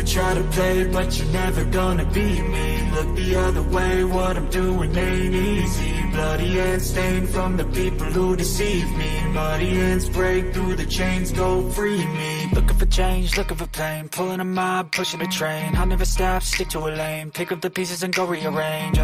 could try to play, but you're never gonna beat me. Look the other way, what I'm doing ain't easy. Bloody hands stained from the people who deceive me. Muddy hands break through the chains, go free me. Looking for change, looking for pain, pulling a mob, pushing a train. I'll never stop, stick to a lane, pick up the pieces and go rearrange.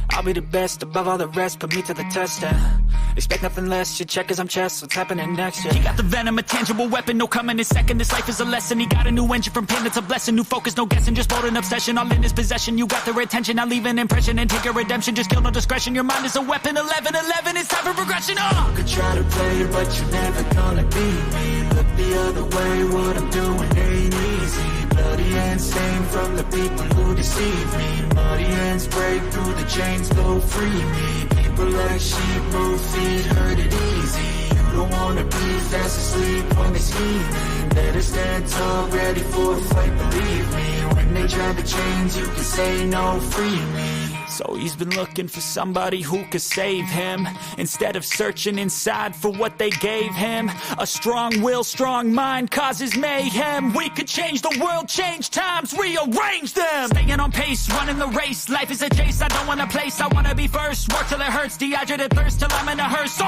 I'll be the best above all the rest, put me to the test and expect nothing less. Your check is I'm chess, what's happening next? Yeah. He got the venom, a tangible weapon, no coming in second. This life is a lesson. He got a new engine from pain, it's a blessing. New focus, no guessing, just bold and obsession. All in his possession, you got their attention. I'll leave an impression and take your redemption. Just kill, no discretion. Your mind is a weapon. 11-11, it's time for progression. You could try to play, but you're never gonna beat me. Look the other way, what I'm doing ain't easy. Bloody hands stained from the people who deceive me. Muddy hands break through the chains, go free me. People like sheep move feet, hurt it easy. You don't wanna be fast asleep when they scheming. Better stand tall, ready for a fight, believe me. When they try the chains, you can say no, free me. So he's been looking for somebody who could save him, instead of searching inside for what they gave him. A strong will, strong mind causes mayhem. We could change the world, change times, rearrange them. Staying on pace, running the race. Life is a chase, I don't want a place. I wanna be first, work till it hurts. Dehydrated thirst till I'm in a hearse.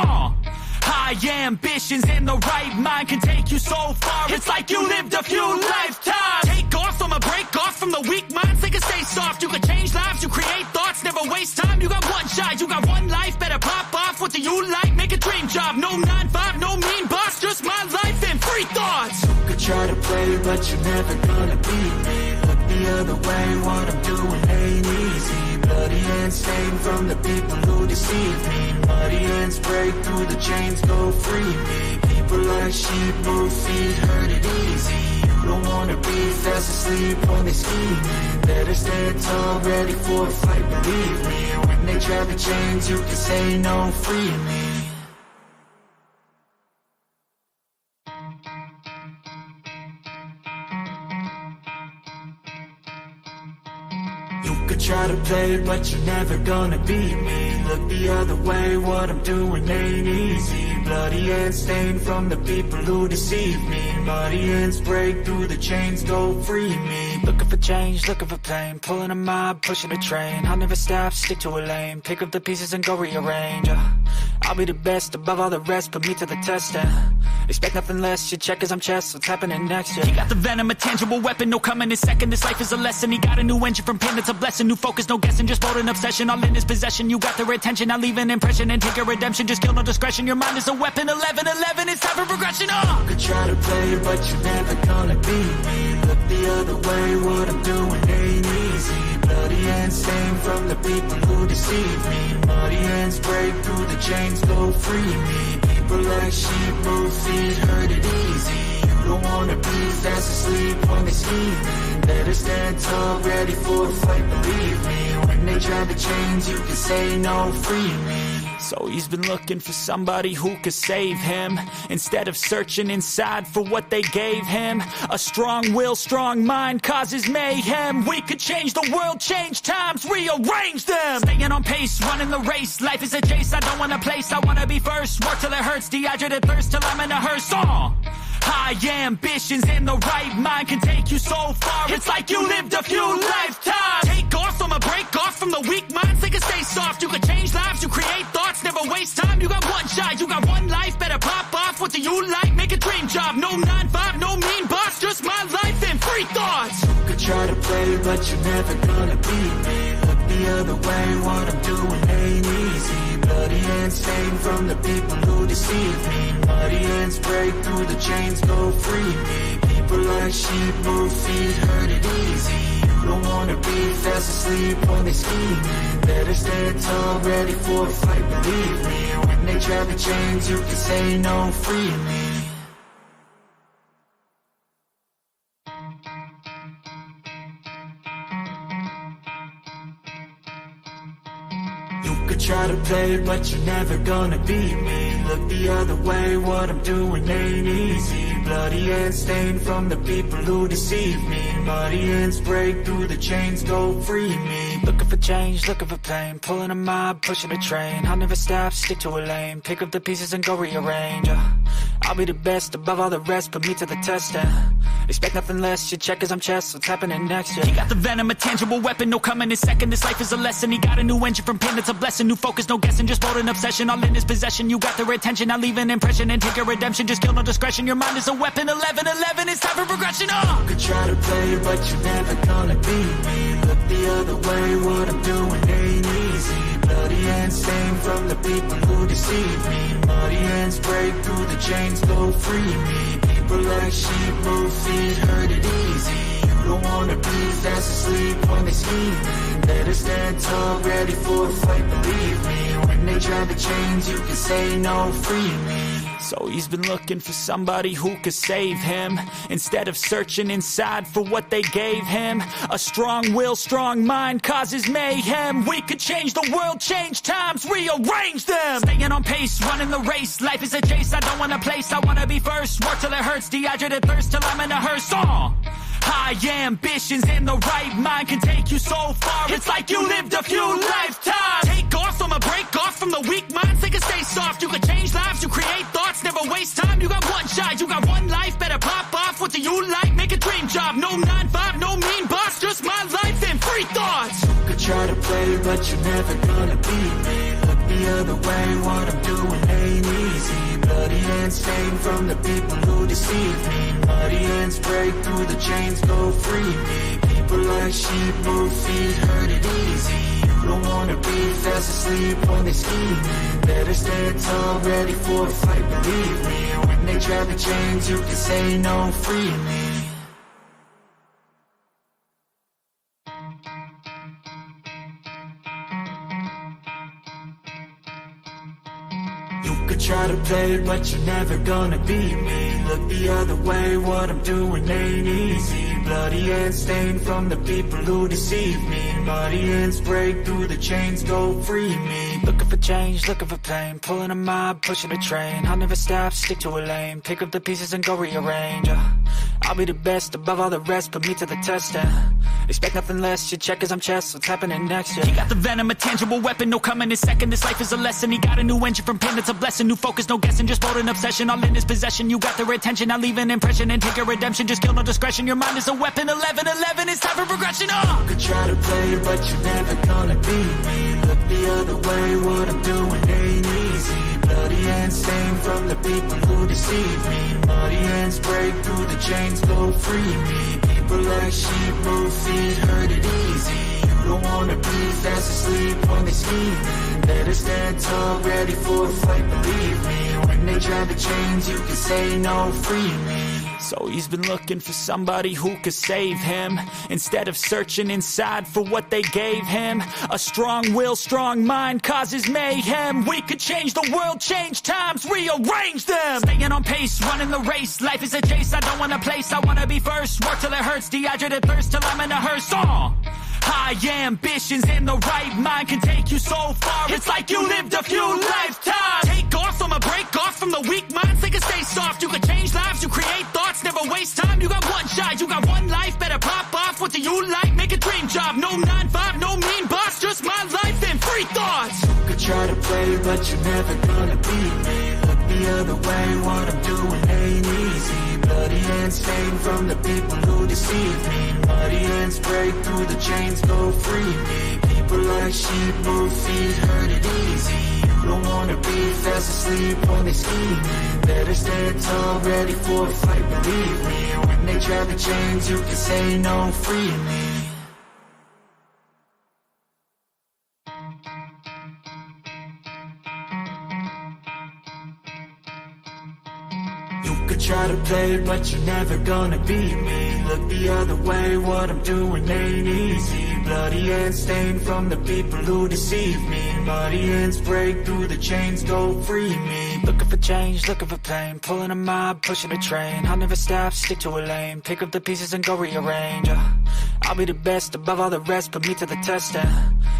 High ambitions and the right mind can take you so far. It's like you lived a few lifetimes. Take off from a break off from the weak minds. They can stay soft. You can change lives, you create thoughts. Never waste time. You got one shot, you got one life. Better pop off. What do you like? Make a dream job. No 9-5, no mean boss. Just my life and free thoughts. You could try to play, but you're never gonna beat me. Look the other way, what I'm doing ain't easy. Bloody hands stained from the people who deceive me. Muddy hands break through the chains, go free me. People like sheep move feet, hurt it easy. You don't wanna be fast asleep when they scheming. Better stand tall, ready for a fight, believe me. When they try the chains, you can say no, free me. You could try to play, but you're never gonna beat me. Look the other way, what I'm doing ain't easy. Bloody hands stained from the people who deceive me. Muddy hands break through the chains, go free me. Looking for change, looking for pain, pulling a mob, pushing a train. I'll never stop, stick to a lane, pick up the pieces and go rearrange. I'll be the best above all the rest, put me to the test and expect nothing less. Your check is I'm chess, what's happening next? Yeah. He got the venom, a tangible weapon, no coming in second. This life is a lesson. He got a new engine from pain, it's a blessing. New focus, no guessing, just bold and obsession. All in his possession, you got their attention. I'll leave an impression and take your redemption. Just kill, no discretion. Your mind is a weapon. 11-11, it's time for progression. You could try to play, but you're never gonna beat me. Look the other way, what I'm doing ain't easy. Bloody hands stained from the people who deceive me. Muddy hands break through the chains, go free me. People like sheep move feet, hurt it easy. You don't wanna be fast asleep when they scheming. Better stand tall, ready for a fight, believe me. When they try the chains, you can say no, free me. So he's been looking for somebody who could save him, instead of searching inside for what they gave him. A strong will, strong mind causes mayhem. We could change the world, change times, rearrange them. Staying on pace, running the race. Life is a chase, I don't want a place. I wanna be first, work till it hurts. Dehydrated thirst till I'm in a hearse. High ambitions and the right mind can take you so far. It's like you lived a few lifetimes. Take off from a break off from the weak minds. They can stay soft. You can change lives, you create thoughts. Never waste time. You got one shot, you got one life. Better pop off. What do you like? Make a dream job. No 9-5, no mean boss. Just my life and free thoughts. You could try to play, but you're never gonna beat me. Look the other way, what I'm doing ain't easy. Bloody hands stained from the people who deceive me. Muddy hands break through the chains, go free me. People like sheep move feet, hurt it easy. You don't wanna be fast asleep when they scheming. Better stand tall, ready for a fight, believe me. When they try the chains, you can say no, free me. You could try to play, but you're never gonna beat me. Look the other way, what I'm doing ain't easy. Bloody hands stained from the people who deceive me. Muddy hands break through the chains, go free me. Looking for change, looking for pain, pulling a mob, pushing a train. I'll never stop, stick to a lane, pick up the pieces and go rearrange. I'll be the best above all the rest, put me to the test, expect nothing less, you check as I'm chess, what's happening next, He got the venom, a tangible weapon, no coming in second, this life is a lesson, he got a new engine from pain, it's a blessing, new focus, no guessing, just bold and obsession, all in his possession, you got their attention, I'll leave an impression and take your redemption, just kill no discretion, your mind is a weapon, 11-11, it's time for progression, You could try to play, but you're never gonna beat me, look the other way, what I'm doing ain't easy, bloody hands stained from the people who deceive me, muddy hands break through the chains, go free me, people like sheep move feet, hurt it easy, you don't wanna be fast asleep when they scheming, better stand tall, ready for a fight, believe me, when they try to change, you can say no, free me. So he's been looking for somebody who could save him, instead of searching inside for what they gave him. A strong will, strong mind causes mayhem. We could change the world, change times, rearrange them. Staying on pace, running the race, life is a chase, I don't want a place, I wanna be first. Work till it hurts, dehydrated thirst till I'm in a hearse. High ambitions in the right mind can take you so far, it's like you lived a few lifetimes. Take off from a break off from the weak minds, they can stay soft. You can change lives, you create thoughts, never waste time. You got one shot, you got one life, better pop off. What do you like? Make a dream job, no 9-5, no mean boss, just my life and free thoughts. You could try to play, but you're never gonna beat me, look the other way, what I'm doing ain't easy, bloody hands stained from the people who deceive me, muddy hands break through the chains, go free me, people like sheep move feet, hurt it easy, you don't wanna be fast asleep when they scheming, better stand tall, ready for a fight, believe me, when they try to change, you can say no, free me. You could try to play, but you're never gonna beat me, look the other way, what I'm doing ain't easy, bloody hands stained from the people who deceive me, muddy hands break through the chains, go free me. Looking for change, looking for pain, pulling a mob, pushing a train, I'll never stop, stick to a lane, pick up the pieces and go rearrange. I'll be the best above all the rest, put me to the test, expect nothing less, you check as I'm chess, what's happening next, He got the venom, a tangible weapon, no coming in second, this life is a lesson, he got a new engine from pain, it's a blessing, new focus, no guessing, just bold and obsession, all in his possession, you got their attention, I'll leave an impression and take your redemption, just kill no discretion, your mind is a weapon, 11-11, it's time for progression, You could try to play, but you're never gonna beat me, look the other way, what I'm doing ain't easy, bloody hands stained from the people who deceive me, muddy hands break through the chains, go free me, people like sheep move feet, hurt it easy, you don't wanna be fast asleep when they scheming, better stand tall, ready for a fight, believe me, when they try to change, you can say no, free me. So he's been looking for somebody who could save him, instead of searching inside for what they gave him. A strong will, strong mind causes mayhem. We could change the world, change times, rearrange them. Staying on pace, running the race, life is a chase, I don't want a place, I wanna be first. Work till it hurts, dehydrated thirst till I'm in a hearse. High ambitions in the right mind can take you so far, it's like you lived a few lifetimes. Take off from a break off from the weak minds, they can stay soft. You can change lives, you create thoughts, never waste time. You got one shot, you got one life, better pop off. What do you like? Make a dream job, no 9-5, no mean boss, just my life and free thoughts. You could try to play, but you're never gonna beat me, look the other way, what I'm doing ain't easy, bloody hands stained from the people who deceive me, muddy hands break through the chains, go free me, people like sheep move feet, hurt it easy, you don't wanna be fast asleep when they scheming, better stand tall, ready for a fight, believe me, when they try to change, you can say no, free me. You could try to play, but you're never gonna beat me, look the other way, what I'm doing ain't easy, bloody hands stained from the people who deceive me, muddy hands break through the chains, go free me. Looking for change, looking for pain, pulling a mob, pushing a train, I'll never stop, stick to a lane, pick up the pieces and go rearrange. I'll be the best above all the rest, put me to the test,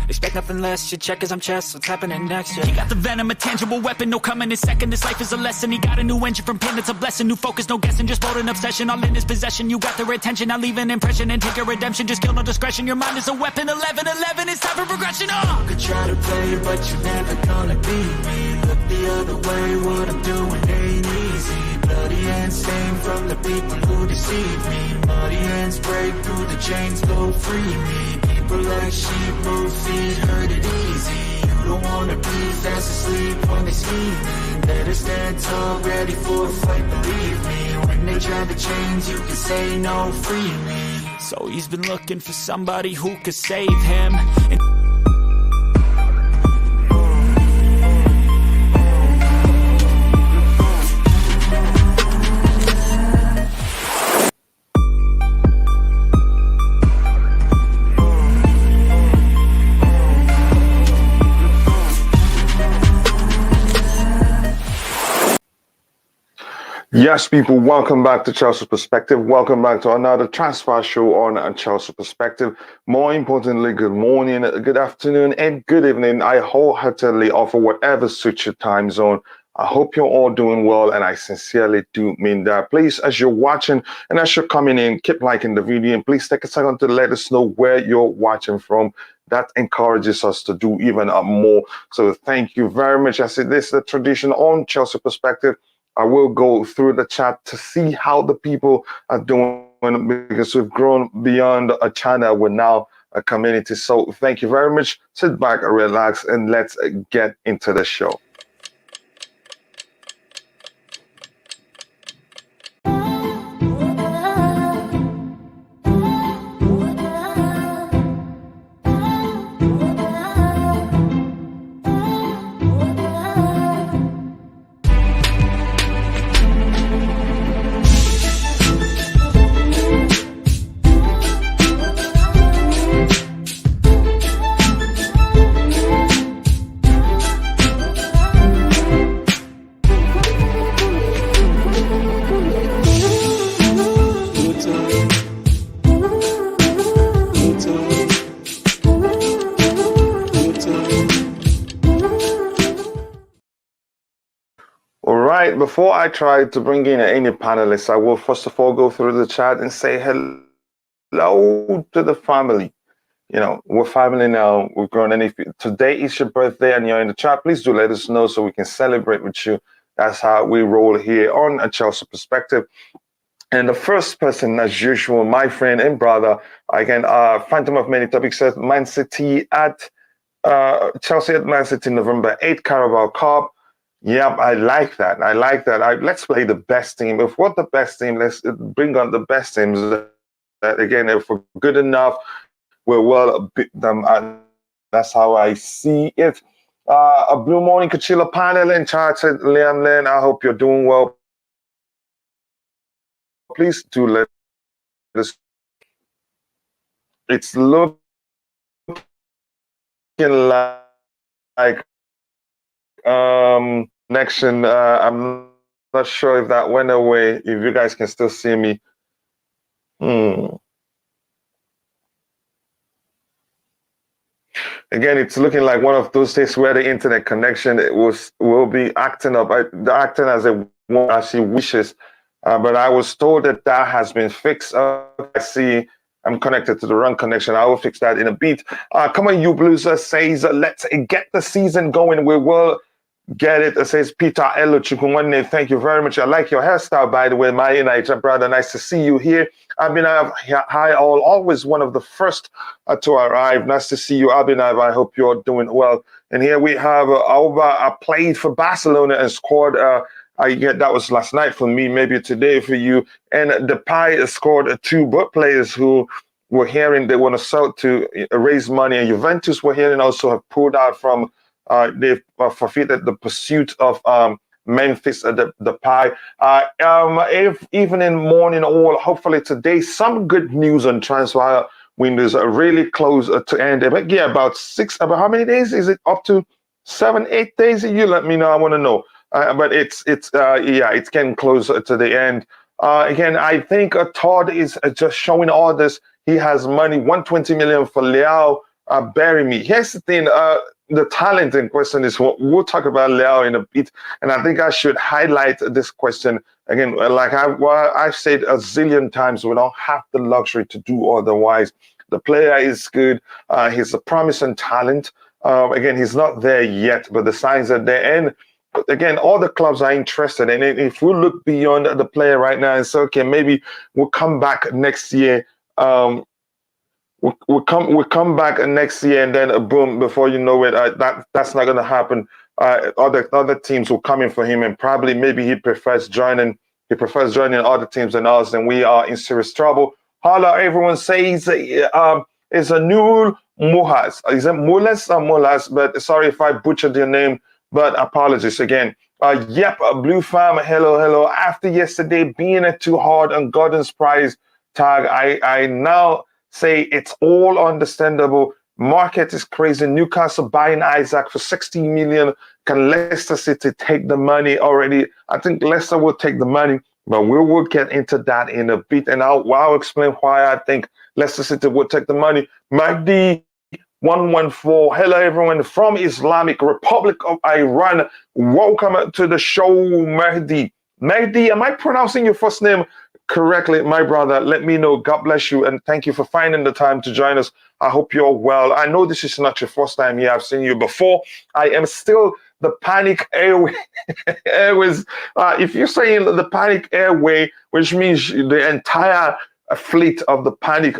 expect nothing less, you check as I'm chess, what's happening next, He got the venom, a tangible weapon, no coming in second, this life is a lesson, he got a new engine from pain, it's a blessing, new focus, no guessing, just bold and obsession, all in his possession, you got their attention, I'll leave an impression and take your redemption, just kill no discretion, your mind is a weapon, 11-11, it's time for progression, You could try to play, but you're never gonna beat me, look the other way, what I'm doing ain't easy, bloody hands stained from the people who deceive me. Muddy hands break through the chains, go free me. People like sheep move feet, hurt it easy. You don't wanna be fast asleep when they scheming. Better stand tall, ready for a fight, believe me. When they try to change, you can say no, free me. So he's been looking for somebody who could save him. And Yes, people, welcome back to Chelsea Perspective. Welcome back to another transfer show on Chelsea Perspective. More importantly, good morning, good afternoon, and good evening. I wholeheartedly offer whatever suits your time zone. I hope you're all doing well, and I sincerely do mean that. Please, as you're watching and as you're coming in, keep liking the video, and please take a second to let us know where you're watching from. That encourages us to do even more. So thank you very much. I said this is the tradition on Chelsea Perspective. I will go through the chat to see how the people are doing, because we've grown beyond a channel. We're now a community. So thank you very much. Sit back, relax, and let's get into the show. All right, before I try to bring in any panelists, I will first of all go through the chat and say hello to the family. You know, we're family now. We've grown. And if today is your birthday and you're in the chat, please do let us know so we can celebrate with you. That's how we roll here on A Chelsea Perspective. And the first person, as usual, my friend and brother, again, Phantom of Many Topics, says Man City at Chelsea at Man City November 8th, Carabao Cup. Yeah, I like that. I like that. Let's play the best team. If we're the best team, let's bring on the best teams. That again, if we're good enough, we're well beat them. That's how I see it. A Blue Morning Kachila panel in chat said, Liam Len, I hope you're doing well. Please do let us. It's looking like connection. I'm not sure if that went away. If you guys can still see me. Again, it's looking like one of those days where the internet connection will be acting up, acting as she wishes. But I was told that has been fixed. I see I'm connected to the wrong connection. I will fix that in a bit. Come on, you Blues says, let's get the season going. We will get it. It says Peter Elo Chukwunwanne. Thank you very much. I like your hairstyle, by the way, my United brother. Nice to see you here. Abhinav, hi all. Always one of the first to arrive. Nice to see you, Abhinav. I hope you're doing well. And here we have Auba played for Barcelona and scored. That was last night for me, maybe today for you. And Depay scored two. Both players who were hearing they want to sell to raise money, and Juventus were hearing also have pulled out from. They've forfeited the pursuit of Memphis Depay. If evening, morning, all hopefully today, some good news on transfer windows are really close to end. But yeah, about how many days is it? Up to 7-8 days? You let me know. I want to know. But it's getting close to the end. Again, I think Todd is just showing all this. He has money, 120 million for Leao. Bury me. Here's the thing. The talent in question is we'll talk about Leao in a bit, and I think I should highlight this question again. Like I've said a zillion times, we don't have the luxury to do otherwise. The player is good. He's a promising talent. Again, he's not there yet, but the signs are there. And again, all the clubs are interested. And if we look beyond the player right now and say, okay, maybe we'll come back next year. We'll come back next year, and then boom, before you know it, that's not going to happen. Other teams will come in for him, and probably maybe he prefers joining other teams than us, and we are in serious trouble. Holla, everyone says it's a new Muhas. Is it Mulas or Mulas? But sorry if I butchered your name, but apologies again. Yep, Blue Farm, hello. After yesterday being too hard on Gordon's price tag, I now say it's all understandable. Market is crazy. Newcastle buying Isaac for 60 million. Can Leicester City take the money already? I think Leicester will take the money, but we will get into that in a bit, and I'll explain why I think Leicester City will take the money. Magdi 114. Hello, everyone from Islamic Republic of Iran. Welcome to the show, Mahdi. Mahdi, am I pronouncing your first name correctly, my brother? Let me know. God bless you, and thank you for finding the time to join us. I hope you're well. I know this is not your first time here. I've seen you before. I am still the Panic Airway. Airways. If you're saying the Panic Airway, which means the entire fleet of the Panic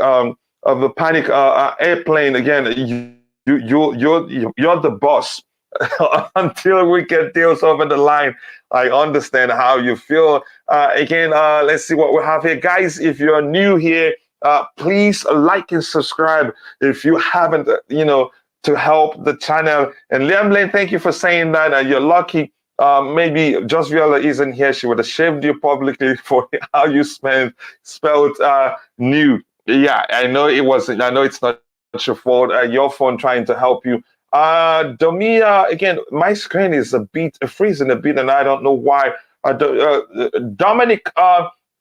airplane, again, you're the boss. Until we get deals over the line, I understand how you feel. Again, let's see what we have here. Guys, if you're new here, please like and subscribe if you haven't, to help the channel. And Liam Lane, thank you for saying that. You're lucky. Maybe Just Viola isn't here. She would have shaved you publicly for how you spelled new. Yeah, I know it wasn't. I know it's not your fault. Your phone trying to help you. Domia, again, my screen is freezing a bit, and I don't know why. Dominic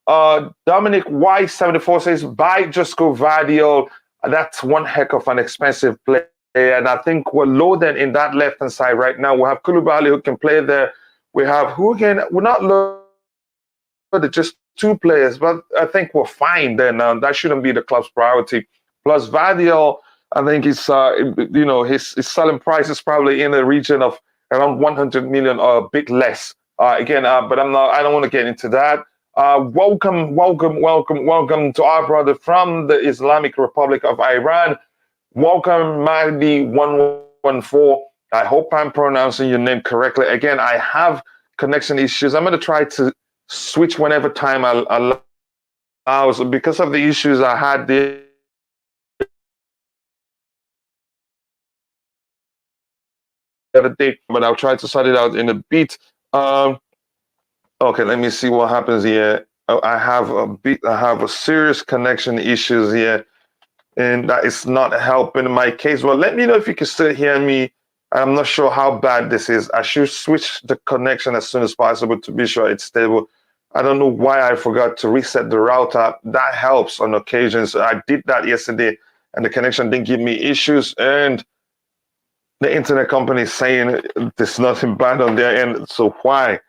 Y74 says, buy Josko Vardiol. That's one heck of an expensive player, and I think we're loaded in that left-hand side right now. We have Koulibaly who can play there. We have who again? We're not loaded, just two players, but I think we're fine then. That shouldn't be the club's priority. Plus Vardiol, I think his selling price is probably in the region of around 100 million or a bit less. But I don't want to get into that. Welcome to our brother from the Islamic Republic of Iran. Welcome, Mahdi 114. I hope I'm pronouncing your name correctly. Again, I have connection issues. I'm going to try to switch whenever time allows because of the issues I had there. Other day, but I'll try to sort it out in a bit. Okay, let me see what happens here. I have a serious connection issues here, and that is not helping my case. Well, let me know if you can still hear me. I'm not sure how bad this is. I should switch the connection as soon as possible to be sure it's stable. I don't know why I forgot to reset the router. That helps on occasions. I did that yesterday, and the connection didn't give me issues, and the internet company is saying there's nothing bad on their end, so why?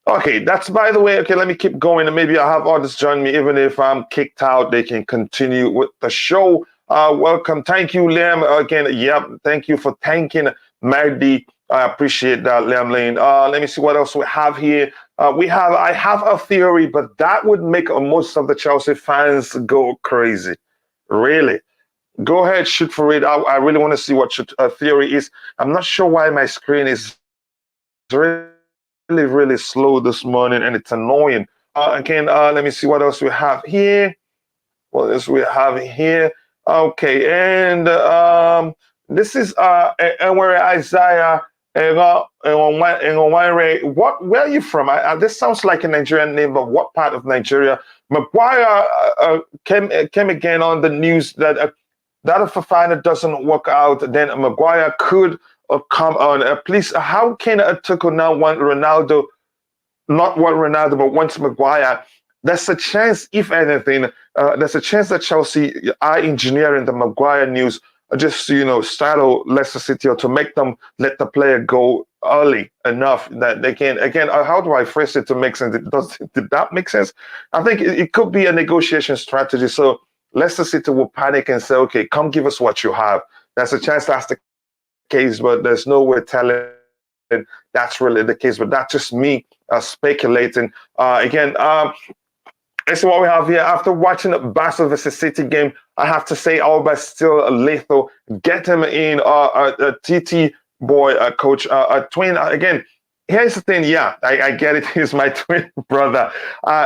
Okay, that's by the way. Okay, let me keep going, and maybe I'll have others join me. Even if I'm kicked out, they can continue with the show. Welcome. Thank you, Liam. Again, yep, thank you for thanking Magdi. I appreciate that, Liam Lane. Let me see what else we have here. I have a theory, but that would make most of the Chelsea fans go crazy. Really? Go ahead, shoot for it. I really want to see what your theory is. I'm not sure why my screen is really slow this morning, and it's annoying. Again, let me see what else we have here. What else we have here? Okay, and this is where Isaiah. Where are you from? This sounds like a Nigerian name, but what part of Nigeria? Maguire came again on the news that. That if Fofana doesn't work out, then Maguire could come on. Please, how can Tuchel now want Ronaldo, not want Ronaldo, but wants Maguire? There's a chance, if anything, there's a chance that Chelsea are engineering the Maguire news just to, startle Leicester City or to make them let the player go early enough that they can. Again, how do I phrase it to make sense? Did that make sense? I think it could be a negotiation strategy. So Leicester City will panic and say, okay, come give us what you have. There's a chance that's the case, but there's no way telling that's really the case, but that's just me speculating. Again, let's see what we have here. After watching the Barca versus City game, I have to say Alba's still lethal. Get him in, TT boy, coach, a twin. Again, here's the thing. Yeah, I get it. He's my twin brother.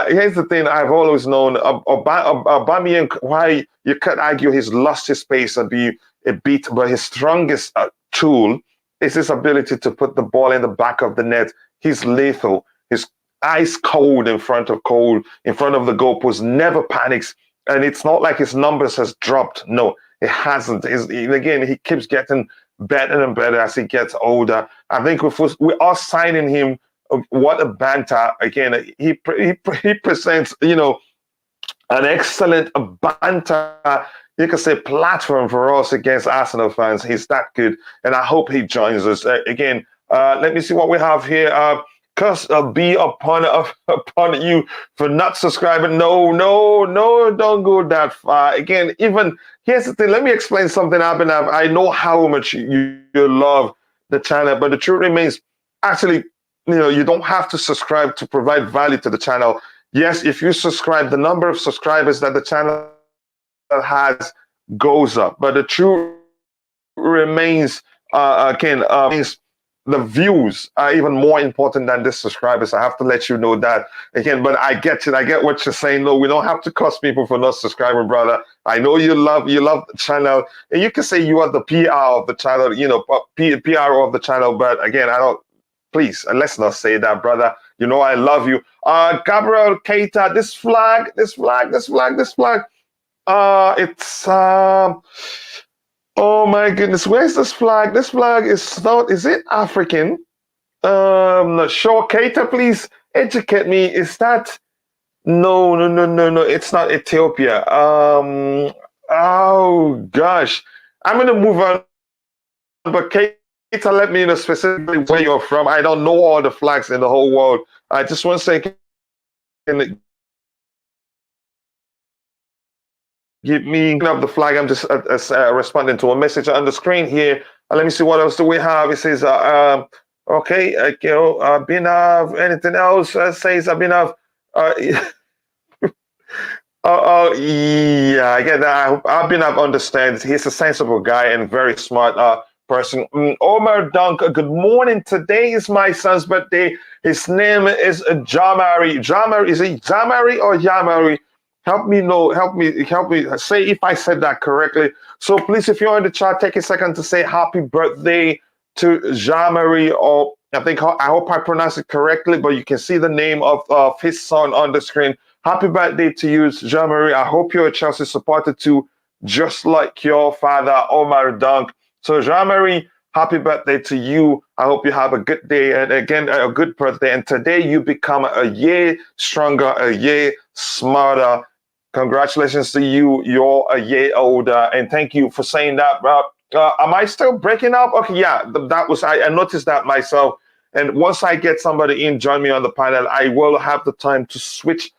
Here's the thing. I've always known Aubameyang, why you could argue he's lost his pace and be a bit, but his strongest tool is his ability to put the ball in the back of the net. He's lethal. He's ice cold in front of the goalpost, never panics. And it's not like his numbers has dropped. No, it hasn't. Again, he keeps getting better and better as he gets older. I think we are signing him. What a banter. Again, he presents, an excellent banter, you can say, platform for us against Arsenal fans. He's that good. And I hope he joins us. Again, let me see what we have here. Curse be upon you for not subscribing. No, don't go that far. Again, even here's the thing. Let me explain something, Abhinav. I know how much you love the channel, but the truth remains, actually, you don't have to subscribe to provide value to the channel. Yes, if you subscribe, the number of subscribers that the channel has goes up, but the truth remains, the views are even more important than the subscribers. I have to let you know that again, but I get it. I get what you're saying. No, we don't have to cost people for not subscribing, brother. I know you love the channel, and you can say you are the PR of the channel, PR of the channel. But again, please, let's not say that, brother. I love you. Gabriel Keita, this flag. It's oh my goodness, where's this flag? This flag is it African? I'm not sure. Keita, please educate me. Is that no, it's not Ethiopia. Oh gosh. I'm gonna move on. But Keita, let me know specifically where you're from. I don't know all the flags in the whole world. I just want to say, give me up the flag. I'm just responding to a message on the screen here. Let me see what else do we have. It says, okay, Abhinav, anything else? Says Abhinav. Yeah, I get that. Abhinav understands. He's a sensible guy and very smart person. Omar Dunk, good morning. Today is my son's birthday. His name is Jamari. Is it Jamari or Yamari? Help me say if I said that correctly. So please, if you're in the chat, take a second to say happy birthday to Jamari, or I hope I pronounced it correctly, but you can see the name of his son on the screen. Happy birthday to you, Jamari. I hope you're a Chelsea supporter too, just like your father, Omar Dunk. So Jamari, happy birthday to you. I hope you have a good day, and again, a good birthday. And today you become a year stronger, a year smarter. Congratulations to you. You're a year older, and thank you for saying that. Am I still breaking up? Okay, yeah, that was, I noticed that myself. And once I get somebody in, join me on the panel, I will have the time to switch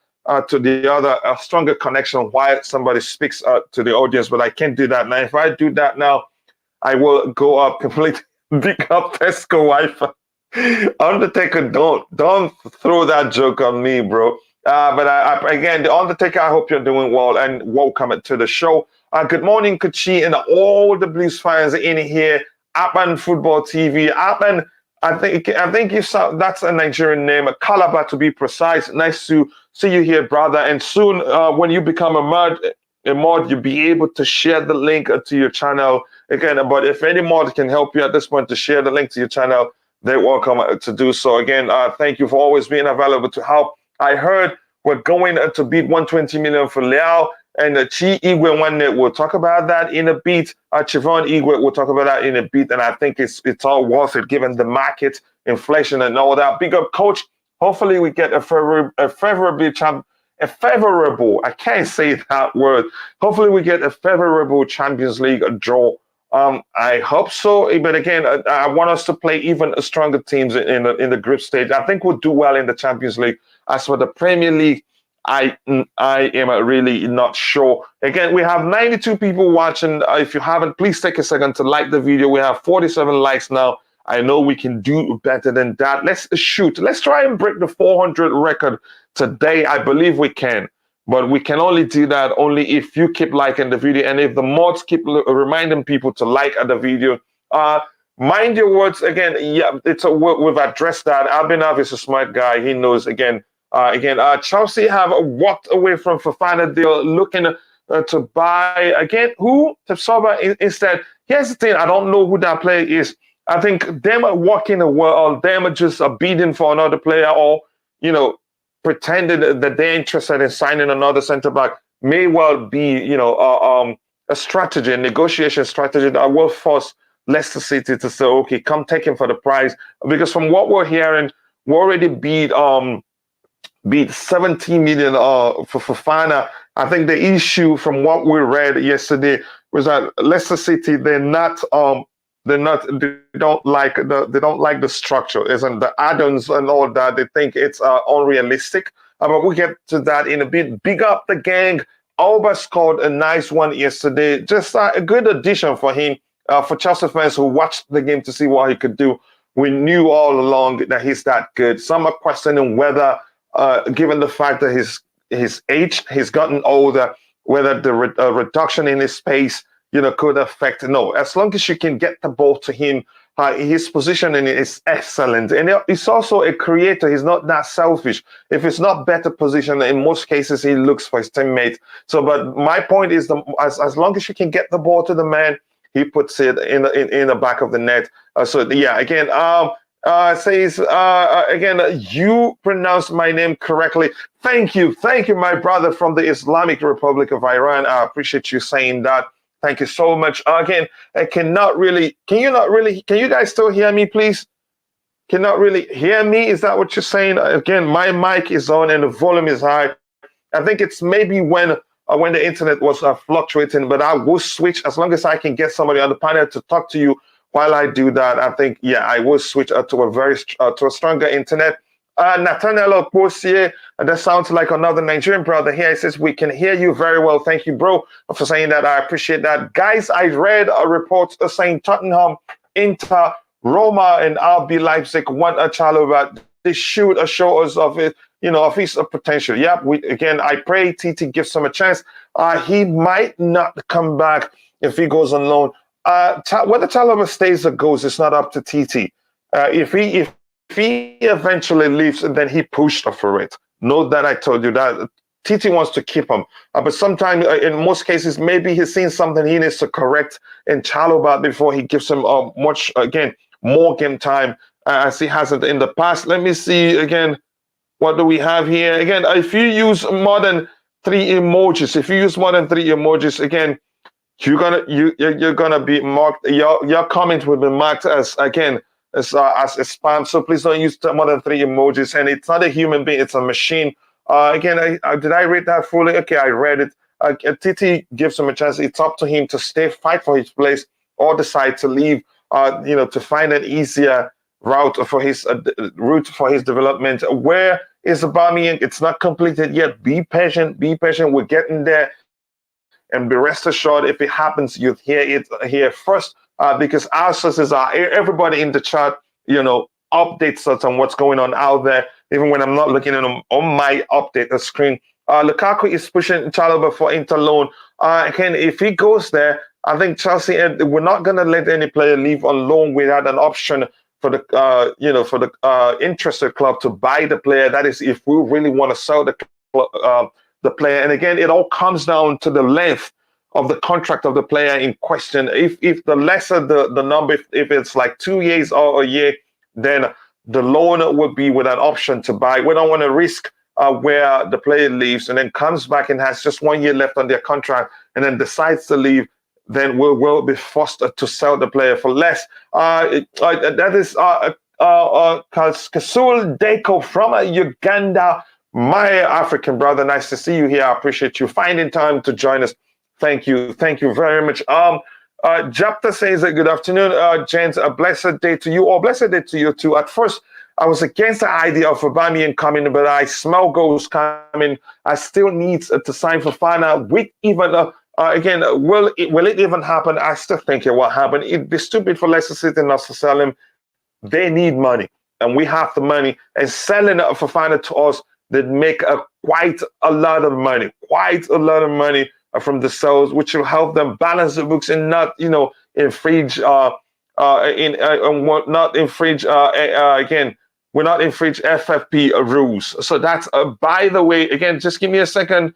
to the other stronger connection while somebody speaks to the audience, but I can't do that now. If I do that now, I will go up completely, big up Tesco Wi-Fi. Undertaker, don't throw that joke on me, bro. But again, the Undertaker, I hope you're doing well and welcome to the show. Good morning, Kuchi, and all the Blues fans in here. Apan Football TV. Apan, I think you saw, that's a Nigerian name, Chalobah to be precise. Nice to see you here, brother. And soon, when you become a mod, you'll be able to share the link to your channel again. But if any mod can help you at this point to share the link to your channel, they're welcome to do so. Again, thank you for always being available to help. I heard we're going to beat 120 million for Leao, and Chi Igwe one day. We'll talk about that in a bit. Chivon Igwe, we'll talk about that in a bit, and I think it's all worth it given the market, inflation, and all that. Big up, coach. Hopefully, we get a favorable. I can't say that word. Hopefully, we get a favorable Champions League draw. I hope so. But again, I want us to play even stronger teams in the group stage. I think we'll do well in the Champions League. As for the Premier League, I am really not sure. Again, we have 92 people watching. If you haven't, please take a second to like the video. We have 47 likes now. I know we can do better than that. Let's shoot. Let's try and break the 400 record today. I believe we can. But we can only do that only if you keep liking the video and if the mods keep reminding people to like the video. Mind your words again. Yeah, we've addressed that. Abhinav is a smart guy. He knows again. Chelsea have walked away from Fofana deal, looking to buy again. Who? Chalobah instead. Here's the thing. I don't know who that player is. I think them walking away, or them just bidding for another player, or pretending that they're interested in signing another centre back may well be, a strategy, a negotiation strategy that will force Leicester City to say, okay, come take him for the price. Because from what we're hearing, we already beat 17 million for Fofana. I think the issue from what we read yesterday was that Leicester City, they don't like the structure, isn't the add-ons and all that. They think it's unrealistic. But we'll get to that in a bit. Big up the gang. Auba scored a nice one yesterday. Just a good addition for him. For Chelsea fans who watched the game to see what he could do, we knew all along that he's that good. Some are questioning whether, given the fact that his age, he's gotten older, whether the reduction in his pace, could affect. No, as long as you can get the ball to him, his positioning is excellent. And he's also a creator. He's not that selfish. If it's not better positioned, in most cases, he looks for his teammate. So, but my point is, as long as you can get the ball to the man, he puts it in the back of the net. Says again, you pronounced my name correctly. Thank you, my brother from the Islamic Republic of Iran. I appreciate you saying that. Thank you so much. Again, can you guys still hear me, please? Cannot really hear me? Is that what you're saying? Again, my mic is on and the volume is high. I think it's maybe when the internet was fluctuating, but I will switch as long as I can get somebody on the panel to talk to you while I do that. I think, I will switch to a stronger internet. Nathaniel Posier, that sounds like another Nigerian brother here. He says, we can hear you very well. Thank you, bro, for saying that. I appreciate that. Guys, I read a report saying Tottenham, Inter, Roma, and RB Leipzig want a Chalobah. They should assure us of it, of his potential. Yeah, I pray TT gives him a chance. He might not come back if he goes on loan. Whether Chalobah stays or goes, it's not up to TT. If he eventually leaves, and then he pushed for it. Note that I told you that TT wants to keep him. But sometimes, in most cases, maybe he's seen something he needs to correct in Chalobah before he gives him more game time as he hasn't in the past. Let me see again. What do we have here? Again, if you use more than 3 emojis, again, you're gonna be marked. Your comment will be marked as spam. So please don't use more than 3 emojis. And it's not a human being; it's a machine. Did I read that fully? Okay, I read it. TT gives him a chance. It's up to him to stay, fight for his place, or decide to leave. To find an easier route for his development. Where is Aubameyang? It's not completed yet. Be patient. We're getting there. And be rest assured, if it happens, you'll hear it here first. Because our sources are everybody in the chat, updates us on what's going on out there, even when I'm not looking at them on my update screen. Lukaku is pushing Chalobah for Inter loan. Again, if he goes there, I think Chelsea, we're not going to let any player leave on loan without an option for the interested club to buy the player. That is, if we really want to sell the player. And again, it all comes down to the length of the contract of the player in question. If the lesser the number, if it's like 2 years or a year, then the loan would be with an option to buy. We don't want to risk where the player leaves and then comes back and has just 1 year left on their contract and then decides to leave. Then we'll be forced to sell the player for less. That is Kasul Deko from Uganda, my African brother. Nice to see you here. I appreciate you finding time to join us. Thank you very much. Japta says, good afternoon, gents. A blessed day to you, or blessed day to you too. At first, I was against the idea of Aubameyang coming, but I smell goals coming. I still need to sign Fofana with even. Again, will it even happen? I still think it will happen. It'd be stupid for Leicester City not to sell him. They need money, and we have the money. And selling Fofana to us, they'd make quite a lot of money, from the sales, which will help them balance the books and not, infringe, not infringe, again, we're not infringe FFP rules. So that's, by the way, again, just give me a second.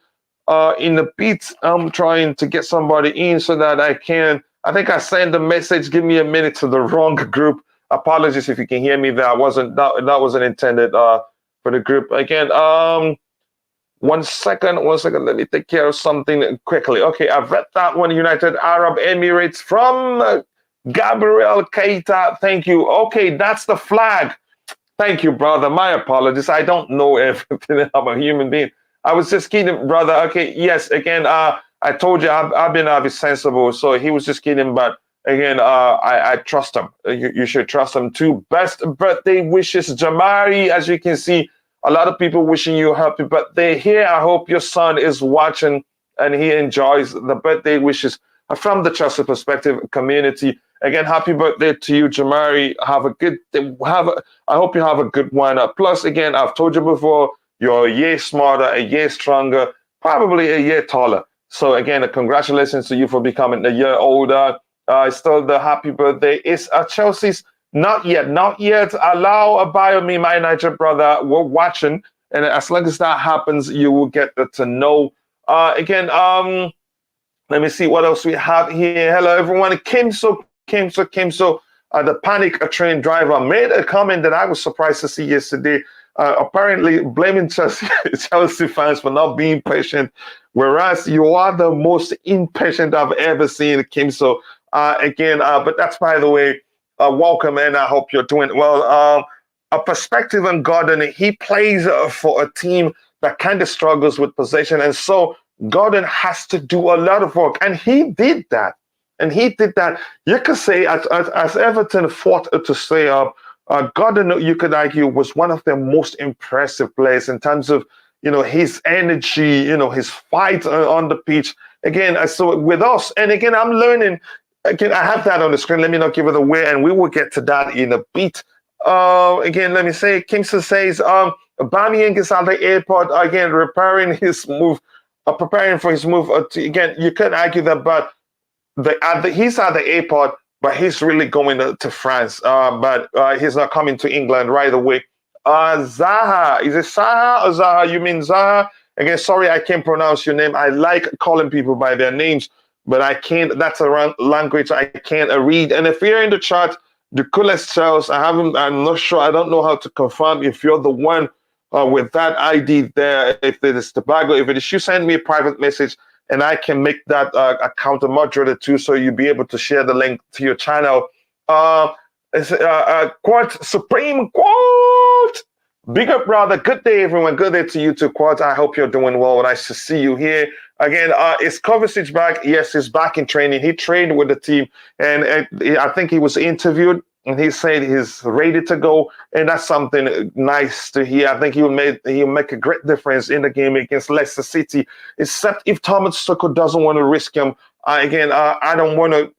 In the beat, I'm trying to get somebody in so that I think I sent a message, give me a minute, to the wrong group. Apologies if you can hear me there. That wasn't intended for the group. Again, 1 second, let me take care of something quickly. Okay, I've read that one. United Arab Emirates from Gabriel Keita. Thank you. Okay, that's the flag. Thank you, brother. My apologies. I don't know everything. I'm a human being. I was just kidding, brother. Okay, yes, again, I told you I've been sensible, so he was just kidding, but again, I trust him. You should trust him too. Best birthday wishes, Jamari. As you can see, a lot of people wishing you a happy birthday here. I hope your son is watching and he enjoys the birthday wishes from the Chelsea Perspective community. Again, happy birthday to you, Jamari. I hope you have a good one. Plus, again, I've told you before, you're a year smarter, a year stronger, probably a year taller. So again, congratulations to you for becoming a year older. Still, the happy birthday is Chelsea's. Not yet. Allow a bio me, my Niger brother. We're watching, and as long as that happens, you will get to know. Again, let me see what else we have here. Hello, everyone. Kimso, the panic train driver, made a comment that I was surprised to see yesterday. Apparently blaming Chelsea fans for not being patient, whereas you are the most impatient I've ever seen, Kimso. But that's, by the way, welcome, and I hope you're doing well. A perspective on Gordon, he plays for a team that kind of struggles with possession, and so Gordon has to do a lot of work, and he did that. You could say, as Everton fought to stay up, Gordon, you could argue, was one of their most impressive players in terms of, his energy, his fight on the pitch. Again, so with us, and again, I'm learning. Again, I have that on the screen. Let me not give it away, and we will get to that in a bit. Again, let me say, Kimson says, Aubameyang is at the airport, again, preparing for his move. Again, you could argue that, but he's at the airport, but he's really going to France. But he's not coming to England right away. Zaha, is it Zaha or Zaha? You mean Zaha? Again, sorry, I can't pronounce your name. I like calling people by their names, but I can't. That's a language I can't read. And if you're in the chat, the coolest Charles, I'm not sure. I don't know how to confirm if you're the one with that ID there. If it is Tobago, if it is, you send me a private message, and I can make that account a moderator too, so you'll be able to share the link to your channel. Quad Supreme Quad, big up, brother. Good day, everyone. Good day to you too, Quad. I hope you're doing well. Nice to see you here again. Is Kovacic back? Yes, he's back in training. He trained with the team, and I think he was interviewed, and he said he's ready to go, and that's something nice to hear. I think he'll make a great difference in the game against Leicester City, except if Thomas Tuchel doesn't want to risk him. I don't want to,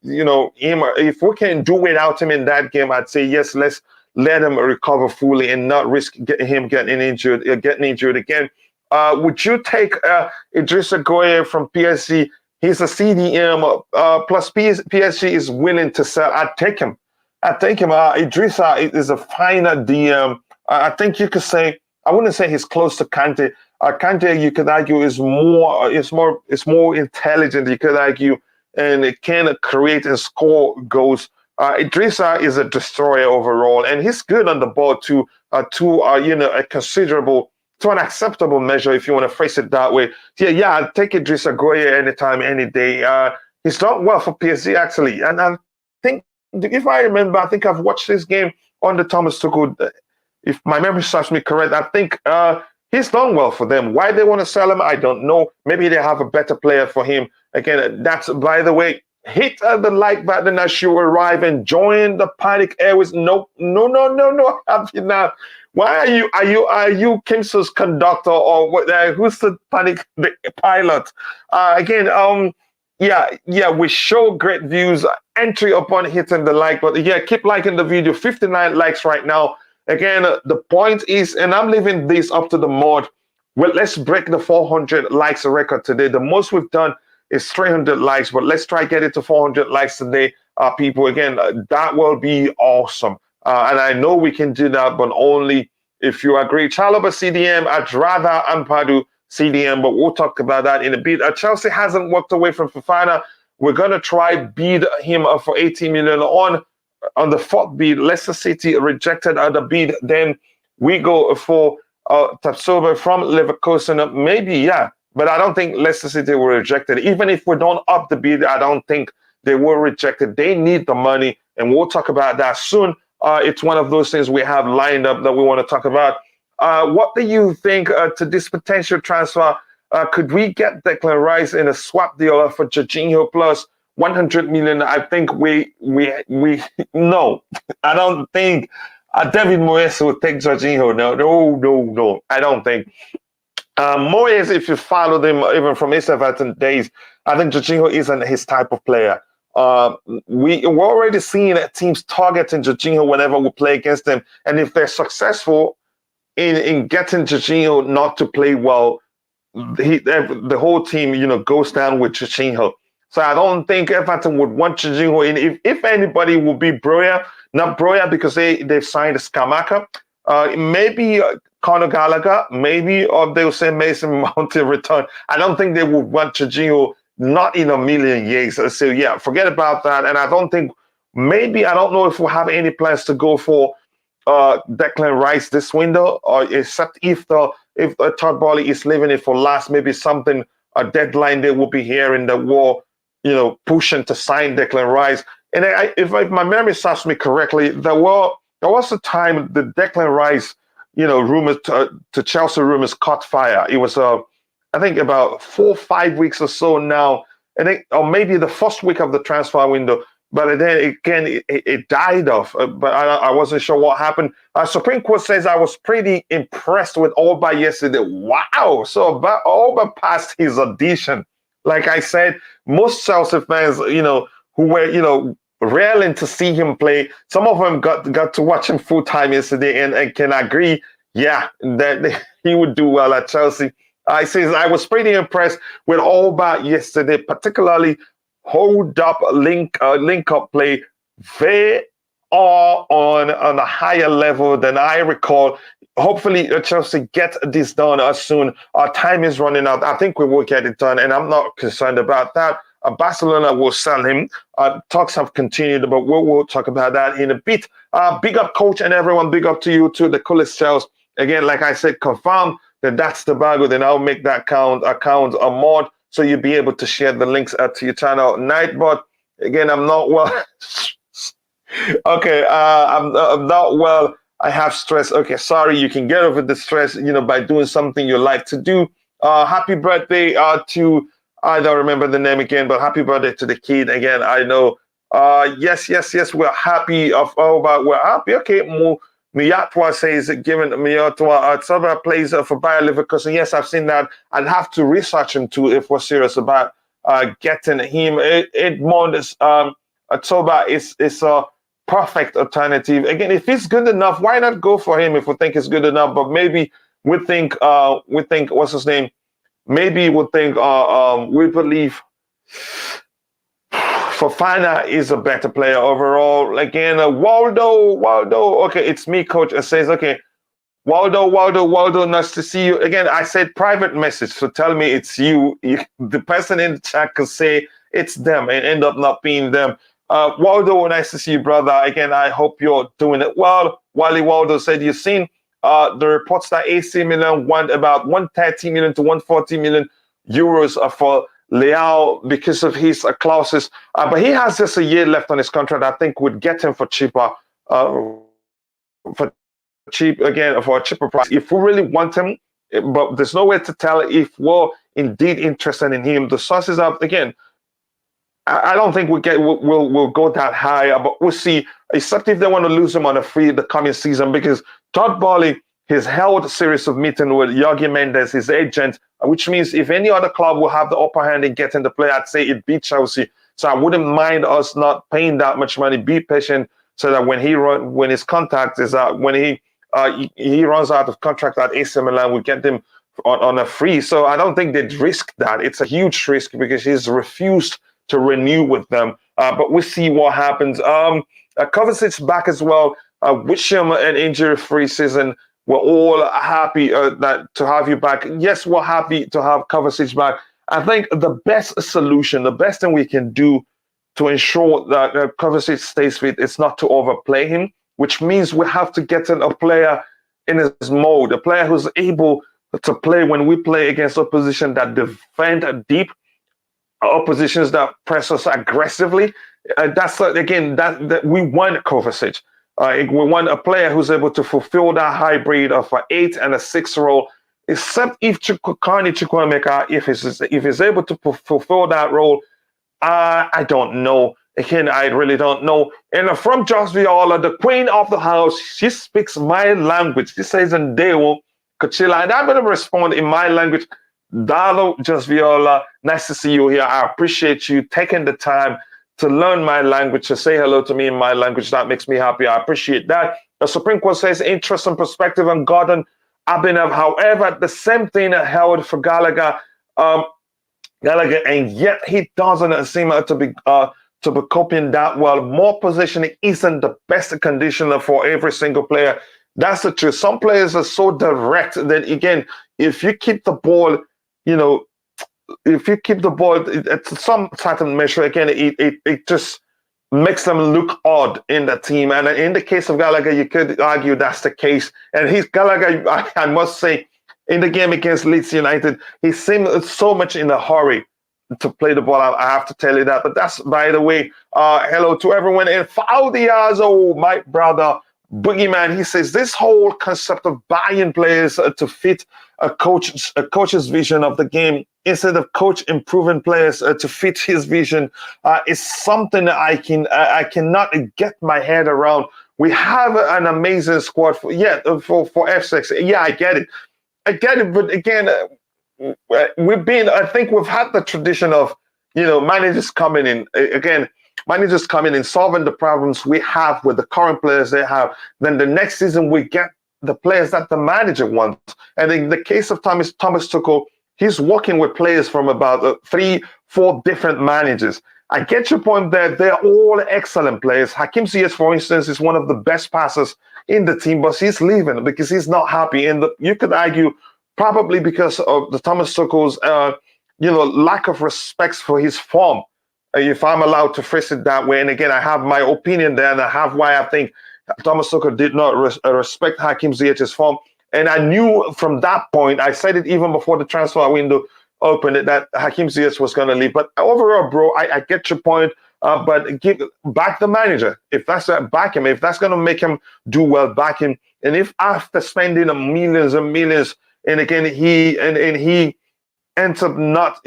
him. If we can do without him in that game, I'd say yes. Let's let him recover fully and not risk him getting injured again. Would you take Idrissa Gueye from PSG? He's a CDM. Plus PSG is willing to sell. I'd take him. Idrissa is a finer DM. I think you could say, I wouldn't say he's close to Kante. Kante, you could argue, is more intelligent, you could argue, and it can create and score goals. Idrissa is a destroyer overall, and he's good on the ball to a considerable, to an acceptable measure, if you want to phrase it that way. Yeah, I'd take Idrissa Gueye anytime, any day. He's done well for PSG, actually, and I think, if I remember, I think I've watched this game under Thomas Tuchel. If my memory serves me correct, I think he's done well for them. Why they want to sell him, I don't know. Maybe they have a better player for him. Again, that's, by the way, hit the like button as you arrive and join the Panic Airways. No. Now, why are you Kimso's conductor, or what? Who's the pilot? we show great views, entry upon hitting the like button. Yeah, keep liking the video. 59 likes right now. Again, the point is, and I'm leaving this up to the mod. Well, let's break the 400 likes record today. The most we've done is 300 likes, but let's try get it to 400 likes today, people. Again, that will be awesome. And I know we can do that, but only if you agree. Chalobah CDM, I'd rather Ampadu CDM, but we'll talk about that in a bit. Chelsea hasn't walked away from Fofana. We're going to try bid him for 80 million on the fourth bid. Leicester City rejected the bid. Then we go for Tapsoba from Leverkusen. Maybe, yeah, but I don't think Leicester City will reject it. Even if we don't up the bid, I don't think they will reject it. They need the money, and we'll talk about that soon. It's one of those things we have lined up that we want to talk about. What do you think to this potential transfer? Could we get Declan Rice in a swap deal for Jorginho plus 100 million? I think we no. I don't think David Moyes will take Jorginho. No. I don't think. Moyes, if you followed him even from his Everton days, I think Jorginho isn't his type of player. We're already seeing teams targeting Jorginho whenever we play against them, and if they're successful in getting Jorginho not to play well, the whole team, goes down with Jorginho. So I don't think Everton would want Jorginho in. If anybody would be Broya, not Broya because they've signed Skamaka, maybe Conor Gallagher, maybe, or they'll say Mason Mount in return. I don't think they would want Jorginho, not in a million years. So yeah, forget about that. And I don't know if we'll have any plans to go for Declan Rice this window, or except if Todd Boehly is leaving it for last, maybe a deadline they will be here in the war, pushing to sign Declan Rice. And if my memory serves me correctly, there was a time the Declan Rice, rumors to Chelsea rumors caught fire. It was I think about 4 or 5 weeks or so now, or maybe the first week of the transfer window. But then again, it died off. But I wasn't sure what happened. Supreme Court says I was pretty impressed with Auba yesterday. Wow! So Auba passed his audition. Like I said, most Chelsea fans, who were, railing to see him play, some of them got to watch him full time yesterday, and can agree, yeah, that he would do well at Chelsea. I was pretty impressed with Auba yesterday, particularly hold up, link up play. They are on a higher level than I recall. Hopefully, Chelsea get this done as soon. Our time is running out. I think we will get it done, and I'm not concerned about that. Barcelona will sell him. Talks have continued, but we'll talk about that in a bit. Big up, coach, and everyone. Big up to you too. The coolest shells. Again, like I said, confirm that's the Bago. Then I'll make that account a mod, so you'll be able to share the links to your channel. Nightbot, again, I'm not well. Okay, I'm not well. I have stress. Okay, sorry. You can get over the stress, by doing something you like to do. Happy birthday to, I don't remember the name again, but happy birthday to the kid again. I know. Yes. We're happy we're happy. Okay, Miyatwa says, given Miyatwa, Trevor plays for Bayer Leverkusen. Yes, I've seen that. I'd have to research him too if we're serious about getting him. Edmond Toba is a perfect alternative. Again, if he's good enough, why not go for him if we think he's good enough? But maybe we think what's his name? Maybe we believe Fofana is a better player overall. Again, Waldo. Okay, it's me, coach. It says, okay, Waldo, nice to see you. Again, I said private message, so tell me it's you. The person in the chat could say it's them and end up not being them. Waldo, nice to see you, brother. Again, I hope you're doing it well. Wally Waldo said, you've seen the reports that AC Milan want about 130 million to 140 million euros for Leao because of his clauses. But he has just a year left on his contract. I think would get him for cheaper, for a cheaper price. If we really want him, but there's no way to tell if we're indeed interested in him. The sources are, again, I don't think we'll go that high, but we'll see, except if they want to lose him on a free the coming season, because Todd Boehly He's held a series of meetings with Jorge Mendes, his agent, which means if any other club will have the upper hand in getting the player, I'd say it'd be Chelsea. So I wouldn't mind us not paying that much money. Be patient so that when his contact is when he runs out of contract at AC Milan, we get him on a free. So I don't think they'd risk that. It's a huge risk because he's refused to renew with them. But we'll see what happens. Kovacic's back as well. Wish him an injury-free season. We're all happy to have you back. Yes, we're happy to have Kovacic back. I think the best solution, the best thing we can do to ensure that Kovacic stays fit is not to overplay him, which means we have to get in a player in his mode, a player who's able to play when we play against opposition that defend deep, oppositions that press us aggressively. That's again that we want Kovacic. We want a player who's able to fulfill that hybrid of an 8 and a 6 role, except if Carney Chukwuemeka, if he's able to fulfill that role, I don't know. Again, I really don't know. And from Jos Viola, the queen of the house, she speaks my language. She says in Dewo, Coachella, and I'm going to respond in my language. Dalo Jos Viola, nice to see you here. I appreciate you taking the time to learn my language, to say hello to me in my language. That makes me happy. I appreciate that. The Supreme Court says interesting perspective on Gordon Abinav. However, the same thing held for Gallagher, and yet he doesn't seem to be coping that well. More positioning isn't the best conditioner for every single player. That's the truth. Some players are so direct that, again, if you keep the ball, if you keep the ball at some certain measure, again, it just makes them look odd in the team. And in the case of Gallagher, you could argue that's the case. And Gallagher, I must say, in the game against Leeds United, he seemed so much in a hurry to play the ball. I have to tell you that. But that's, by the way, hello to everyone. And Faudiazo, my brother, Boogeyman, he says this whole concept of buying players to fit a coach's vision of the game instead of coach improving players to fit his vision is something that I cannot get my head around. We have an amazing squad for F6. Yeah, I get it, but again, I think we've had the tradition of managers coming in again. Managers coming in, solving the problems we have with the current players they have. Then the next season we get the players that the manager wants. And in the case of Thomas Tuchel, he's working with players from about 3-4 different managers. I get your point there. They're all excellent players. Hakim Ziyech, for instance, is one of the best passers in the team, but he's leaving because he's not happy. And you could argue probably because of the Thomas Tuchel's lack of respect for his form, if I'm allowed to phrase it that way. And again, I have my opinion there, and I have why I think Thomas Tuchel did not respect Hakim Ziyech's form. And I knew from that point, I said it even before the transfer window opened, that Hakim Ziyech was going to leave. But overall, bro, I get your point. But back the manager. If that's back him, if that's going to make him do well, back him. And if after spending millions and millions, and again he ends up not,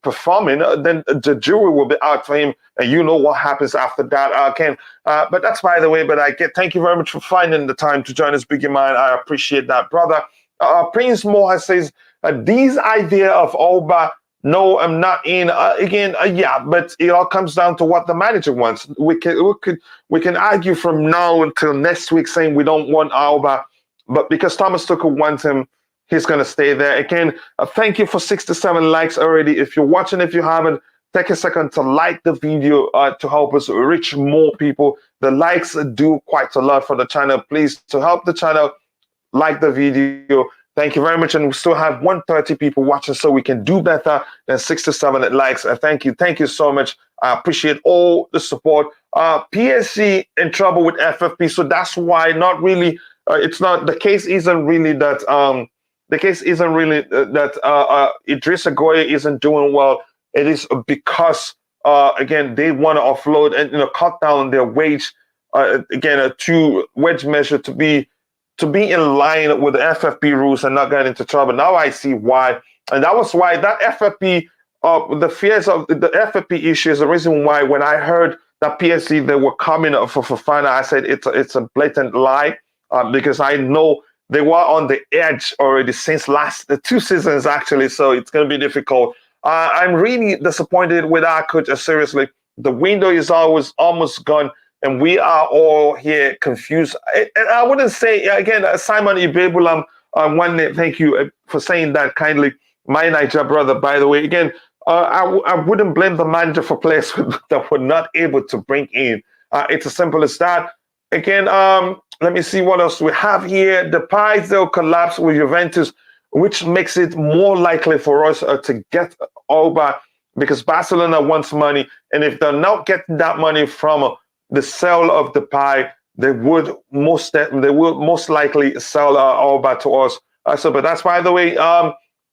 performing, then the jury will be out for him, and you know what happens after that, Ken. But that's by the way. But thank you very much for finding the time to join us, Biggie Man. I appreciate that, brother. Prince Moha says these idea of Oba. No, I'm not in. Yeah, but it all comes down to what the manager wants. We can argue from now until next week saying we don't want Oba, but because Thomas Tuchel wants him, he's going to stay there. Again, thank you for 67 likes already. If you're watching, if you haven't, take a second to like the video to help us reach more people. The likes do quite a lot for the channel. Please, to help the channel, like the video. Thank you very much. And we still have 130 people watching, so we can do better than 67 likes. Thank you. Thank you so much. I appreciate all the support. PSG in trouble with FFP, so that's why not really, it's not, the case isn't really that, Idrissa Gueye isn't doing well. It is because, again, they want to offload and cut down their wage, again, a wage measure to be in line with the FFP rules and not get into trouble. Now I see why. And that was why that FFP, the fears of the FFP issue is the reason why when I heard that PSG, they were coming up for Fofana, I said it's a blatant lie, because I know They were on the edge already since the 2 seasons actually, so it's going to be difficult. I'm really disappointed with our coach. Seriously, the window is almost gone, and we are all here confused. And I wouldn't say again, Simon Ibebulam. Thank you for saying that kindly. My Niger brother, by the way. Again, I wouldn't blame the manager for players that were not able to bring in. It's as simple as that. Again, let me see what else we have here. The Pies, they'll collapse with Juventus, which makes it more likely for us to get over because Barcelona wants money. And if they're not getting that money from the sale of the Pie, they would most likely sell over to us. But that's, by the way,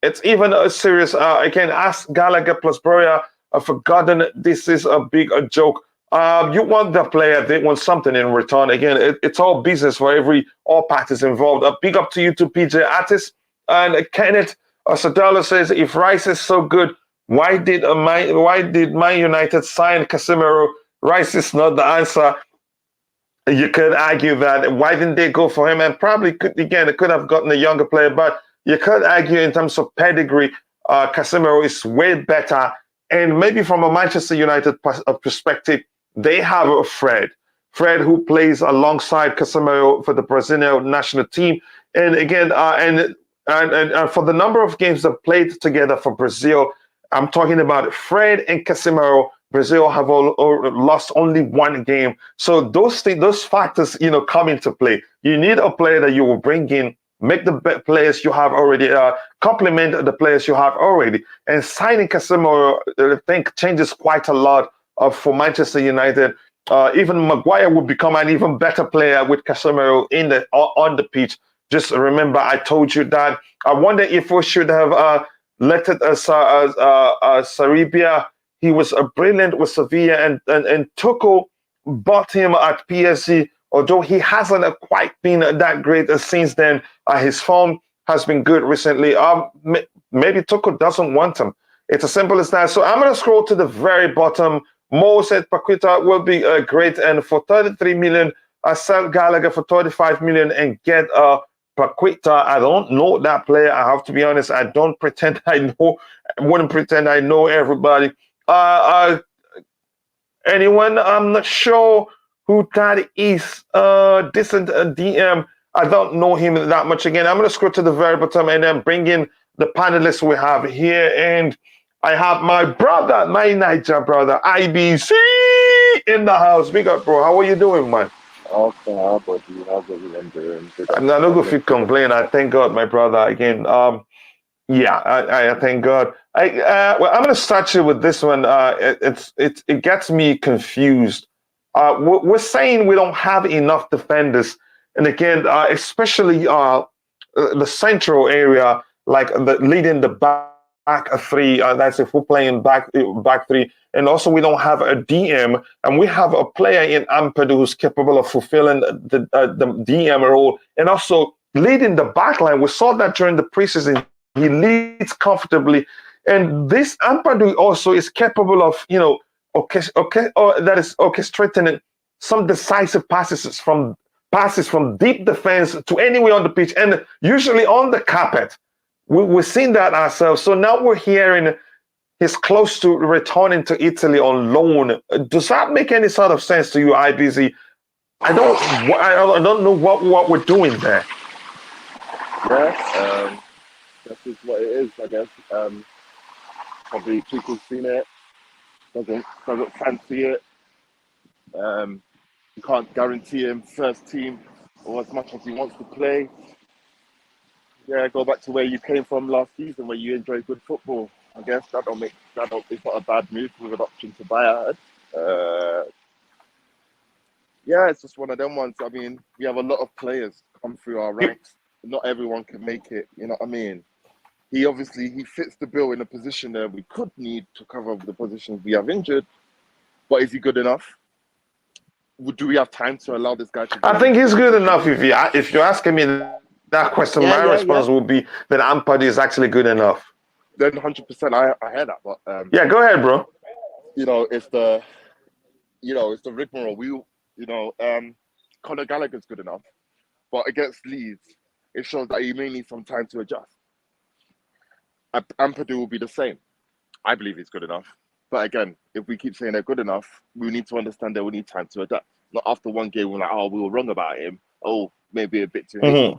it's even a serious. Again, ask Gallagher plus Broya. I've forgotten this is a big joke. You want the player, they want something in return. Again, it's all business for all parties involved. Big up to you to PJ Artis and Kenneth Sadala says, if Rice is so good, why did Man United sign Casemiro? Rice is not the answer. You could argue that why didn't they go for him? And probably it could have gotten a younger player, but you could argue in terms of pedigree, Casemiro is way better. And maybe from a Manchester United perspective, they have a Fred who plays alongside Casemiro for the Brazilian national team. And again, and for the number of games they've played together for Brazil, I'm talking about Fred and Casemiro. Brazil have lost only one game. So those factors, come into play. You need a player that you will bring in, make the players you have already, complement the players you have already. And signing Casemiro, I think, changes quite a lot for Manchester United. Even Maguire would become an even better player with Casemiro on the pitch. Just remember, I told you that. I wonder if we should have let it Sarabia. He was brilliant with Sevilla, and Tuchel bought him at PSG. Although he hasn't quite been that great since then, his form has been good recently. Maybe Tuchel doesn't want him. It's as simple as that. So I'm going to scroll to the very bottom. Mo said Paqueta will be great, and for 33 million, I sell Gallagher for 35 million and get Paqueta. I don't know that player. I have to be honest. I don't pretend I know. I wouldn't pretend I know everybody. Anyone? I'm not sure who that is. Decent DM. I don't know him that much. Again, I'm going to scroll to the very bottom and then bring in the panelists we have here. And I have my brother, my Niger brother, IBC in the house. Big up, bro. How are you doing, man? Okay, how about you? How's everyone doing? I'm not going to complain. I thank God, my brother. Again, yeah, I thank God. Well, I'm going to start you with this one. It gets me confused. We're saying we don't have enough defenders, and again, especially the central area, like leading the back three. That's if we're playing back three, and also we don't have a DM, and we have a player in Ampadu who's capable of fulfilling the DM role, and also leading the back line. We saw that during the preseason. He leads comfortably, and this Ampadu also is capable of, that is orchestrating some decisive passes from deep defense to anywhere on the pitch, and usually on the carpet. We've seen that ourselves. So now we're hearing he's close to returning to Italy on loan. Does that make any sort of sense to you, IBZ? I don't know what we're doing there. Yeah. That's just what it is, I guess. Probably Tuchel's seen it, doesn't fancy it. You can't guarantee him first team or as much as he wants to play. Yeah, go back to where you came from last season, where you enjoyed good football. I guess it's not a bad move with an option to buy out. Yeah, it's just one of them ones. I mean, we have a lot of players come through our ranks. Not everyone can make it. You know what I mean? He fits the bill in a position that we could need to cover the positions we have injured. But is he good enough? Do we have time to allow this guy to? I think he's good enough. If you're asking me that question, my response would be that Ampadu is actually good enough. Then 100%, I hear that. But yeah, go ahead, bro. It's the rigmarole. Conor Gallagher's good enough, but against Leeds, it shows that he may need some time to adjust. Ampadu will be the same. I believe he's good enough. But again, if we keep saying they're good enough, we need to understand they will need time to adapt. Not after one game, we're like, oh, we were wrong about him. Oh, maybe a bit too hasty.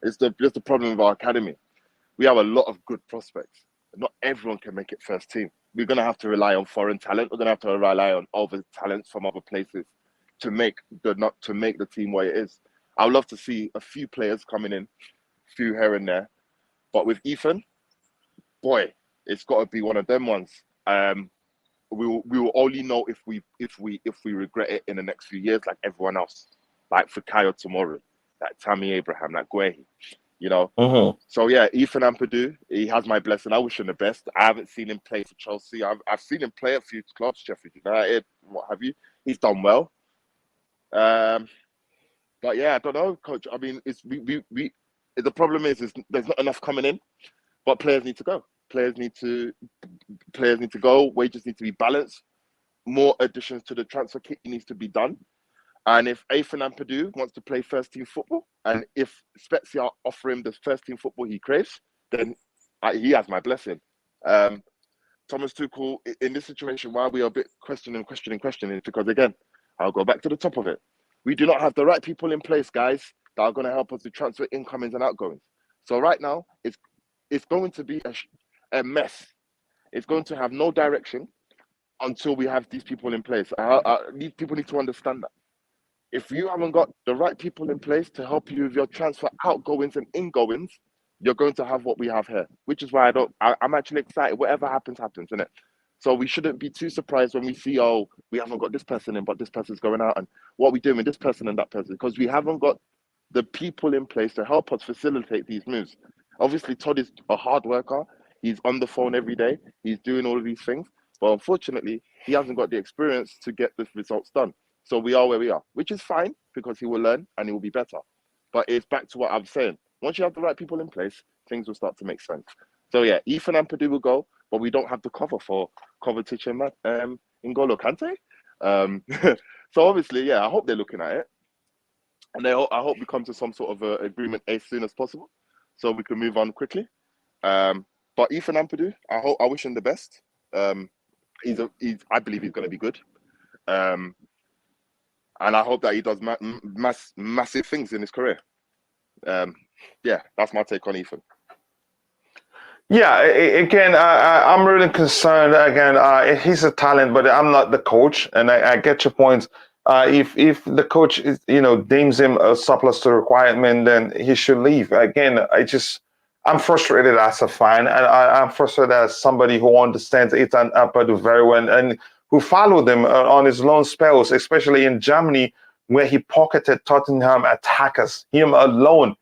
It's just the problem with our academy. We have a lot of good prospects. Not everyone can make it first team. We're going to have to rely on foreign talent. We're going to have to rely on other talents from other places to make the team what it is. I would love to see a few players coming in, a few here and there. But with Ethan, boy, it's got to be one of them ones. We will only know if we regret it in the next few years, like everyone else, like Fikayo tomorrow, like Tammy Abraham, like Guehi, you know. So yeah, Ethan Ampadu, he has my blessing. I wish him the best. I haven't seen him play for Chelsea. I've seen him play a few clubs, Sheffield United, what have you. He's done well. But yeah, I don't know, coach. I mean, it's the problem is there's not enough coming in, but players need to go. Players need to go. Wages need to be balanced. More additions to the transfer kit needs to be done. And if Ethan Ampadu wants to play first team football, and if Spezia offer him the first team football he craves, then he has my blessing. Thomas Tuchel, in this situation, why we are a bit questioning, is because, again, I'll go back to the top of it. We do not have the right people in place, guys, that are going to help us to transfer incomings and outgoings. So right now, it's going to be a mess. It's going to have no direction until we have these people in place. These people need to understand that. If you haven't got the right people in place to help you with your transfer outgoings and ingoings, you're going to have what we have here, which is why I'm actually excited. Whatever happens, isn't it? So we shouldn't be too surprised when we see, oh, we haven't got this person in, but this person's going out, and what we doing with this person and that person, because we haven't got the people in place to help us facilitate these moves. Obviously, Todd is a hard worker. He's on the phone every day. He's doing all of these things. But unfortunately, he hasn't got the experience to get the results done. So we are where we are, which is fine because he will learn and he will be better. But it's back to what I'm saying. Once you have the right people in place, things will start to make sense. So yeah, Ethan Ampadu will go, but we don't have the cover for Kovacic and N'Golo Kante. So obviously, yeah, I hope they're looking at it. And I hope we come to some sort of agreement as soon as possible so we can move on quickly. But Ethan Ampadu, I wish him the best. I believe he's going to be good. And I hope that he does massive things in his career. Yeah, that's my take on Ethan. Yeah, again, I'm really concerned. Again, he's a talent, but I'm not the coach, and I get your point. If the coach is, deems him a surplus to requirement, then he should leave. Again, I'm frustrated as a fan, and I'm frustrated as somebody who understands Ethan Ampadu very well and who followed him on his loan spells, especially in Germany, where he pocketed Tottenham attackers, him alone.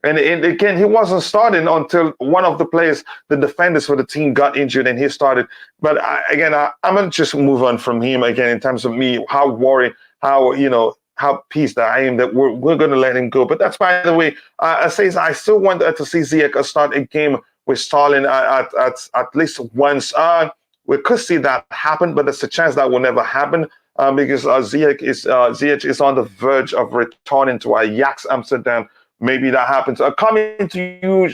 And again, he wasn't starting until one of the players, the defenders for the team, got injured and he started. But I'm going to just move on from him again in terms of me, how worried, how pissed I am that we're going to let him go. But that's, by the way, I still want to see Ziyech start a game with Sterling at least once. We could see that happen, but there's a chance that will never happen because Ziyech is on the verge of returning to Ajax Amsterdam. Maybe that happens. Coming to you,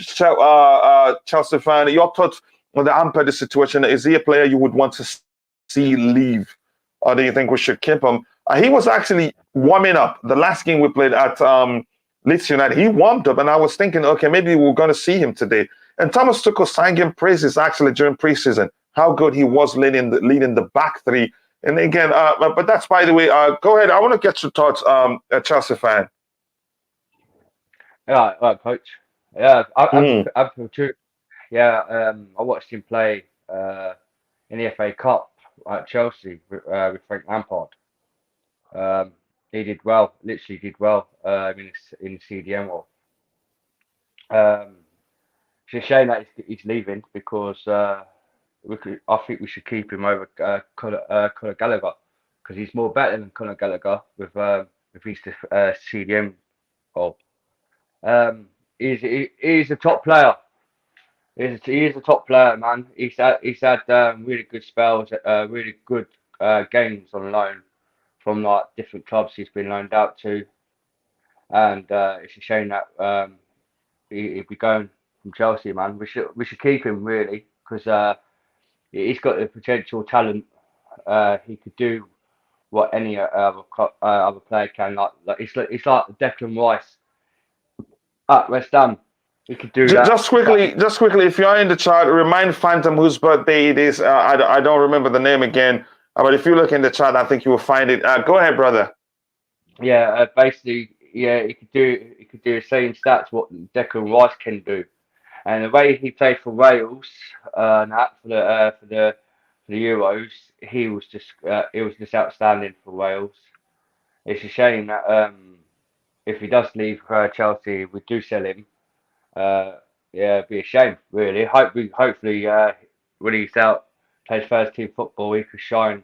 Chelsea fan, your thoughts on the Ampadu situation. Is he a player you would want to see leave? Or do you think we should keep him? He was actually warming up. The last game we played at Leeds United, he warmed up, and I was thinking, okay, maybe we're going to see him today. And Thomas Tuchel sang him praises actually during preseason, how good he was leading the back three. And again, but that's, by the way, go ahead. I want to get your thoughts, Chelsea fan. Yeah, right, coach. Yeah, I feel too. Yeah, I watched him play in the FA Cup at Chelsea with Frank Lampard. He did well, literally did well in the CDM role. It's a shame that he's leaving because I think we should keep him over Conor Gallagher because he's more better than Conor Gallagher with his CDM role. He's a top player. He is a top player, man. He's had really good spells, really good games on loan from like different clubs he's been loaned out to, and it's a shame that he'd be going from Chelsea, man. We should keep him really because he's got the potential talent. He could do what any other player can. Like it's like Declan Rice at West Ham. He could do that. Just quickly, if you are in the chat, remind Phantom whose birthday it is. I don't remember the name again, but if you look in the chat, I think you will find it. Go ahead, brother. Yeah, basically, yeah, he could do the same stats what Declan Rice can do, and the way he played for Wales, for the Euros, it was just outstanding for Wales. It's a shame that if he does leave Chelsea, we do sell him. Yeah, it'd be a shame, really. Hopefully, when he's out, plays first team football, he could shine,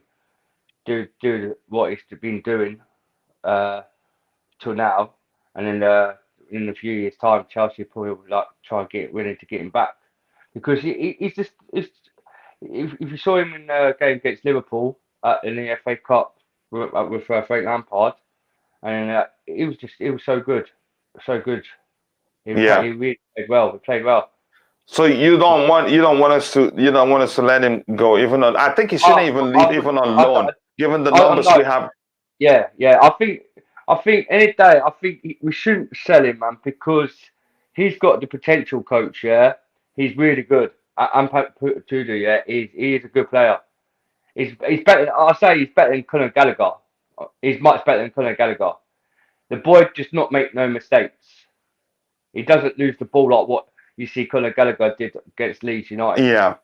do what he's been doing till now, and then in a few years' time, Chelsea probably would like try and get him back because he's just if you saw him in the game against Liverpool in the FA Cup with Frank Lampard, and it was so good, so good. He really played well. He played well. So you don't want us to let him go, even though I think he shouldn't even leave even on loan, given the numbers we have. Yeah. I think any day, we shouldn't sell him, man, because he's got the potential, coach. Yeah, he's really good. I'm Tudor. Yeah, he is a good player. He's better. I say he's better than Conor Gallagher. He's much better than Conor Gallagher. The boy does not make no mistakes. He doesn't lose the ball like what you see Conor Gallagher did against Leeds United. Yeah.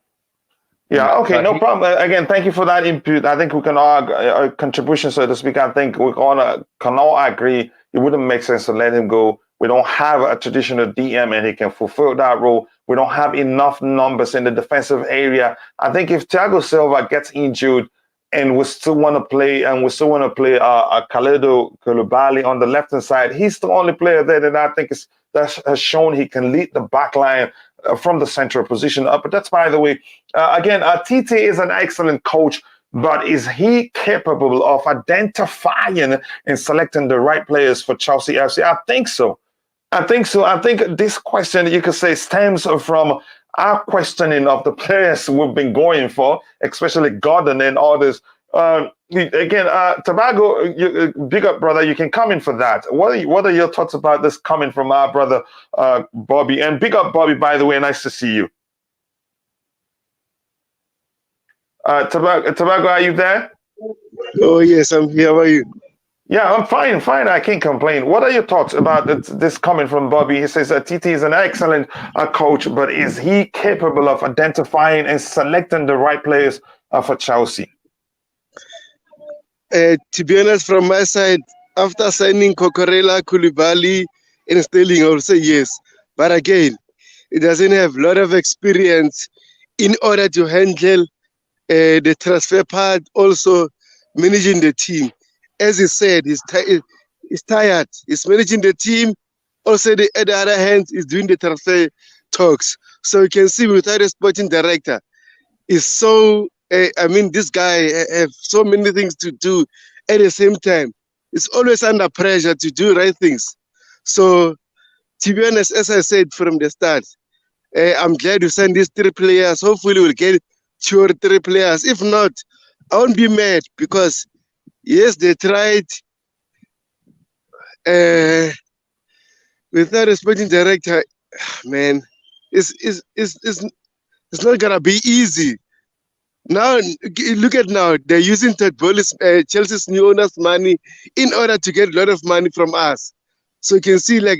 Okay, no problem. Again, thank you for that input. I think we can all contribution, so to speak. I think we can all agree it wouldn't make sense to let him go. We don't have a traditional DM, and he can fulfill that role. We don't have enough numbers in the defensive area. I think if Thiago Silva gets injured, and we still want to play, Khalidou Koulibaly on the left hand side, he's the only player there that I think that has shown he can lead the back line from the central position. But that's by the way. Again, Tite is an excellent coach, but is he capable of identifying and selecting the right players for Chelsea FC? I think so. I think this question, you could say, stems from our questioning of the players we've been going for, especially Gordon and others. Again, Tobago, big up, brother. You can come in for that. What are your thoughts about this coming from our brother Bobby? And big up, Bobby, by the way. Nice to see you. Tobago, are you there? Oh, yes, I'm here. How are you? Yeah, I'm fine. I can't complain. What are your thoughts about this coming from Bobby? He says that Tite is an excellent coach, but is he capable of identifying and selecting the right players for Chelsea? To be honest, from my side, after signing Cucurella, Koulibaly, and Sterling, I will say yes. But again, he doesn't have a lot of experience in order to handle the transfer part, also managing the team. As he said, he's tired. He's managing the team. Also, at the other hand, he's doing the transfer talks. So you can see without a sporting director, is so. This guy have so many things to do at the same time. He's always under pressure to do right things. So, to be honest, as I said from the start, I'm glad to send these 3 players. Hopefully, we'll get 2 or 3 players. If not, I won't be mad because. Yes, they tried without a sporting director. Man, it's not gonna be easy. Now look at now they're using Todd Bowley's Chelsea's new owners' money in order to get a lot of money from us. So you can see like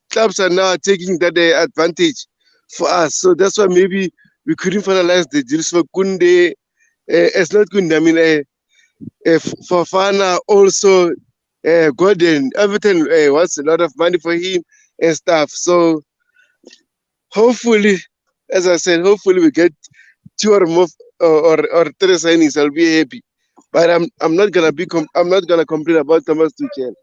clubs are now taking that advantage for us. So that's why maybe we couldn't finalize the deals for Kunde. It's not Kunde. Fofana also, Gordon, Everton wants a lot of money for him and stuff. So hopefully, as I said, hopefully we get 2 or more or 3 signings. I'll be happy. But I'm not gonna complain about Thomas Tuchel.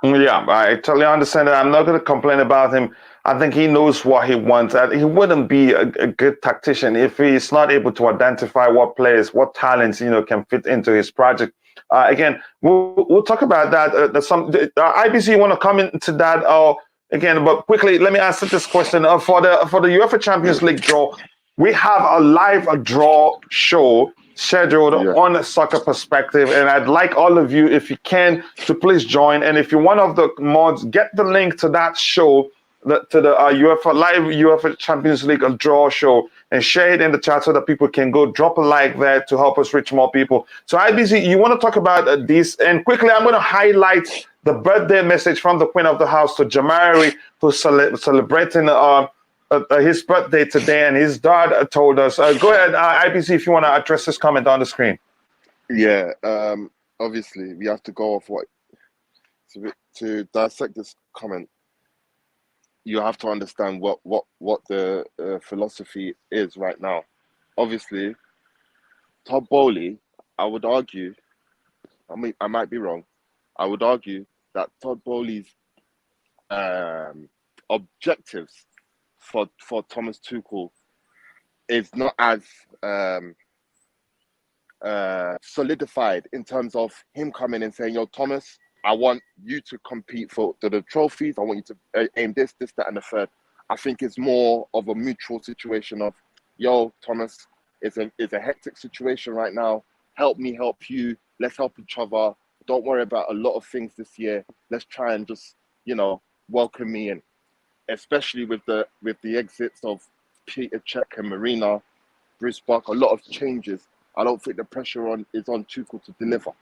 Yeah, I totally understand that. I'm not going to complain about him. I think he knows what he wants. He wouldn't be a good tactician if he's not able to identify what players, what talents, can fit into his project. Again, we'll talk about that. IBC, you want to come into that, or again, but quickly, let me answer this question. For the UEFA Champions League draw, we have a live draw show scheduled Yeah. on Soccer Perspective, and I'd like all of you, if you can, to please join. And if you're one of the mods, get the link to that show, to the UEFA live UEFA Champions League draw show, and share it in the chat so that people can go drop a like there to help us reach more people. So IBC, you want to talk about this? And quickly, I'm going to highlight the birthday message from the Queen of the House to Jamari, who's celebrating his birthday today, and his dad told us. Go ahead, IBC, if you want to address this comment on the screen. Yeah, obviously we have to go off what to dissect this comment. You have to understand what the philosophy is right now. Obviously, Todd Bowley, I would argue, I might be wrong, I would argue that Todd Bowley's objectives for Thomas Tuchel is not as solidified in terms of him coming and saying, yo, Thomas, I want you to compete for the trophies. I want you to aim this, that, and the third. I think it's more of a mutual situation of, yo, Thomas, it's a hectic situation right now. Help me help you. Let's help each other. Don't worry about a lot of things this year. Let's try and just, welcome me in. Especially with the exits of Peter Cech and Marina, Bruce Buck, a lot of changes. I don't think the pressure is on Tuchel to deliver.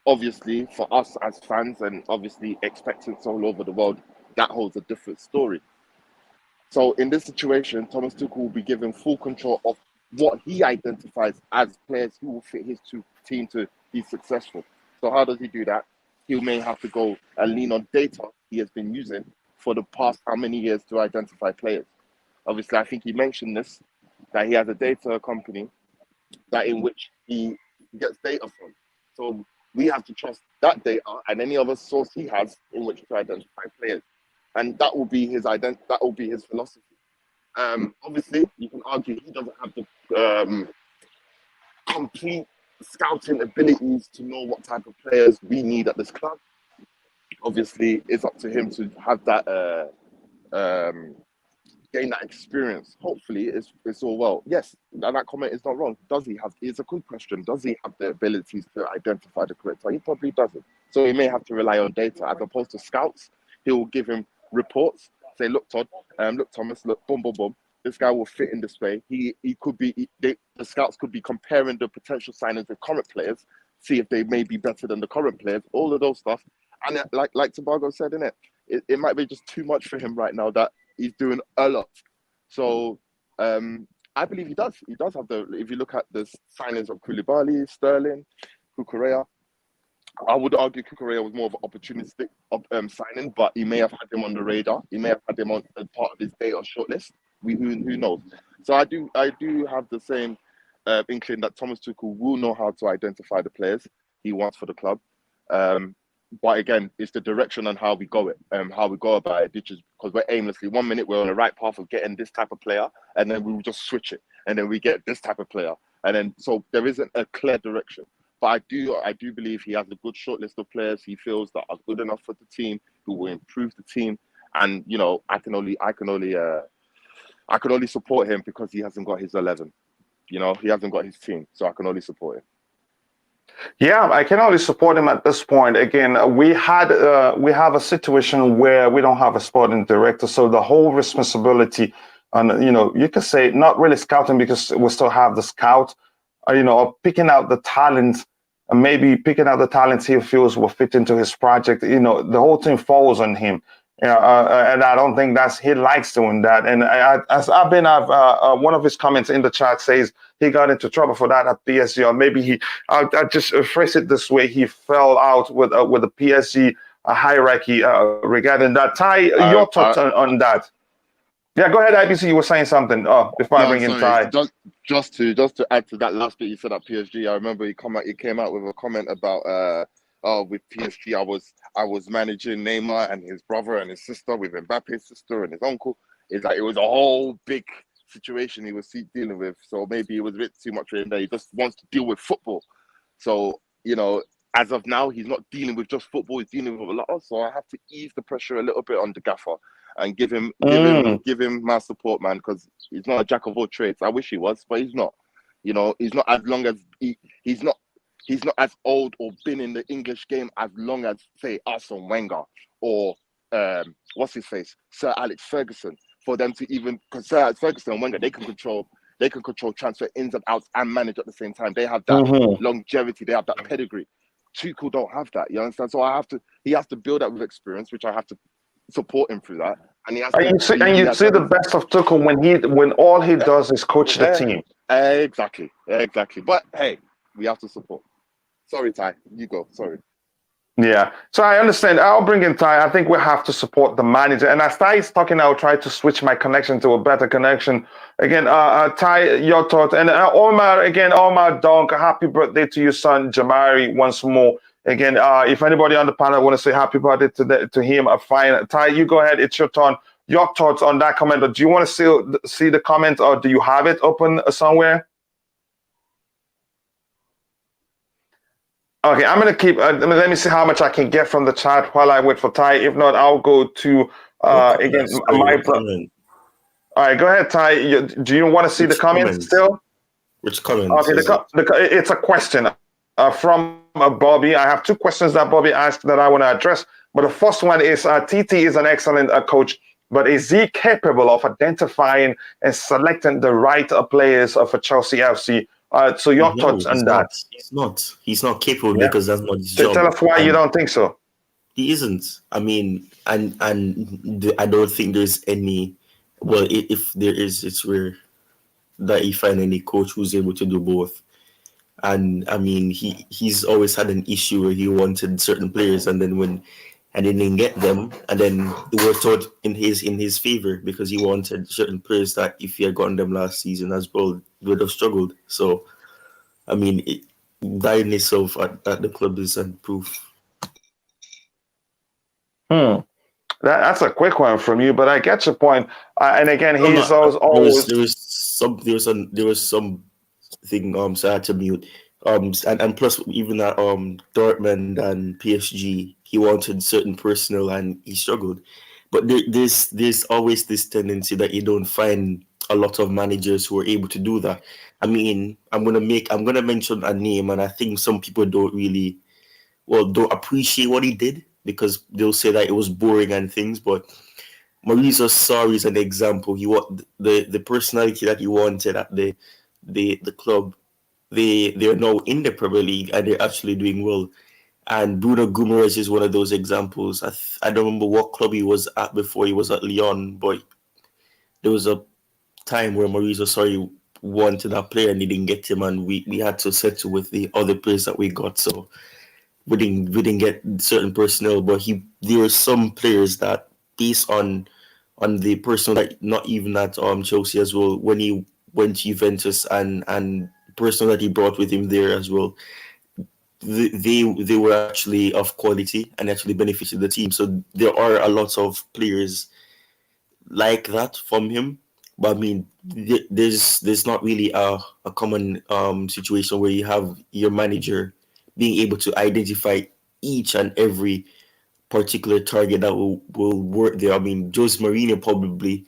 Obviously, for us as fans and obviously expectants all over the world, that holds a different story. So in this situation, Thomas Tuchel will be given full control of what he identifies as players who will fit his team to be successful. So how does he do that? He may have to go and lean on data he has been using for the past how many years to identify players. Obviously, I think he mentioned this, that he has a data company that in which he gets data from. So we have to trust that data and any other source he has in which to identify players, and that will be his that will be his philosophy. Obviously, you can argue he doesn't have the complete scouting abilities to know what type of players we need at this club. Obviously, it's up to him to have that gain that experience. Hopefully, it's all well. Yes, that comment is not wrong. Does he have? It's a good question. Does he have the abilities to identify the correct player? He probably doesn't. So he may have to rely on data as opposed to scouts. He will give him reports. Say, look, Todd. Look, Thomas. Look, boom, boom, boom. This guy will fit in this way. He could be. The scouts could be comparing the potential signings with current players, see if they may be better than the current players. All of those stuff. And like Tobago said, innit, it might be just too much for him right now that he's doing a lot. So I believe he does. He does have if you look at the signings of Koulibaly, Sterling, Cucurella, I would argue Cucurella was more of an opportunistic signing, but he may have had him on the radar. He may have had him on as part of his data shortlist. Who knows? So I do have the same inkling that Thomas Tuchel will know how to identify the players he wants for the club. But again, it's the direction on how we go how we go about it, because we're aimlessly. 1 minute we're on the right path of getting this type of player, and then we will just switch it, and then we get this type of player, and then so there isn't a clear direction. But I do believe he has a good short list of players he feels that are good enough for the team, who will improve the team, and I can only support him because he hasn't got his 11. He hasn't got his team, so I can only support him. Yeah, I can only support him at this point. Again, we have a situation where we don't have a sporting director, so the whole responsibility, and you could say not really scouting because we still have the scout, of picking out the talent, and maybe picking out the talents he feels will fit into his project. The whole thing falls on him. And I don't think he likes doing that. And one of his comments in the chat says he got into trouble for that at PSG, or maybe I just phrase it this way: he fell out with the PSG hierarchy regarding that. Ty, your thoughts on that? Yeah, go ahead, IBC. You were saying something before I bring in Ty. Just to add to that last bit you said at PSG, I remember he came out with a comment about with PSG, I was managing Neymar and his brother and his sister with Mbappe's sister and his uncle. It's like it was a whole big situation he was dealing with. So maybe it was a bit too much for him that he just wants to deal with football. So, as of now, he's not dealing with just football, he's dealing with a lot. So I have to ease the pressure a little bit on the gaffer. and give him my support, man, because he's not a jack of all trades. I wish he was, but he's not. You know, he's not as long as he's not as old or been in the English game as long as, say, Arsene Wenger or what's his face, Sir Alex Ferguson, for them to even, because Sir Alex Ferguson and Wenger, they can control transfer ins and outs and manage at the same time. They have that longevity, they have that pedigree. Tuchel don't have that, you understand? So he has to build that with experience, which I have to support him through that. And he has you see the best of Tuchel when all he does is coach the team. Exactly. But hey, we have to support. Sorry, Ty, you go. Sorry. Yeah, so I understand. I'll bring in Ty. I think we have to support the manager. And as Ty is talking, I'll try to switch my connection to a better connection. Again, Ty, your thoughts. And Omar Donk, happy birthday to your son, Jamari, once more. Again, if anybody on the panel want to say happy birthday to him, fine. Ty, you go ahead. It's your turn. Your thoughts on that comment. Or do you want to see the comment, or do you have it open somewhere? Okay, I'm going to keep, let me see how much I can get from the chat while I wait for Ty. If not, I'll go to, again, my brother. All right, go ahead, Ty. Do you want to see the comments still? Which comment? Okay, it's a question from Bobby. I have two questions that Bobby asked that I want to address. But the first one is, TT is an excellent coach, but is he capable of identifying and selecting the right players for Chelsea FC? So your thoughts on that? He's not capable because that's not his job. Tell us why you don't think so. He isn't. I mean, and I don't think there's any. Well, if there is, it's rare that you find any coach who's able to do both. And I mean, he's always had an issue where he wanted certain players, and then when and he didn't get them, and then it worked out in his favor because he wanted certain players that if he had gotten them last season as well, would have struggled. So, I mean, that in itself at the club is proof. That's a quick one from you, but I get your point. And again, he's always there was something. So I had to mute. And plus even at Dortmund and PSG, he wanted certain personnel and he struggled. But there's always this tendency that you don't find a lot of managers who are able to do that. I mean, I'm gonna mention a name, and I think some people don't appreciate what he did because they'll say that it was boring and things. But Maurizio Sarri is an example. He the personality that he wanted at the club. They're now in the Premier League and they're actually doing well. And Bruno Guimaraes is one of those examples. I don't remember what club he was at before he was at Lyon, but there was a time where Maurizio Sarri wanted that player and he didn't get him, and we had to settle with the other players that we got. So we didn't get certain personnel, but there were some players that based on the personnel that not even at Chelsea as well, when he went to Juventus and person that he brought with him there as well, they were actually of quality and actually benefited the team. So there are a lot of players like that from him. But I mean, there's not really a common situation where you have your manager being able to identify each and every particular target that will work there. I mean, Jose Mourinho probably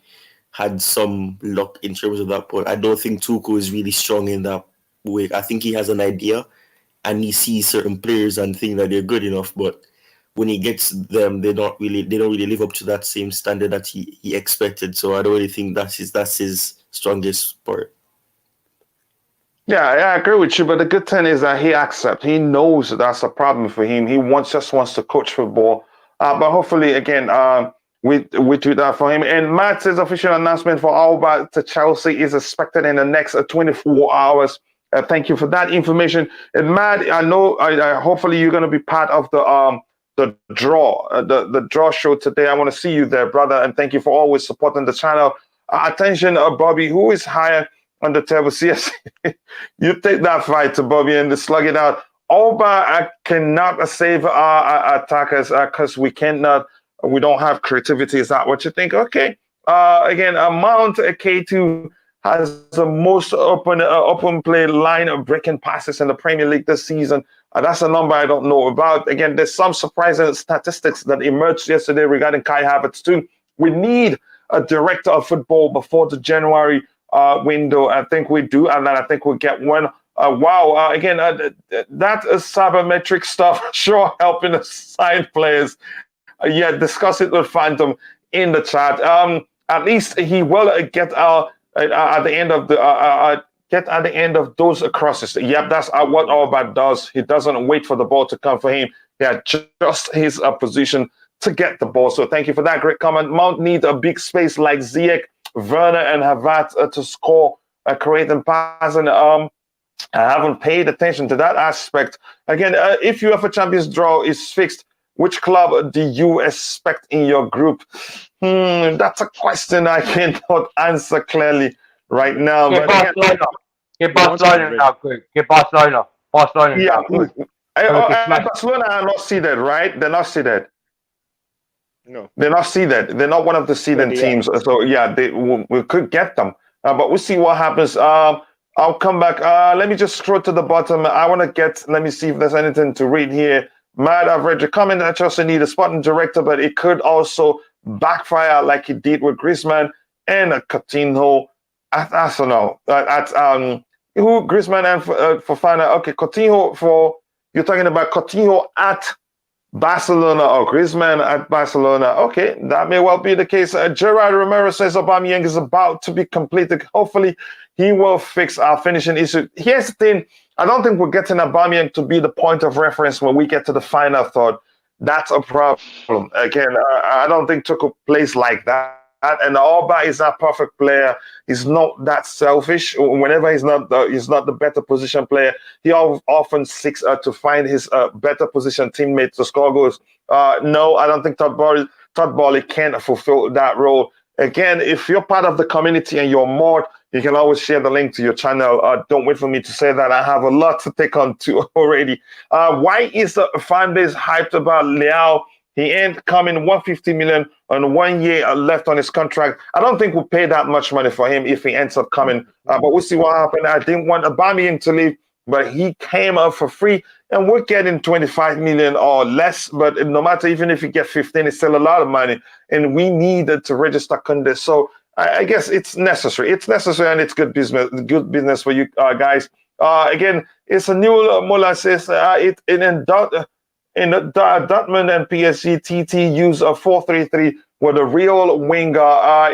had some luck in terms of that, but I don't think Tuchel is really strong in that way. I think he has an idea and he sees certain players and think that they're good enough, but when he gets them, they don't really live up to that same standard that he expected. So I don't really think that's his strongest part. Yeah, I agree with you. But the good thing is that he accepts. He knows that's a problem for him. He just wants to coach football. But hopefully, again, we do that for him. And Matt's official announcement for Auba to Chelsea is expected in the next 24 hours. Thank you for that information. And Matt, I know, hopefully you're going to be part of the draw, the draw show today. I want to see you there, brother. And thank you for always supporting the channel. Attention, Bobby, who is higher on the table? CSC, you take that fight to Bobby and slug it out. Auba cannot save our attackers because we don't have creativity. Is that what you think? Okay. Again, Mount K2 has the most open play line of breaking passes in the Premier League this season. That's a number I don't know about. Again, there's some surprising statistics that emerged yesterday regarding Kai Havertz too. We need a director of football before the January window. I think we do, and then I think we'll get one. Again, that sabermetric stuff sure helping us sign players. Discuss it with Phantom in the chat. At least he will get at the end of those crosses. Yep, that's what Aubameyang does. He doesn't wait for the ball to come for him. He adjusts his position to get the ball. So thank you for that great comment. Mount needs a big space like Ziyech, Werner, and Havertz to score, creating passing. I haven't paid attention to that aspect. Again, if UEFA Champions draw is fixed, which club do you expect in your group? That's a question I cannot answer clearly right now. Get Barcelona. Get Barcelona now, quick. Get Barcelona. Barcelona. Yeah. Barcelona are not seeded, right? They're not seeded. No. They're not seeded. They're not one of the seeded teams. So, yeah, we could get them. But we'll see what happens. I'll come back. Let me just scroll to the bottom. Let me see if there's anything to read here. Matt, I've read your comment that Chelsea need a sporting director, but it could also backfire like it did with Griezmann and Coutinho. I don't know. Griezmann and Fofana. Okay, Coutinho you're talking about Coutinho at Barcelona or Griezmann at Barcelona. Okay, that may well be the case. Gerard Romero says Aubameyang is about to be completed. Hopefully, he will fix our finishing issue. Here's the thing. I don't think we're getting Aubameyang to be the point of reference when we get to the final third. That's a problem. Again, I don't think Tuchel plays like that. And Aubameyang is a perfect player. He's not that selfish. Whenever he's not the better position player, he often seeks to find his better position teammate to score goals. No, I don't think Todd Boehly can fulfill that role. Again, if you're part of the community and you're more, you can always share the link to your channel. Don't wait for me to say that. I have a lot to take on to already. Why is the fan base hyped about Leao? He ain't coming 150 million on 1 year left on his contract. I don't think we'll pay that much money for him if he ends up coming. But we'll see what happens. I didn't want Aubameyang to leave, but he came up for free, and we're getting 25 million or less. But no matter, even if you get 15, it's still a lot of money, and we needed to register Kunde. So I guess it's necessary. It's necessary, and it's good business. Good business for you guys. Again, it's a new molasses. In Dortmund and PSG, TT use a 4-3-3 with a real winger.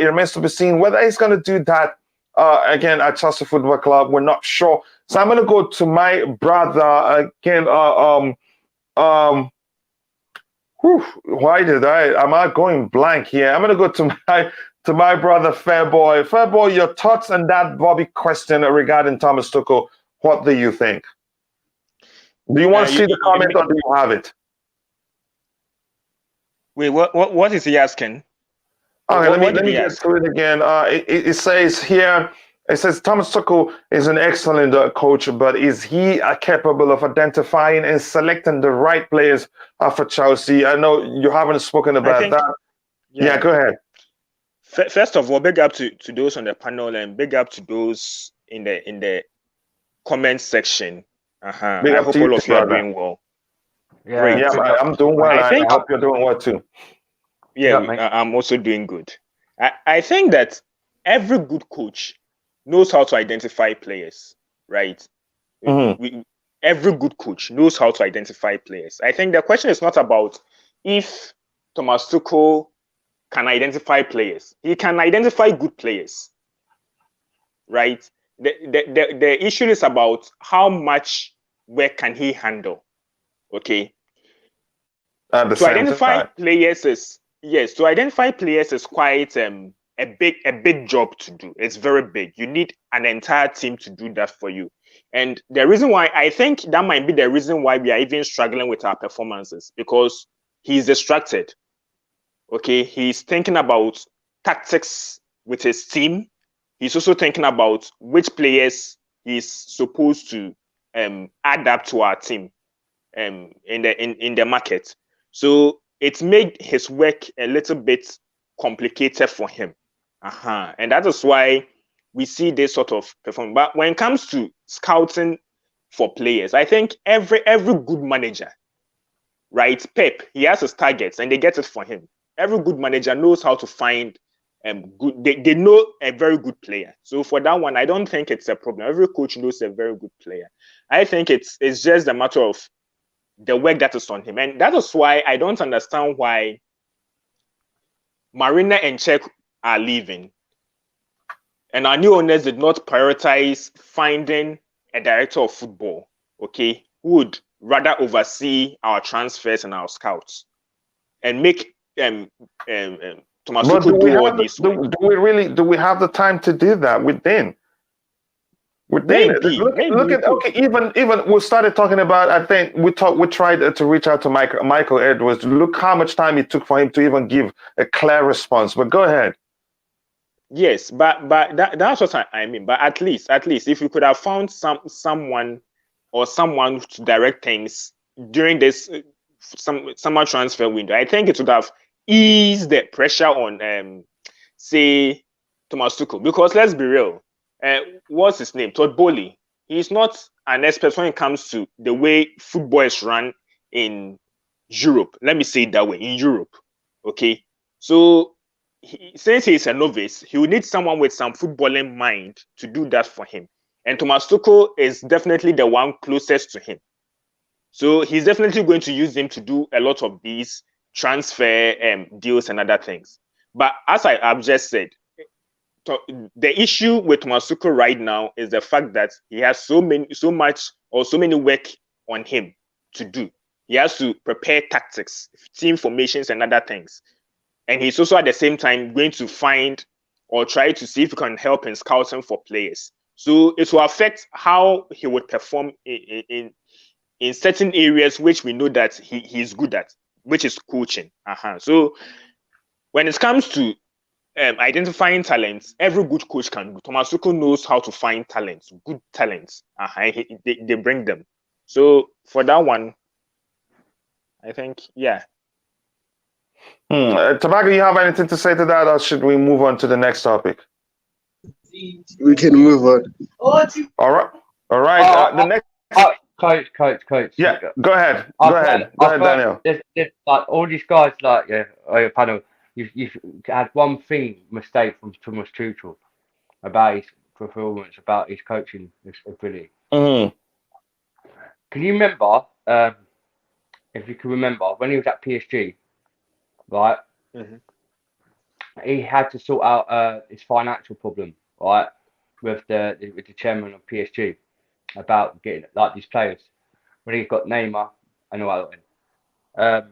It remains to be seen whether he's going to do that again at Chelsea Football Club. We're not sure. So I'm going to go to my brother again. Am I going blank here? I'm going to go to my brother Fairboy. Fairboy, your thoughts on that Bobby question regarding Thomas Tuchel? What do you think? Do you want to see the comment or do you have it? Wait, what is he asking? Okay, let me get through it again. It says here, Thomas Tuchel is an excellent coach, but is he capable of identifying and selecting the right players for Chelsea? I know you haven't spoken about that. Yeah, go ahead. First of all, big up to those on the panel and big up to those in the comment section. I hope all of you are doing well. Yeah, I'm doing well. I hope you're doing well too. Yeah, I'm also doing good. I think that every good coach knows how to identify players, right? Mm-hmm. Every good coach knows how to identify players. I think the question is not about if Thomas Tuchel can identify players. He can identify good players, right? The issue is about how much work can he handle. Okay. To identify players is quite a big job to do. It's very big. You need an entire team to do that for you. And the reason why I think that might be the reason why we are even struggling with our performances, because he's distracted. Okay, he's thinking about tactics with his team. He's also thinking about which players he's supposed to add up to our team in the market. So it made his work a little bit complicated for him. And that is why we see this sort of performance. But when it comes to scouting for players, I think every good manager, right? Pep, he has his targets and they get it for him. every good manager knows how to find good. They know a very good player. So for that one, I don't think it's a problem. Every coach knows a very good player. I think it's just a matter of the work that is on him, and that is why I don't understand why Marina and Czech are leaving, and our new owners did not prioritize finding a director of football, okay, who would rather oversee our transfers and our scouts and make Thomas But Tuchel do all this work. do we have the time to do that within? Maybe Look at okay. Even we started talking about. I think we tried to reach out to Michael Edwards. Look how much time it took for him to even give a clear response. But go ahead. Yes, but that's what I mean. But at least if we could have found someone to direct things during this summer transfer window, I think it would have eased the pressure on say Thomas Tuchel. Because let's be real, what's his name? Todd Bowley. He's not an expert when it comes to the way football is run in Europe. Let me say it that way, in Europe. Okay, so since he's a novice, he will need someone with some footballing mind to do that for him. And Thomas Tuchel is definitely the one closest to him. So he's definitely going to use him to do a lot of these transfer deals and other things. But as I've just said, the issue with Thomas Tuchel right now is the fact that he has so many work on him to do. He has to prepare tactics, team formations, and other things. And he's also at the same time going to find or try to see if he can help in scouting for players. So it will affect how he would perform in certain areas which we know that he's good at, which is coaching. So when it comes to identifying talents, every good coach can do. Thomas Tuchel knows how to find talents, good talents. They bring them. So for that one, I think, yeah. Tobacco, you have anything to say to that, or should we move on to the next topic? We can move on. All right. The next. Coach. Yeah, go ahead. Go ahead, Daniel. There's like all these guys, like your panel. You've had one mistake from Thomas Tuchel about his performance, about his coaching ability. Mm-hmm. Can you remember? If you can remember when he was at PSG, right? Mm-hmm. He had to sort out his financial problem, right, with the chairman of PSG about getting like these players. When he got Neymar and all that.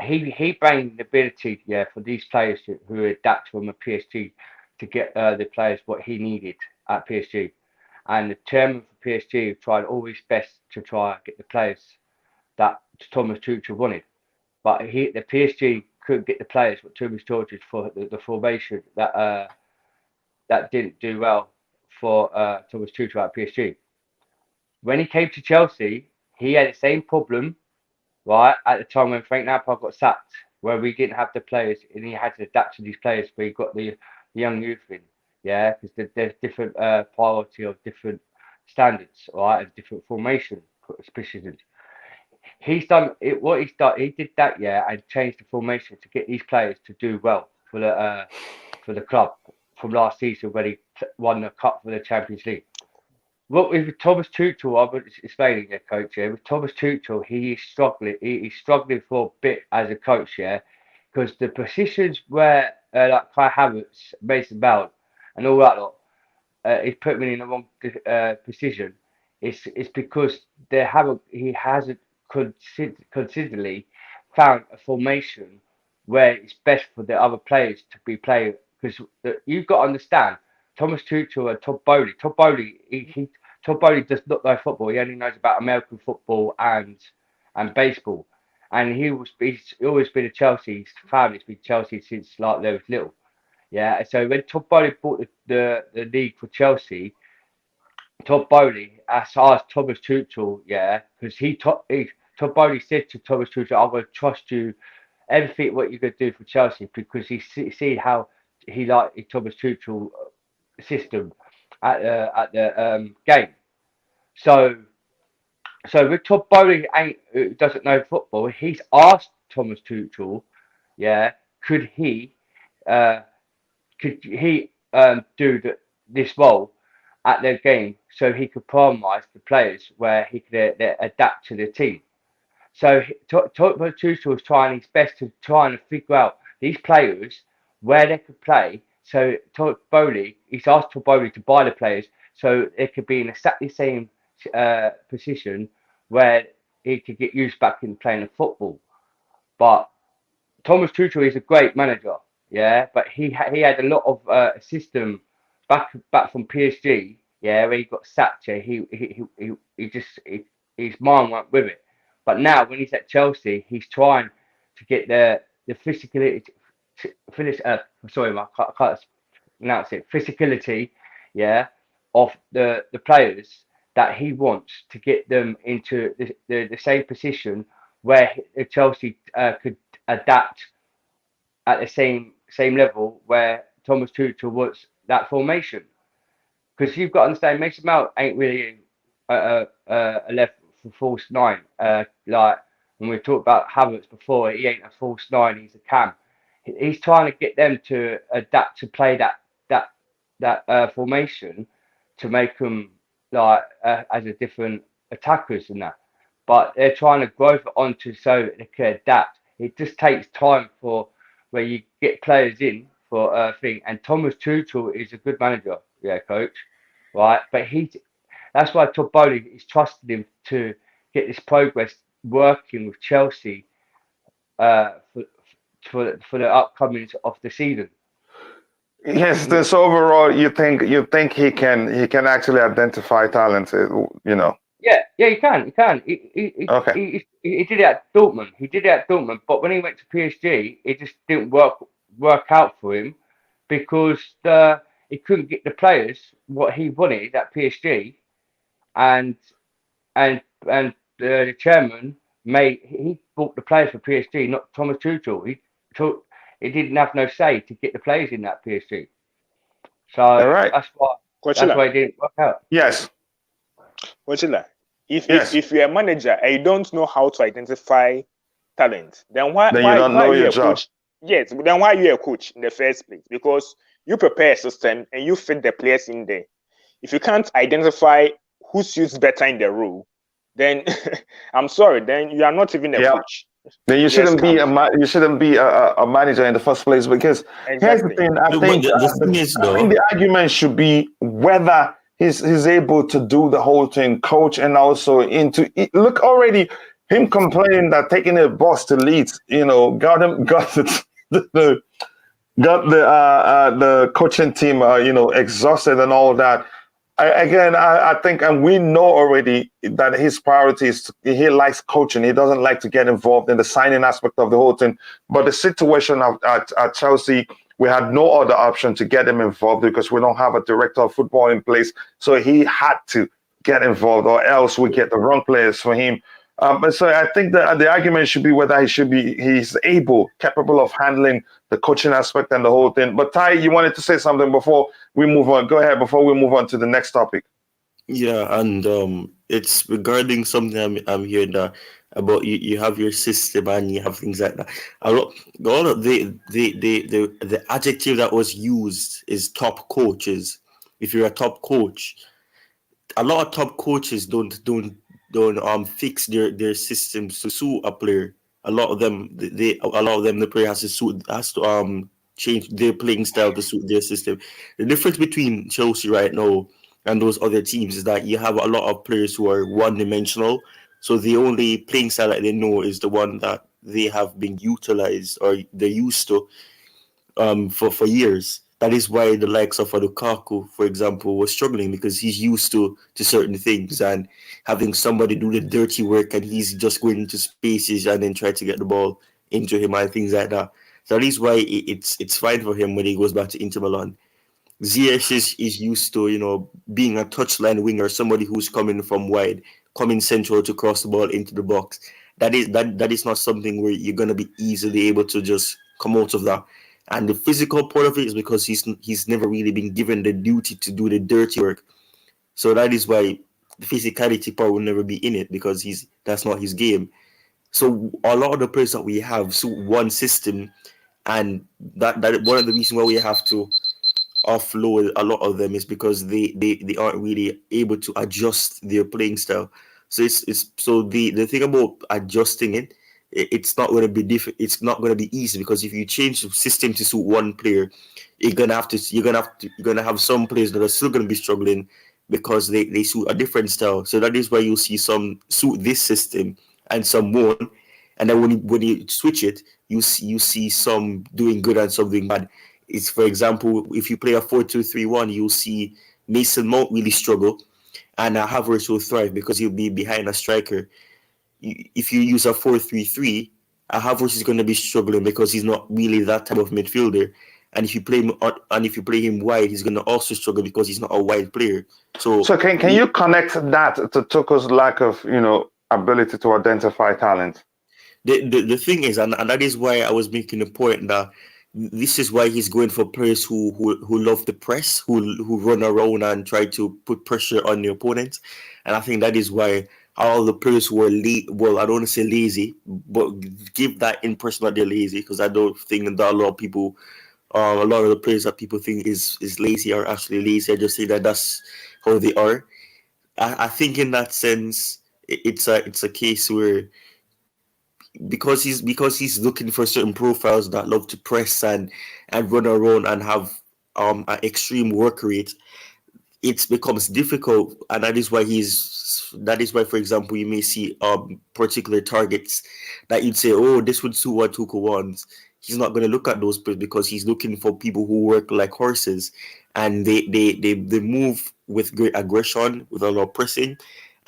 He brought the ability, for these players who adapt from a PSG to get the players what he needed at PSG, and the chairman for PSG tried all his best to try and get the players that Thomas Tuchel wanted, but the PSG couldn't get the players what Thomas Tuchel for the formation that didn't do well for Thomas Tuchel at PSG. When he came to Chelsea, he had the same problem, right, at the time when Frank Lampard got sacked, where we didn't have the players and he had to adapt to these players, but he got the young youth in, because there's different priority of different standards, right, and different formation positions. He's done it. What he's done, he did that, and changed the formation to get these players to do well for the club from last season when he won the cup for the Champions League. Well, with Thomas Tuchel, I was explaining the coach here. With Thomas Tuchel, he is struggling. He's struggling for a bit as a coach, because the positions where like Kai Havertz, Mason Mount, and all that lot, he's put me in the wrong position. It's because he hasn't consistently found a formation where it's best for the other players to be playing. Because you've got to understand, Thomas Tuchel and Todd Bowley. Todd Bowley does not know football. He only knows about American football and baseball. And he's always been a Chelsea. His family's been Chelsea since like they was little. So when Todd Bowley bought the league for Chelsea, Todd Bowley asked Thomas Tuchel, because Todd Bowley said to Thomas Tuchel, "I'm going to trust you everything what you're going to do for Chelsea," because he see how he liked Thomas Tuchel system at the game. So with Todd Bowley doesn't know football, he's asked Thomas Tuchel yeah, could he do this role at their game so he could prioritize the players where he could adapt to the team? So Tuchel was trying his best to try and figure out these players where they could play. So he's asked Bowley to buy the players so they could be in exactly the same position where he could get used back in playing the football. But Thomas Tuchel is a great manager, yeah, but he had a lot of a system back from PSG, yeah, where he got sacked. Yeah, his mind went with it. But now when he's at Chelsea, he's trying to get the physicality, I can't pronounce it, physicality, yeah, of the players that he wants to get them into the same position where Chelsea could adapt at the same level where Thomas Tuchel was that formation. Because you've got to understand, Mason Mount ain't really a left for false nine. Like when we talked about Havertz before, he ain't a false nine. He's a cam. He's trying to get them to adapt to play that formation to make them like as a different attackers and that. But they're trying to grow it onto so they can adapt. It just takes time for where you get players in for a thing. And Thomas Tuchel is a good manager, yeah, coach, right? But that's why Todd Bowley is trusted him to get this progress working with Chelsea for the upcoming of the season. Yes, so overall, you think he can actually identify talent, you know? Yeah, he can. Okay. He did it at Dortmund. But when he went to PSG, it just didn't work out for him because he couldn't get the players what he wanted at PSG, and the chairman he bought the players for PSG, not Thomas Tuchel. He didn't have no say to get the players in that PSG. So All right. that's why it didn't work out. Yes. If you're a manager and you don't know how to identify talent, then why you don't know your job. Coach? Yes, then why are you a coach in the first place? Because you prepare a system and you fit the players in there. If you can't identify who suits better in the role, then I'm sorry, then you are not even a coach. Then you shouldn't be a manager in the first place, because here's the thing. I think the argument should be whether he's able to do the whole thing, coach, and also look already him complaining that taking a bus to Leeds, got the coaching team, exhausted and all that. I think, and we know already that his priority is he likes coaching. He doesn't like to get involved in the signing aspect of the whole thing. But the situation at Chelsea, we had no other option to get him involved because we don't have a director of football in place. So he had to get involved, or else we get the wrong players for him. But so I think that the argument should be whether he's capable of handling the coaching aspect and the whole thing. But Ty, you wanted to say something before we move on. Go ahead before we move on to the next topic. Yeah, and it's regarding something I'm hearing that about you have your system and you have things like that. All of the adjective that was used is top coaches. If you're a top coach, a lot of top coaches don't fix their systems to suit a player. A lot of them the player has to change their playing style to suit their system. The difference between Chelsea right now and those other teams is that you have a lot of players who are one-dimensional. So the only playing style that they know is the one that they have been utilized or they're used to for years. That is why the likes of Lukaku, for example, was struggling, because he's used to certain things and having somebody do the dirty work, and he's just going into spaces and then try to get the ball into him and things like that. So that is why it's fine for him when he goes back to Inter Milan. Ziyech is used to, being a touchline winger, somebody who's coming from wide, coming central to cross the ball into the box. That is not something where you're going to be easily able to just come out of that. And the physical part of it is because he's never really been given the duty to do the dirty work. So that is why the physicality part will never be in it, because that's not his game. So a lot of the players that we have suit one system, and that one of the reasons why we have to offload a lot of them is because they aren't really able to adjust their playing style. So it's so the thing about adjusting it, it's not going to be it's not going to be easy, because if you change the system to suit one player, you're gonna have some players that are still going to be struggling because they suit a different style. So that is why you'll see some suit this system and some won't. And then when you switch it, you see some doing good and some doing bad. It's, for example, if you play a 4-2-3-1, you'll see Mason Mount really struggle, and Havertz will thrive because he'll be behind a striker. If you use a 4-3-3, Havertz is going to be struggling because he's not really that type of midfielder. And if you play him wide, he's going to also struggle because he's not a wide player. So can you connect that to Tuchel's lack of ability to identify talent? The thing is, and that is why I was making the point that this is why he's going for players who love the press, who run around and try to put pressure on the opponent. And I think that is why all the players who are well, I don't want to say lazy, but give that impression that they're lazy, because I don't think that a lot of people, a lot of the players that people think is lazy are actually lazy. I just say that that's how they are. I think in that sense, it's a case where, because he's looking for certain profiles that love to press and run around and have an extreme work rate, it becomes difficult. And that is why for example, you may see particular targets that you'd say, oh, this would suit what Tuchel wants. He's not going to look at those players because he's looking for people who work like horses, and they move with great aggression, with a lot of pressing.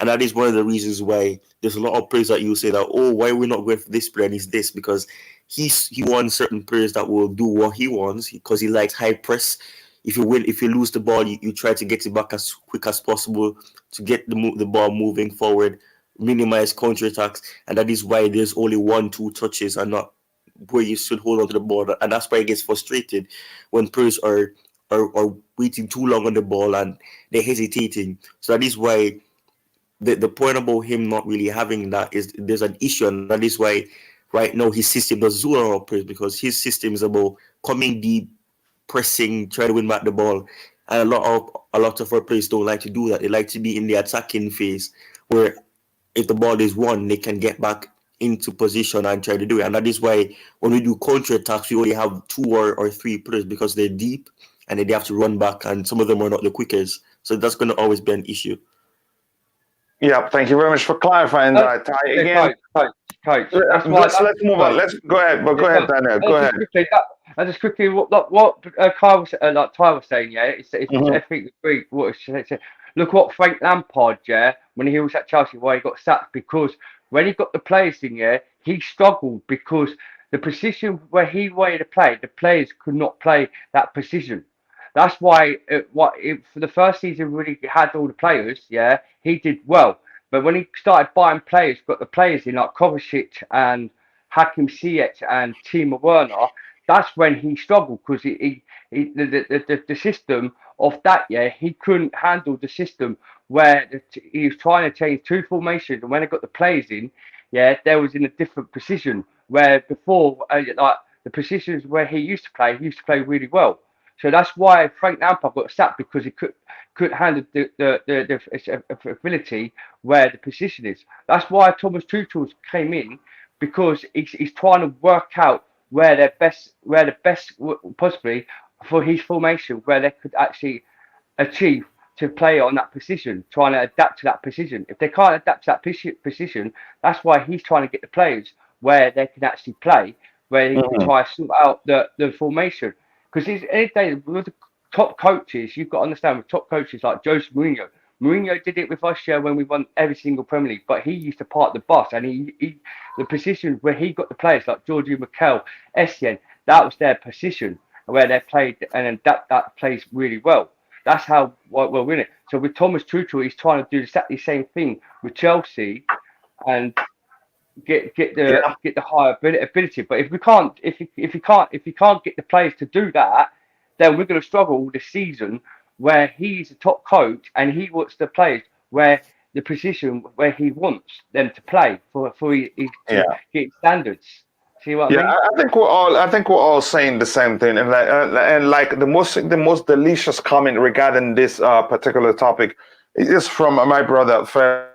And that is one of the reasons why there's a lot of players that you say that, oh, why are we not going for this player? And it's this, because he wants certain players that will do what he wants, because he likes high press. If you lose the ball, you try to get it back as quick as possible to get the ball moving forward, minimize counterattacks. And that is why there's only 1-2 touches and not where you should hold on to the ball. And that's why it gets frustrated when players are waiting too long on the ball and they're hesitating. So that is why the point about him not really having that is there's an issue, and that is why right now his system doesn't suit our players, because his system is about coming deep, pressing, trying to win back the ball. And a lot of our players don't like to do that. They like to be in the attacking phase, where if the ball is won, they can get back into position and try to do it. And that is why when we do counter attacks, we only have 2 or 3 players, because they're deep and they have to run back, and some of them are not the quickest. So that's going to always be an issue. Yeah, thank you very much for clarifying that. Again, Coach. Let's move on. Let's go ahead. But go ahead, Daniel. Go ahead. Just quickly, what Ty was saying, yeah, it's I think agree what he said. Look what Frank Lampard, yeah, when he was at Chelsea, why he got sacked, because when he got the players in, yeah, he struggled because the position where he wanted to play, the players could not play that position. That's why for the first season, when he had all the players, yeah, he did well. But when he started buying players, got the players in like Kovacic and Hakim Ziyech and Timo Werner, that's when he struggled, because the system of that year, he couldn't handle the system where he was trying to change 2 formations, and when they got the players in, yeah, they was in a different position, where before like the positions where he used to play really well. So that's why Frank Lampard got sacked, because he couldn't handle the ability where the position is. That's why Thomas Tuchel came in, because he's trying to work out where the best possibly for his formation, where they could actually achieve to play on that position, trying to adapt to that position. If they can't adapt to that position, that's why he's trying to get the players where they can actually play, where he can try to sort out the formation. Because any day with the top coaches, you've got to understand, with top coaches like Jose Mourinho. Mourinho did it with us when we won every single Premier League, but he used to park the bus, and he the position where he got the players like Georgie Mikel, Essien, that was their position where they played, and that plays really well. That's how we'll win it. So with Thomas Tuchel, he's trying to do exactly the same thing with Chelsea, and get the higher ability. But if you can't get the players to do that, then we're going to struggle all this season, where he's a top coach and he wants the players where the position where he wants them to play to get standards. See what I mean? I think we're all saying the same thing, and like the most delicious comment regarding this particular topic is from my brother Fair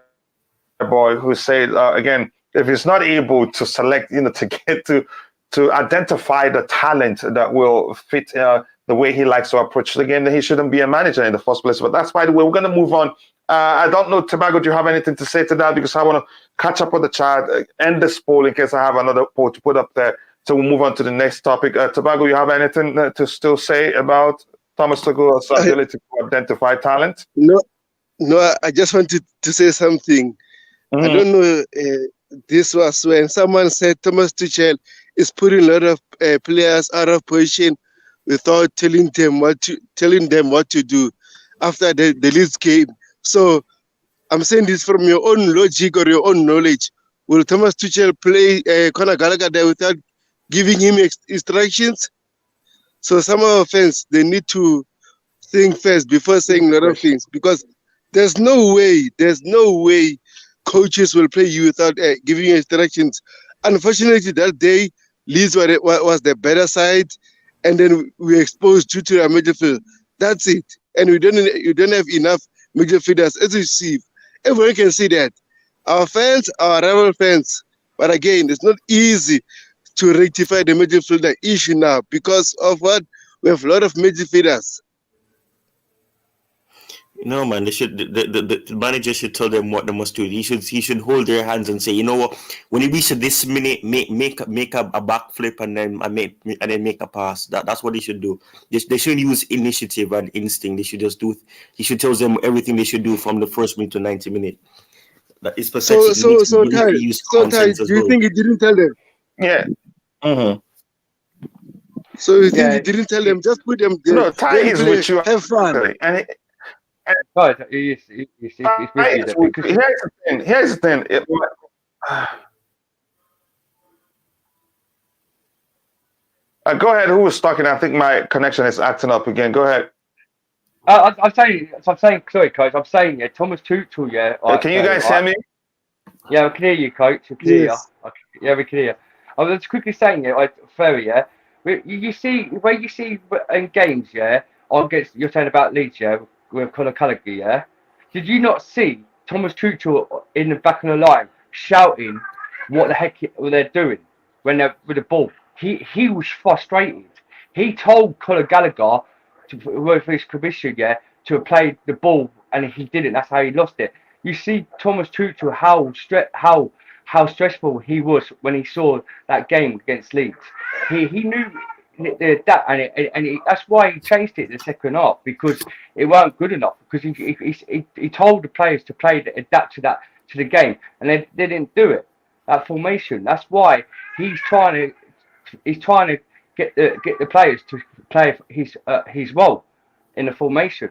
Boy, who said again, if he's not able to select, to get to identify the talent that will fit the way he likes to approach the game, then he shouldn't be a manager in the first place. But that's by the way. We're going to move on. I don't know, Tobago, do you have anything to say to that? Because I want to catch up with the chat, end this poll in case I have another poll to put up there. So we'll move on to the next topic. Tobago, you have anything to still say about Thomas Tuchel's ability to identify talent? No, I just wanted to say something. I don't know. This was when someone said Thomas Tuchel is putting a lot of players out of position without telling them what to do after the Leeds game. So I'm saying this from your own logic or your own knowledge. Will Thomas Tuchel play Conor Gallagher there without giving him instructions? So some of our fans, they need to think first before saying a lot of things, because there's no way coaches will play you without giving you instructions. Unfortunately, that day, Leeds was the better side, and then we exposed due to our midfield. That's it. And you don't have enough midfielders. As you see, everyone can see that. Our fans are rival fans. But again, it's not easy to rectify the midfielder issue now because of what? We have a lot of midfielders. No, man. They should. The manager should tell them what they must do. He should hold their hands and say, you know what? When you reach this minute, make a backflip and then make a pass. That's what they should do. They shouldn't use initiative and instinct. They should just do. He should tell them everything they should do from the first minute to 90 minutes. That is pathetic. So Ty, do you think he didn't tell them? Yeah. Mm-hmm. So you think he didn't tell them? Just put them there. No, Ty is with you. Have fun. And Here's the thing. Go ahead. Who was talking? I think my connection is acting up again. Go ahead. I'm saying, sorry, coach. I'm saying, Thomas Tuchel, can you guys hear me? Yeah, we can hear you, coach. We can hear you. Yeah, we can hear you. I was just quickly saying, Ferry, you see in games, against, you're saying about Leeds, with Conor Gallagher, did you not see Thomas Tuchel in the back of the line shouting what the heck they're doing when they're with the ball? He was frustrated. He told Conor Gallagher with his commission, to play the ball, and he didn't. That's how he lost it. You see Thomas Tuchel how stressful he was when he saw that game against Leeds. He knew that, and that's why he changed it in the second half, because it weren't good enough. Because he told the players to adapt to the game, and they didn't do it. That formation. That's why he's trying to get the players to play his role in the formation.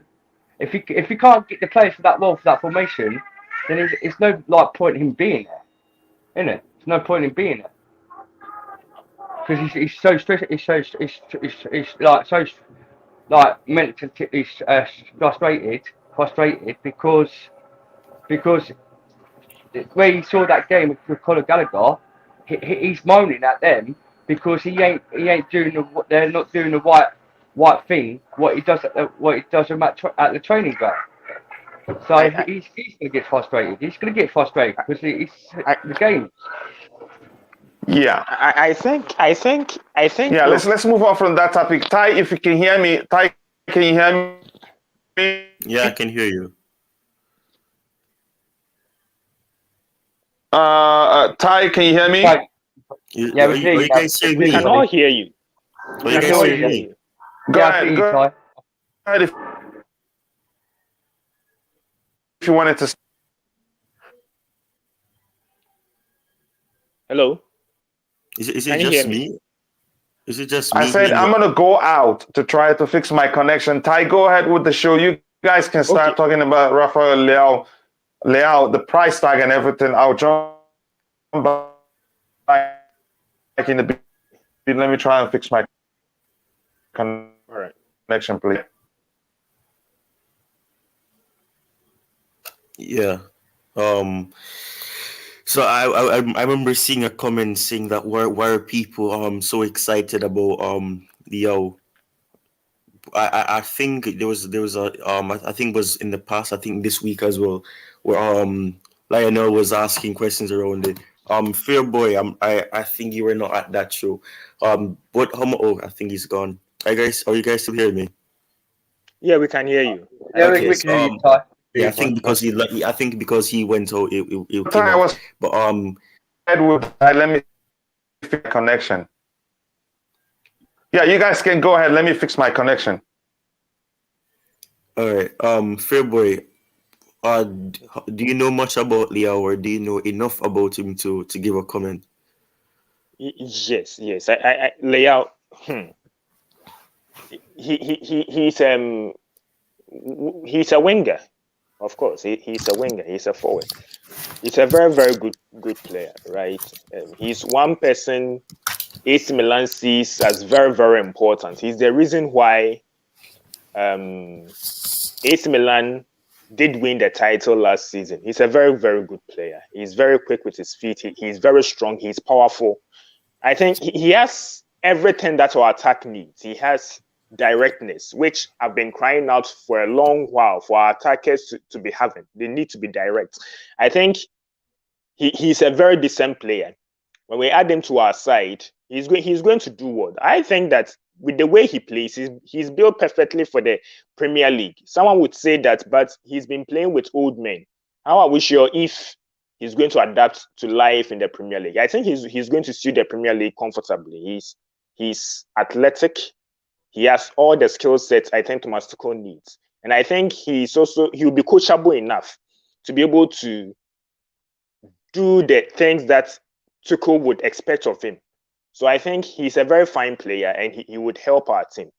If he can't get the players for that role, for that formation, then it's no point in him being there, isn't it? There's no point in being there, because he's so stressed. He's mentally frustrated because where he saw that game with Conor Gallagher, he's moaning at them because he ain't doing they're not doing the right thing. What he does at the training ground. So he's gonna get frustrated. He's gonna get frustrated because it's the game. Yeah, I think. Yeah, let's move on from that topic. Ty, if you can hear me, Ty, can you hear me? Yeah, I can hear you. Ty, can you hear me? Yeah, we hear you. We can all hear you. You guys hear me? Go ahead. If you wanted to. Hello. Is it just me? Is it just me? I said I'm gonna go out to try to fix my connection. Ty, go ahead with the show. You guys can start talking about Rafael Leao, the price tag and everything. I'll jump back in the beat. Let me try and fix my connection, please. Yeah. So I remember seeing a comment saying that why are people so excited about Leo? I think there was a I think it was in the past, I think this week as well, where Lionel was asking questions around it. Fair boy, I think you were not at that show. But I think he's gone. Are you guys still hearing me? Yeah, we can hear you. Yeah, Okay, we so, can hear you, Ty. yeah, I think because he went out, it came I out. was But Edward. Let me fix my connection. Yeah, you guys can go ahead. Let me fix my connection. all right, fair boy. Do you know much about Leo, or do you know enough about him to give a comment? Yes. I lay out. He's a winger, of course. He's a winger. He's a forward. He's a very, very good player, right? He's one person AC Milan sees as very, very important. He's the reason why AC Milan did win the title last season. He's a very, very good player. He's very quick with his feet. He's very strong. He's powerful. I think he has everything that our attack needs. He has directness, which I've been crying out for a long while for our attackers to be having. They need to be direct. I think he's a very decent player. When we add him to our side, he's going to do what? I think that with the way he plays, he's built perfectly for the Premier League. Someone would say that, but he's been playing with old men. How are we sure if he's going to adapt to life in the Premier League? I think he's going to suit the Premier League comfortably. He's athletic. He has all the skill sets I think Thomas Tuchel needs. And I think he'll be coachable enough to be able to do the things that Tuchel would expect of him. So I think he's a very fine player and he would help our team.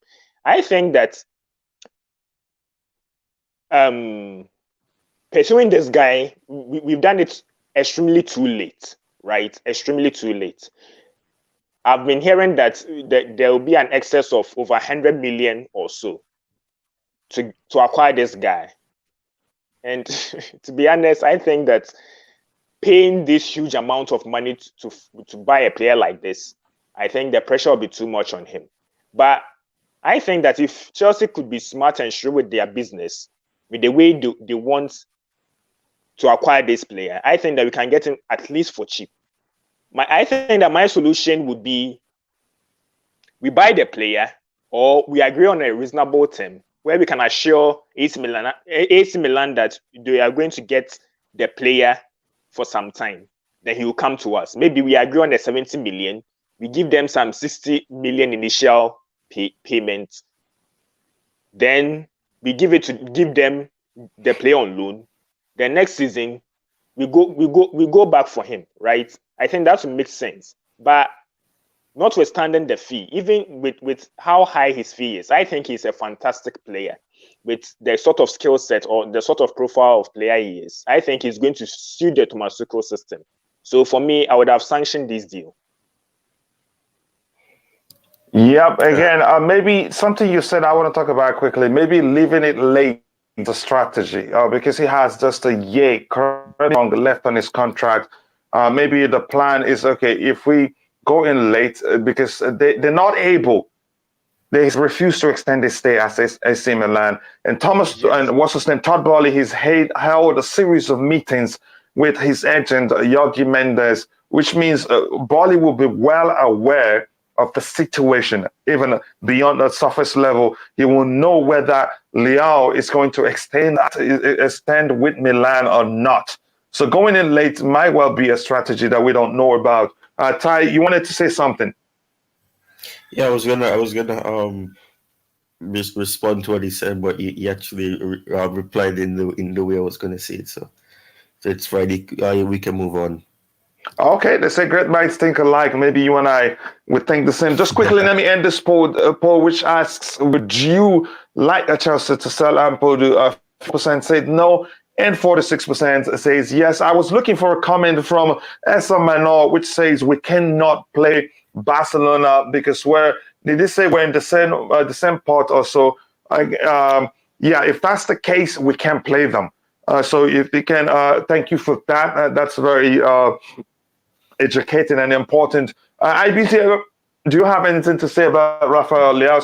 I think that pursuing this guy, we've done it extremely too late, right? Extremely too late. I've been hearing that there will be an excess of over 100 million or so to acquire this guy. And to be honest, I think that paying this huge amount of money to buy a player like this, I think the pressure will be too much on him. But I think that if Chelsea could be smart and shrewd with their business, with the way they want to acquire this player, I think that we can get him at least for cheap. I think that my solution would be we buy the player or we agree on a reasonable term where we can assure AC Milan that they are going to get the player for some time. Then he will come to us. Maybe we agree on the 70 million. We give them some 60 million initial payment. Then we give them the player on loan. The next season, we go back for him, right? I think that would make sense. But notwithstanding the fee, even with how high his fee is, I think he's a fantastic player with the sort of skill set or the sort of profile of player he is. I think he's going to suit the Thomas Tuchel system. So for me, I would have sanctioned this deal. Yep. Again, maybe something you said I want to talk about quickly. Maybe leaving it late is a strategy because he has just a year currently left on his contract. Maybe the plan is, okay, if we go in late because they're not able, they refuse to extend his stay at AC Milan. And and what's his name, Todd Boehly, he's held a series of meetings with his agent, Jorge Mendes, which means Boehly will be well aware of the situation, even beyond the surface level. He will know whether Leao is going to extend with Milan or not. So going in late might well be a strategy that we don't know about. Ty, you wanted to say something? Yeah, I was gonna respond to what he said, but he actually replied in the way I was gonna say it. So it's Friday. We can move on. Okay, they say great minds think alike. Maybe you and I would think the same. Just quickly, let me end this poll, which asks, would you like a Chelsea to sell Ampadu? 4% said no, and 46% says yes. I was looking for a comment from Esa Manor, which says we cannot play Barcelona because did they say we're in the same part or so? Yeah, if that's the case, we can't play them. So if you can, thank you for that. That's very educating and important. IBC, do you have anything to say about Rafael Leao?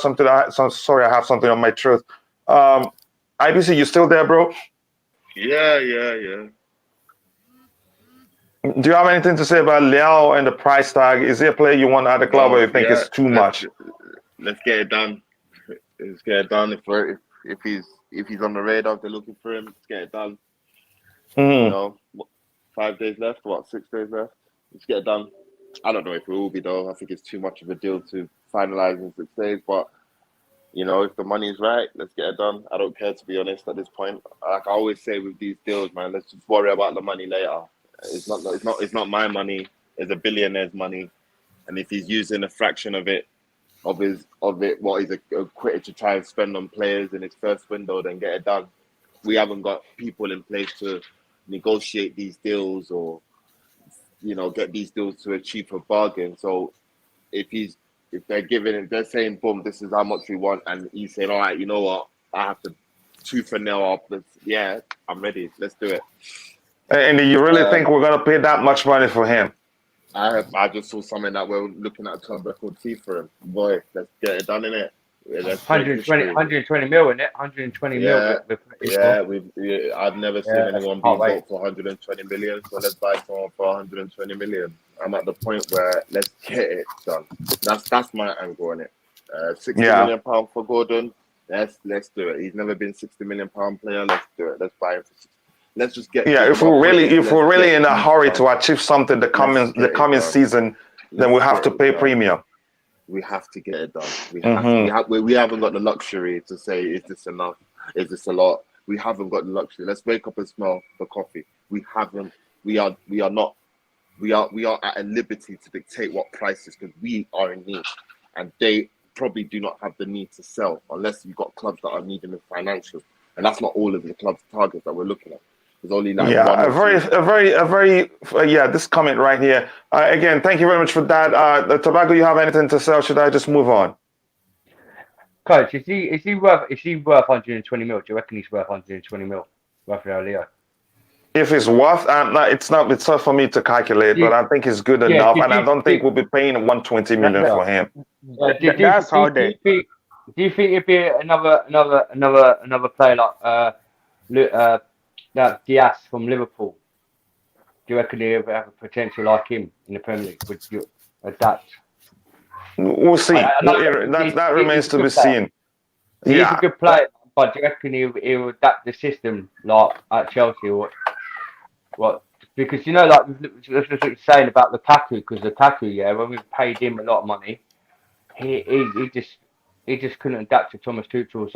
Sorry, I have something on my throat. IBC, you still there, bro? Yeah. Do you have anything to say about Leao and the price tag? Is he a player you want at the club, or you think it's too much? Let's get it done. Let's get it done. If he's on the radar, if they're looking for him, let's get it done. You know, 5 days left, 6 days left? Let's get it done. I don't know if it will be, though. I think it's too much of a deal to finalize in 6 days, but you know, if the money's right, let's get it done. I don't care, to be honest, at this point. Like I always say with these deals, man, let's just worry about the money later. It's not my money. It's a billionaire's money, and if he's using a fraction of it, what he's equated to try and spend on players in his first window, then get it done. We haven't got people in place to negotiate these deals or, you know, get these deals to a cheaper bargain. So if they're saying, boom, this is how much we want, and he's saying, all right, you know what, I have to tooth and nail up. Yeah, I'm ready. Let's do it. And do you really think we're gonna pay that much money for him? I just saw something that we're looking at a club record fee for him. Boy, let's get it done, innit? 120 mil in it. 120 mil. I've never seen anyone be bought for 120 million. So let's buy someone for 120 million. I'm at the point where let's get it done. That's my angle on it. 60 million pound for Gordon. Let's do it. He's never been 60 million pound player. Let's do it. Let's buy him for 60. Let's just get. Yeah, if we're really in a hurry to achieve something the coming season, then we have to pay premium. We have to get it done. We haven't got the luxury to say, is this enough? Is this a lot? We haven't got the luxury. Let's wake up and smell the coffee. We haven't. We are at a liberty to dictate what prices, because we are in need, and they probably do not have the need to sell unless you've got clubs that are needing the financial, and that's not all of the clubs' targets that we're looking at. There's only like this comment right here. Again, thank you very much for that. Tobago, you have anything to say, or should I just move on? Coach, is he worth 120 mil? Do you reckon he's worth 120 mil? Rafael Leao? If it's worth, it's not for me to calculate, but I think it's good enough, and I don't think we'll be paying 120 million for him. That's how they. Do you think it'd be another player like that Diaz from Liverpool? Do you reckon he'll have a potential like him in the Premier League? Would you adapt? We'll see. That remains to be seen. He's a good player, but do you reckon he'll adapt the system like at Chelsea or what? Because you know, like we're saying about Lukaku, because Lukaku, when we paid him a lot of money, he just couldn't adapt to Thomas Tuchel's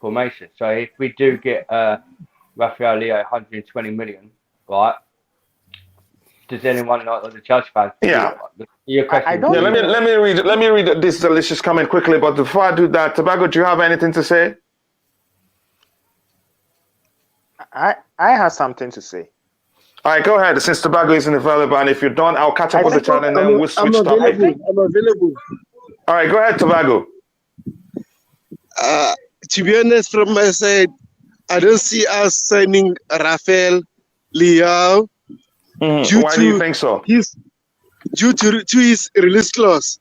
formation. So if we do get Rafael Leao 120 million, right? Does anyone like the Chelsea fans? Your question. Let me read this delicious comment quickly. But before I do that, Tobago, do you have anything to say? I have something to say. All right, go ahead. Since Tobago isn't available, and if you're done, I'll catch up on the channel and then we'll switch topics. I'm available. All right, go ahead, Tobago. To be honest, from my side, I don't see us signing Rafael Leao. Why do you think so? Due to his release clause.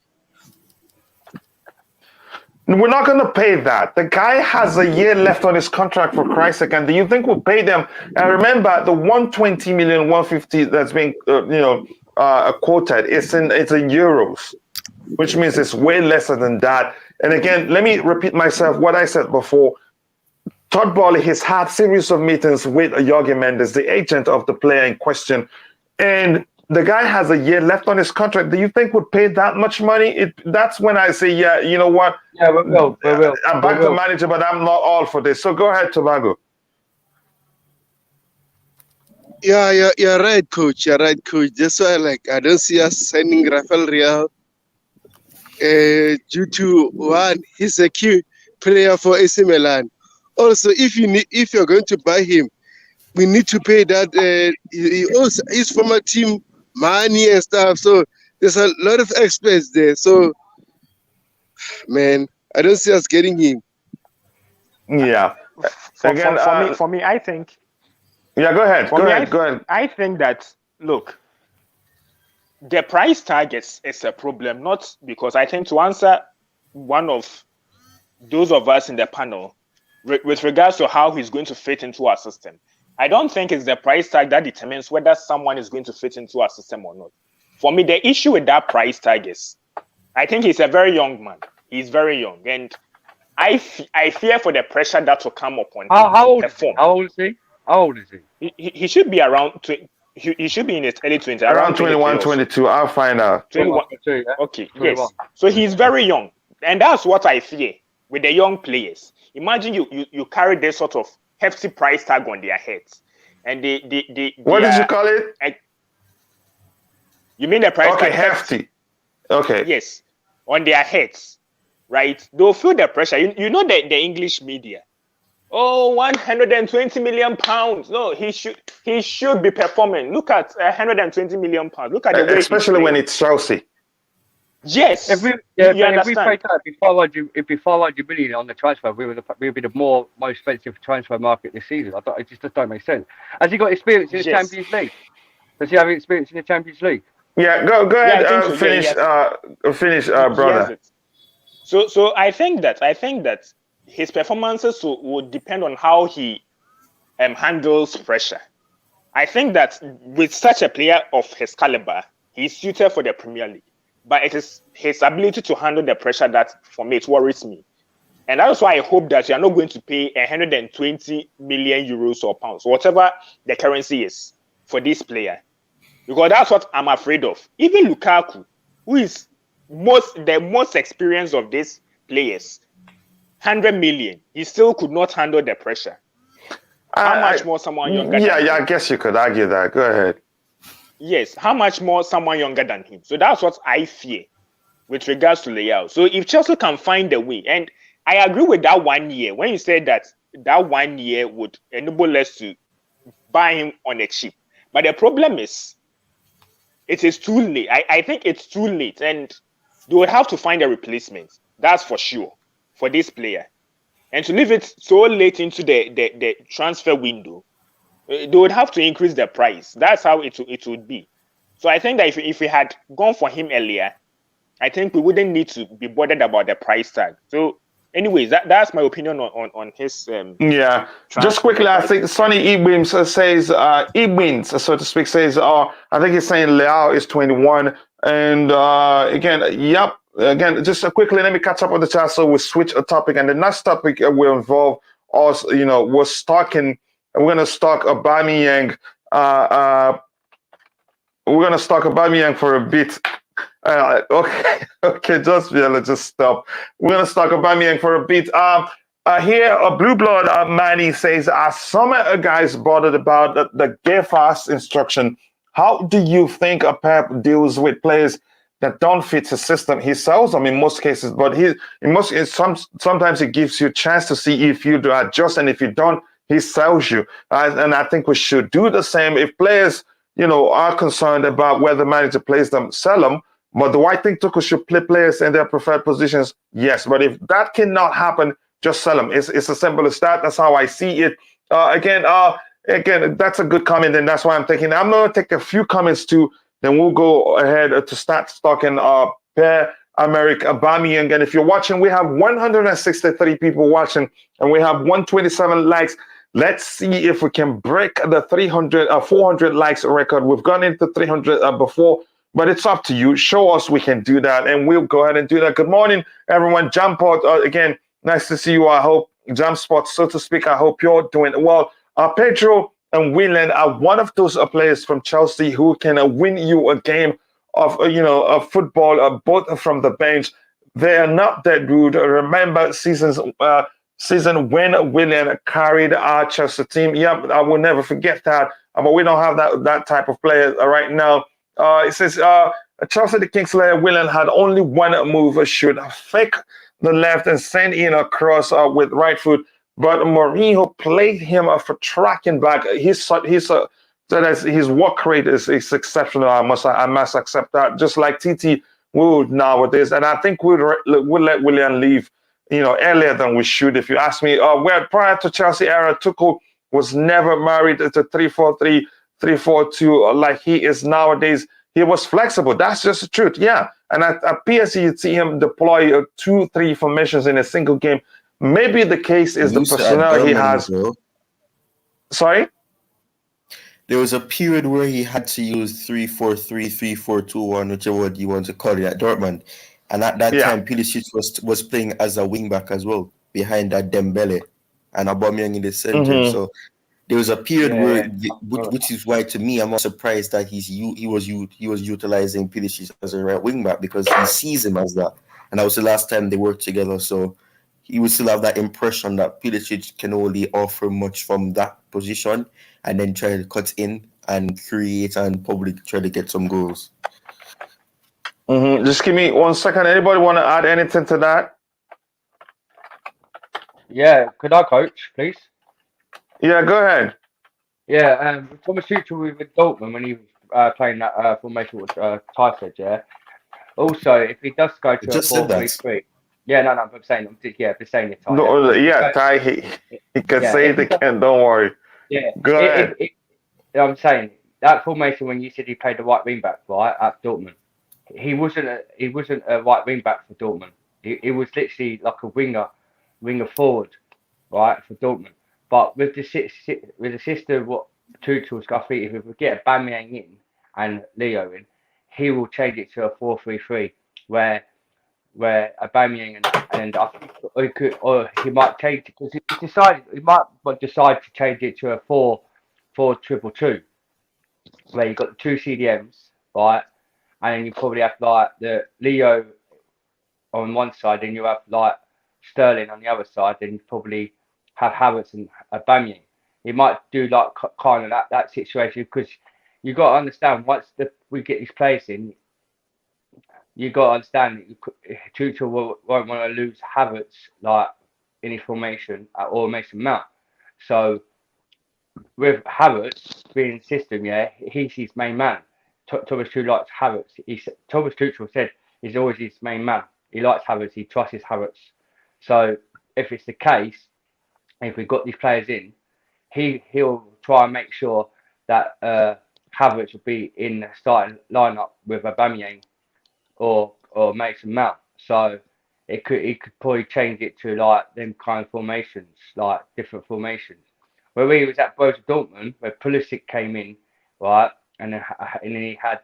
We're not going to pay that. The guy has a year left on his contract, for Christ's sake. And do you think we'll pay them? And remember, the 120 million, 150 that's being quoted, it's in euros, which means it's way lesser than that. And again, let me repeat myself what I said before. Todd Boehly has had series of meetings with Jorge Mendes, the agent of the player in question, and the guy has a year left on his contract. Do you think we'd pay that much money? That's when I say, you know what? Yeah, we will. I'm back to manager, but I'm not all for this. So go ahead, Tobago. Yeah, you're right, coach. That's why, I don't see us signing Rafael Leao due to one, he's a key player for AC Milan. Also, if you're going to buy him, we need to pay that. He also his former team money and stuff. So there's a lot of experts there. So, man, I don't see us getting him. Yeah. For me, I think Yeah, go ahead. For me, Go ahead. I think that, look, the price tag is a problem, not because I think to answer one of those of us in the panel with regards to how he's going to fit into our system. I don't think it's the price tag that determines whether someone is going to fit into our system or not. For me, the issue with that price tag is I think he's a very young man. He's very young. And I fear for the pressure that will come upon him How to old perform. How old is he? How old is he? He should be around, he should be in his early 20s. Around 21, 22. I'll find out. 21. 22, yeah? Okay, 21. yes. So he's very young. And that's what I fear with the young players. Imagine you carry this sort of hefty price tag on their heads. And what did you call it? You mean the price tag? Okay, hefty. Okay. Yes, on their heads, right? They'll feel the pressure. You know the English media. Oh, 120 million pounds. No, he should be performing. Look at 120 million pounds. Look at the way especially when it's Chelsea. Yes. If we paid that, it'd be 500 million on the transfer. We would be the most expensive transfer market this season. It just don't make sense. Has he got experience in the Champions League? Does he have experience in the Champions League? Yeah, go ahead. Finish, brother. So I think that his performances would depend on how he handles pressure. I think that with such a player of his caliber, he's suited for the Premier League. But it is his ability to handle the pressure that, for me, it worries me. And that's why I hope that you are not going to pay 120 million euros or pounds, whatever the currency is, for this player. Because that's what I'm afraid of. Even Lukaku, who is the most experienced of these players, 100 million, he still could not handle the pressure. How much more someone younger than him? I guess you could argue that. Go ahead. Yes, how much more someone younger than him? So that's what I fear with regards to Leao. So if Chelsea can find a way, and I agree with that 1 year, when you said that 1 year would enable us to buy him on a cheap. But the problem is, it is too late. I think it's too late, and they would have to find a replacement. That's for sure, for this player. And to leave it so late into the transfer window, they would have to increase the price. That's how it would be. So I think that if we had gone for him earlier, I think we wouldn't need to be bothered about the price tag. So anyways, that's my opinion on his just quickly, I think Sonny Ebwins says Ebwins, so to speak, says I think he's saying Leao is 21. And again, just quickly, let me catch up on the chat so we switch a topic. And the next topic will involve us, we're stocking. We're going to stock Aubameyang. We're going to stock Aubameyang for a bit. Okay, just stop. We're going to stock Aubameyang for a bit. Here, a blue blood Manny says, are some guys bothered about the gear fast instruction? How do you think a Pep deals with players that don't fit his system? He sells them in most cases, but sometimes he gives you a chance to see if you do adjust, and if you don't, he sells you. And I think we should do the same. If players, are concerned about whether manager plays them, sell them. But do I think Tuchel should play players in their preferred positions? Yes. But if that cannot happen, just sell them. It's as simple as that. That's how I see it. Again, that's a good comment, and that's why I'm taking. I'm going to take a few comments too. Then we'll go ahead to start stocking Pierre-Emerick Aubameyang. And if you're watching, we have 163 people watching, and we have 127 likes. Let's see if we can break the 400 likes record. We've gone into 300 before, but it's up to you. Show us we can do that, and we'll go ahead and do that. Good morning, everyone. Jampot, again, nice to see you. I hope Jam Spot, so to speak. I hope you're doing well. Pedro and Willian are one of those players from Chelsea who can win you a game of football, both from the bench. They are not that good. Remember season when Willian carried our Chelsea team. Yep, I will never forget that. But we don't have that type of player right now. It says Chelsea, the Kingslayer, Willian had only one move: should fake the left and send in a cross with right foot. But Mourinho played him for tracking back. His work rate is exceptional. I must accept that. Just like TT would nowadays, and I think we'll let Willian leave, earlier than we should. If you ask me, where prior to Chelsea era, Tuchel was never married to 3-4-3, 3-4-2 like he is nowadays. He was flexible. That's just the truth. Yeah. And at PSG, you'd see him deploy 2-3 formations in a single game. Maybe the case is the personnel he has. Sorry? There was a period where he had to use 3-4-3, 3-4-2-1, whichever you want to call it, at Dortmund. And at that time, Pulisic was playing as a wing-back as well, behind that Dembele and Aubameyang in the center. So there was a period where, which is why to me I'm not surprised that he was utilizing Pulisic as a right wing back, because he sees him as that, and that was the last time they worked together. So he would still have that impression that Pulisic can only offer much from that position, and then try to cut in and create and probably try to get some goals. Just give me 1 second. Anybody want to add anything to that? Yeah, could I coach, please? Yeah, go ahead. Yeah, Thomas Tuchel with Dortmund when he was playing that formation with Ty said, yeah. Also, if he does go to a 4-3-3, yeah, no, I'm saying, just saying it, Ty. No, Ty, he can say it again. Don't worry. Yeah, go ahead. I'm saying that formation when you said he played the right wing back, right, at Dortmund, he wasn't a right wing back for Dortmund. He was literally like a winger forward, right, for Dortmund. But with the system, what Tuchel's got, if we get Aubameyang in and Leo in, he will change it to a 4-3-3, where Aubameyang and I think he might change it, because he might decide to change it to a 4-4-2-2, where you got the two CDMs, right, and then you probably have like the Leo on one side, and you have like Sterling on the other side, then you probably have Havertz and Aubameyang. He might do like kind of that situation, because you got to understand, once we get these players in, you got to understand that Tuchel won't want to lose Havertz like in his formation or Mason Mount. So with Havertz being in the system, he's his main man. Thomas Tuchel likes Havertz. Thomas Tuchel said he's always his main man. He likes Havertz. He trusts Havertz. So if it's the case, if we've got these players in, he'll try and make sure that Havertz will be in the starting lineup with Aubameyang or Mason Mount. So he could probably change it to like them kind of formations, like different formations. Where we was at Borussia Dortmund, where Pulisic came in, right, and then he had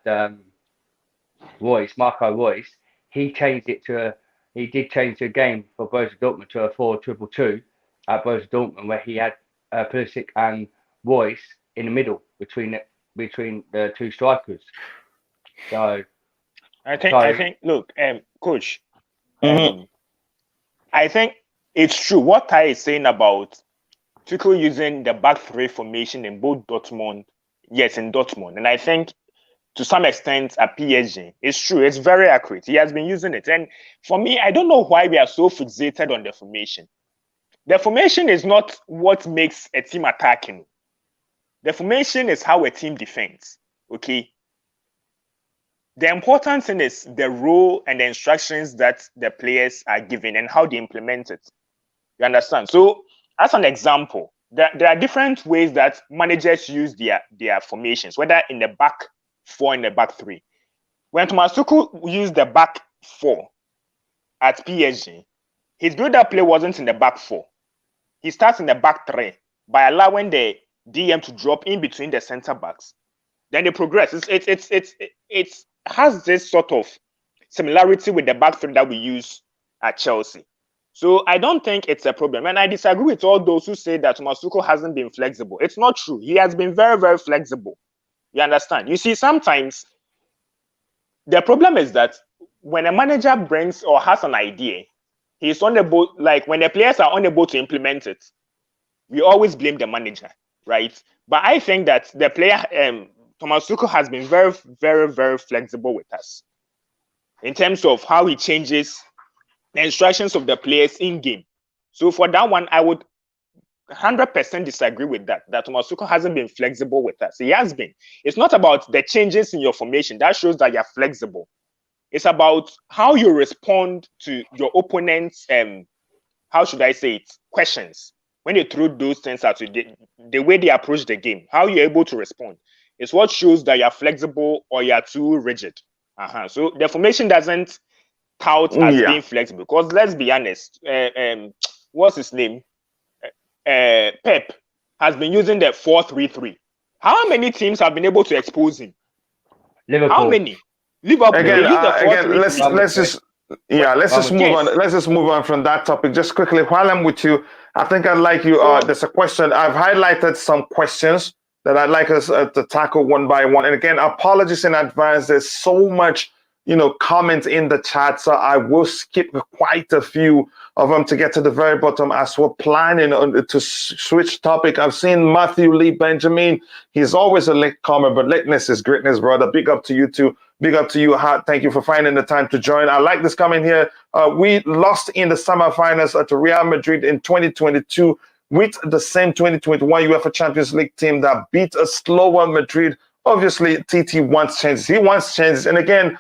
Marco Reus. He did change the game for Borussia Dortmund to a 4-2-2 at Borussia Dortmund, where he had Pulisic and Reus in the middle between the two strikers. So I think look, coach, I think it's true what Ty is saying about Tuchel using the back three formation in both Dortmund. Yes, in Dortmund, and I think to some extent at PSG, it's true. It's very accurate. He has been using it, and for me, I don't know why we are so fixated on the formation. The formation is not what makes a team attacking. The formation is how a team defends. Okay. The important thing is the role and the instructions that the players are given and how they implement it. You understand? So, as an example, there are different ways that managers use their formations, whether in the back four and the back three. When Thomas Tuchel used the back four at PSG, his build-up play wasn't in the back four. He starts in the back three by allowing the DM to drop in between the center backs. Then they progress. It has this sort of similarity with the back three that we use at Chelsea. So I don't think it's a problem. And I disagree with all those who say that Thomas Tuchel hasn't been flexible. It's not true. He has been very, very flexible. You understand? You see, sometimes the problem is that when a manager brings or has an idea, he's unable, like when the players are unable to implement it, we always blame the manager, right? But I think that the player, Thomas Tuchel, has been very, very, very flexible with us in terms of how he changes the instructions of the players in game. So for that one, I would 100% disagree with that Thomas Tuchel hasn't been flexible with us. He has been. It's not about the changes in your formation. That shows that you're flexible. It's about how you respond to your opponent's, how should I say it, questions. when they throw those things at you, the way they approach the game, how you're able to respond, is what shows that you're flexible or you're too rigid. So the formation doesn't tout as being flexible, because let's be honest, what's his name? Pep has been using the 4-3-3. How many teams have been able to expose him? Liverpool. How many? Liverpool. Again, let's just move on. Let's just move on from that topic. Just quickly, while I'm with you, I think I'd like you. There's a question. I've highlighted some questions that I'd like us to tackle one by one. And again, apologies in advance. There's so much, comment in the chat, so I will skip quite a few of them to get to the very bottom as we're planning to switch topic. I've seen Matthew Lee Benjamin. He's always a late comer, but lateness is greatness, brother. Big up to you too. Big up to you, Hart. Thank you for finding the time to join. I like this comment here. We lost in the semifinals to Real Madrid in 2022 with the same 2021 UEFA Champions League team that beat a slower Madrid. Obviously, TT wants changes. He wants changes. And again,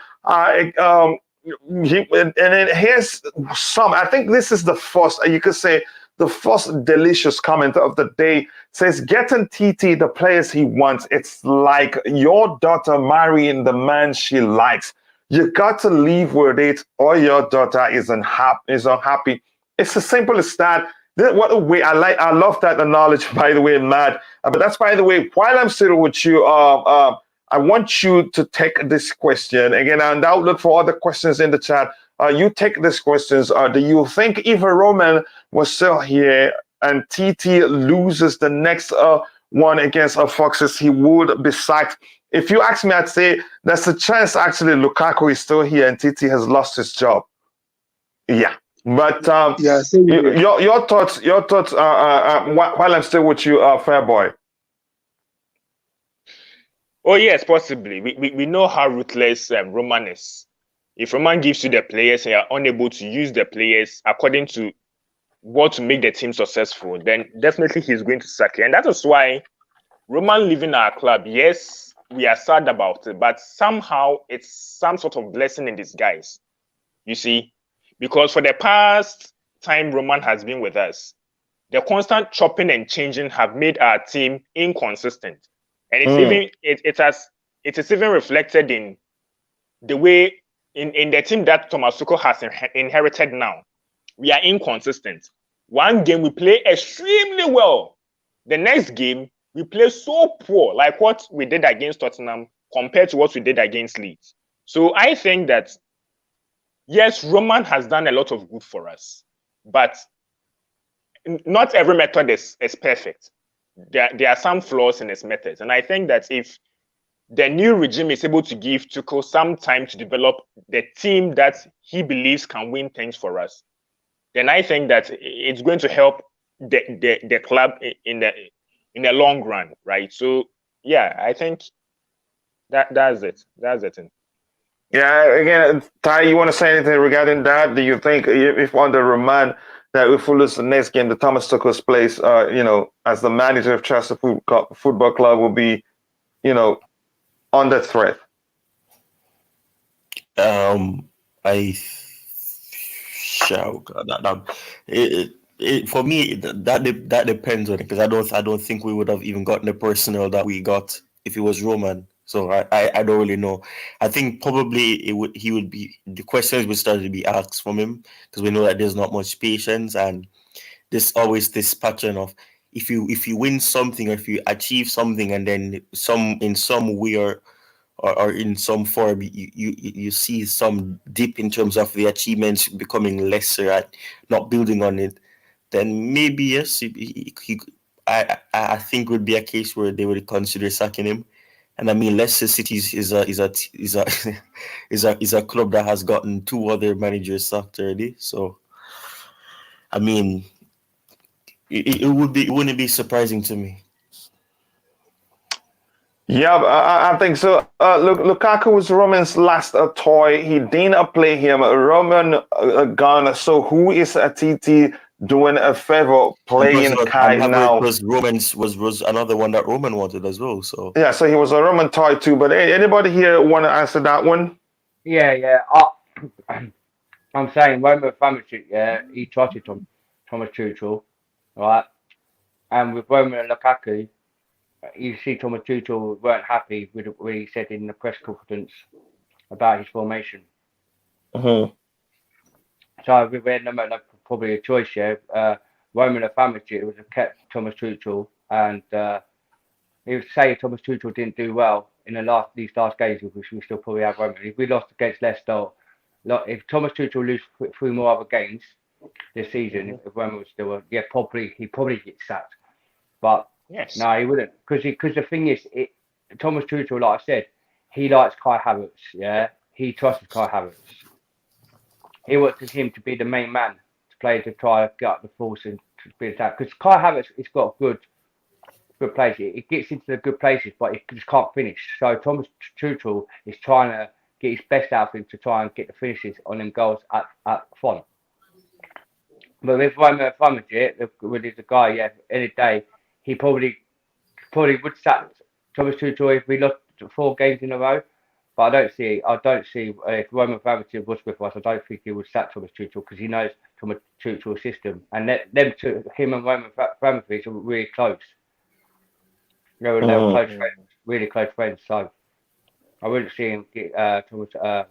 here's some. I think this is the first, you could say, the first delicious comment of the day. Says, getting TT the players he wants, it's like your daughter marrying the man she likes. You got to leave with it, or your daughter is unhappy. It's as simple as that. What a way. I love that knowledge, by the way, Matt. But that's, by the way, while I'm still with you, I want you to take this question again, and I'll look for other questions in the chat. You take these questions. Do you think if a Roman was still here and TT loses the next one against Foxes, he would be sacked? If you ask me, I'd say there's a chance actually Lukaku is still here and TT has lost his job. Yeah. But your thoughts while I'm still with you, Fairboy. Oh yes, possibly. We know how ruthless Roman is. If Roman gives you the players and you're unable to use the players according to what to make the team successful, then definitely he's going to sack you. And that is why Roman leaving our club, yes, we are sad about it, but somehow it's some sort of blessing in disguise. You see? Because for the past time Roman has been with us, the constant chopping and changing have made our team inconsistent. And it is even reflected in the way in the team that Thomas Tuchel has inherited now. We are inconsistent. One game we play extremely well. The next game we play so poor, like what we did against Tottenham compared to what we did against Leeds. So I think that yes, Roman has done a lot of good for us, but not every method is perfect. There are some flaws in his methods. And I think that if the new regime is able to give Tuchel some time to develop the team that he believes can win things for us, then I think that it's going to help the club in the long run, right? So yeah, I think that's it. That's it. Yeah, again, Ty, you want to say anything regarding that? Do you think if under Roman that if we lose the next game, the Thomas Tuchel's place, as the manager of Chelsea Football Club will be, under threat? For me, that depends on it, because I don't think we would have even gotten the personnel that we got if it was Roman. So I don't really know. I think probably the questions would start to be asked from him, because we know that there's not much patience, and there's always this pattern of if you win something or if you achieve something and then in some way or in some form you see some dip in terms of the achievements becoming lesser and not building on it, then maybe yes, I think would be a case where they would consider sacking him. And I mean, Leicester City is a club that has gotten 2 other managers sacked already. So, I mean, it wouldn't be surprising to me. Yeah, I think so. Look, Lukaku was Roman's last toy. He didn't play him. Roman gone. So who is a TT doing a favor playing Kai now? Because Romans was another one that Roman wanted as well. So yeah, so he was a Roman toy too. But anybody here want to answer that one? Yeah. I'm saying Roman Famicic, he trusted Thomas Tuchel, right? And with Roman and Lukaku, you see Thomas Tuchel weren't happy with what he said in the press conference about his formation. Mm-hmm. So we had probably a choice here. Roman Abramovich would have kept Thomas Tuchel, and he would say Thomas Tuchel didn't do well in these last games, which we still probably have Roman. If we lost against Leicester, if Thomas Tuchel lose 3 more other games this season, if Roman was still, he probably gets sacked. But Yes. no, he wouldn't, because the thing is, Thomas Tuchel, like I said, he likes Kai Havertz. Yeah, he trusts Kai Havertz. He wants him to be the main man to try to get up the force and to be attacked. Because Kai Havertz has got good places. It gets into the good places, but it just can't finish. So Thomas Tuchel is trying to get his best out of him to try and get the finishes on them goals at front. But with Roman Abramovich, with the guy, any day, he probably would sack Thomas Tuchel if we lost 4 games in a row. But I don't see if Roman Abramovich was with us, I don't think he would sack Thomas Tuchel because he knows Thomas Tuchel's system. And him and Roman Abramovich are really close. They were close friends, really close friends. So I wouldn't see him get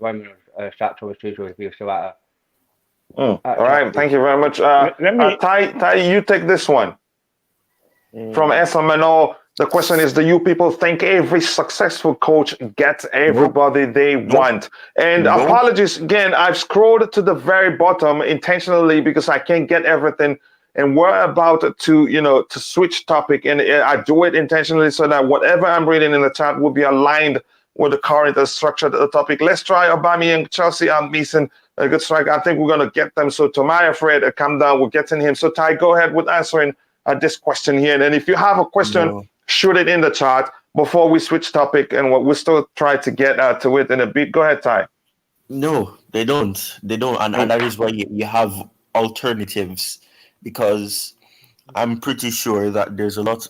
Roman sack Thomas Tuchel if he was still at All right, thank you very much. Ty, you take this one. From SMNO, the question is, do you people think every successful coach gets everybody they want? And apologies, again, I've scrolled to the very bottom intentionally because I can't get everything. And we're about to switch topic. And I do it intentionally so that whatever I'm reading in the chat will be aligned with the current structure of the topic. Let's try Aubameyang, Chelsea, and Mason. A good strike. I think we're going to get them. So Tomaya Fred, calm down. We're getting him. So Ty, go ahead with answering this question here. And if you have a question, shoot it in the chat before we switch topic. And we'll still try to get to it in a bit. Go ahead, Ty. No, they don't. They don't. And that is why you have alternatives, because I'm pretty sure that there's a lot.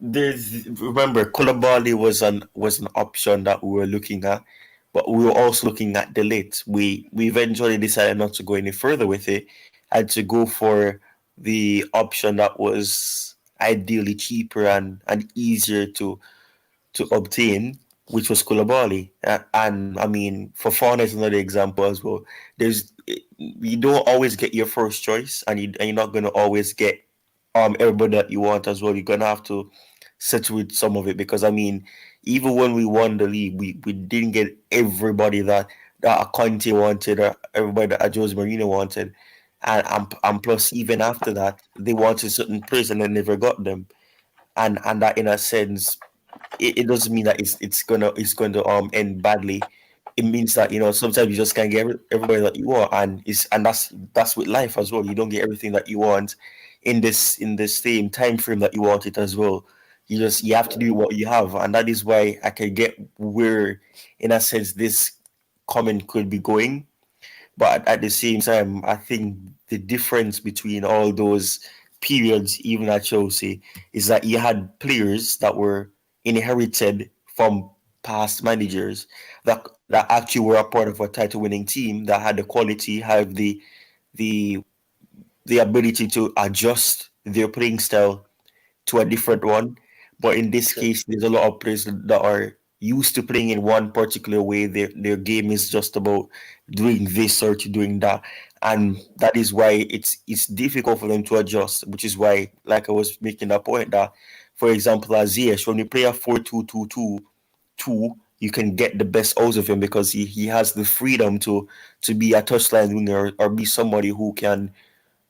Remember, Koulibaly was an option that we were looking at, but we were also looking at De Ligt. We eventually decided not to go any further with it and to go for the option that was ideally cheaper and easier to obtain, which was Koulibaly. And I mean, Fofana is another example as well. You don't always get your first choice, and you're not going to always get everybody that you want as well. You're going to have to settle with some of it, because I mean, even when we won the league, we didn't get everybody that Conte wanted, or everybody that Jose Mourinho wanted. And plus, even after that, they wanted certain players and they never got them. And that, in a sense, it doesn't mean that it's going to end badly. It means that, sometimes you just can't get everybody that you want, and that's with life as well. You don't get everything that you want in this same time frame that you want it as well. You have to do what you have, and that is why I can get where, in a sense, this comment could be going. But at the same time, I think the difference between all those periods, even at Chelsea, is that you had players that were inherited from past managers that actually were a part of a title-winning team, that had the quality, have the ability to adjust their playing style to a different one. But in this case, there's a lot of players that are used to playing in one particular way. Their game is just about doing this or to doing that, and that is why it's difficult for them to adjust. Which is why, like I was making that point, that, for example, as Ziyech, when you play a 4-2-2-2, you can get the best out of him because he has the freedom to be a touchline winger or be somebody who can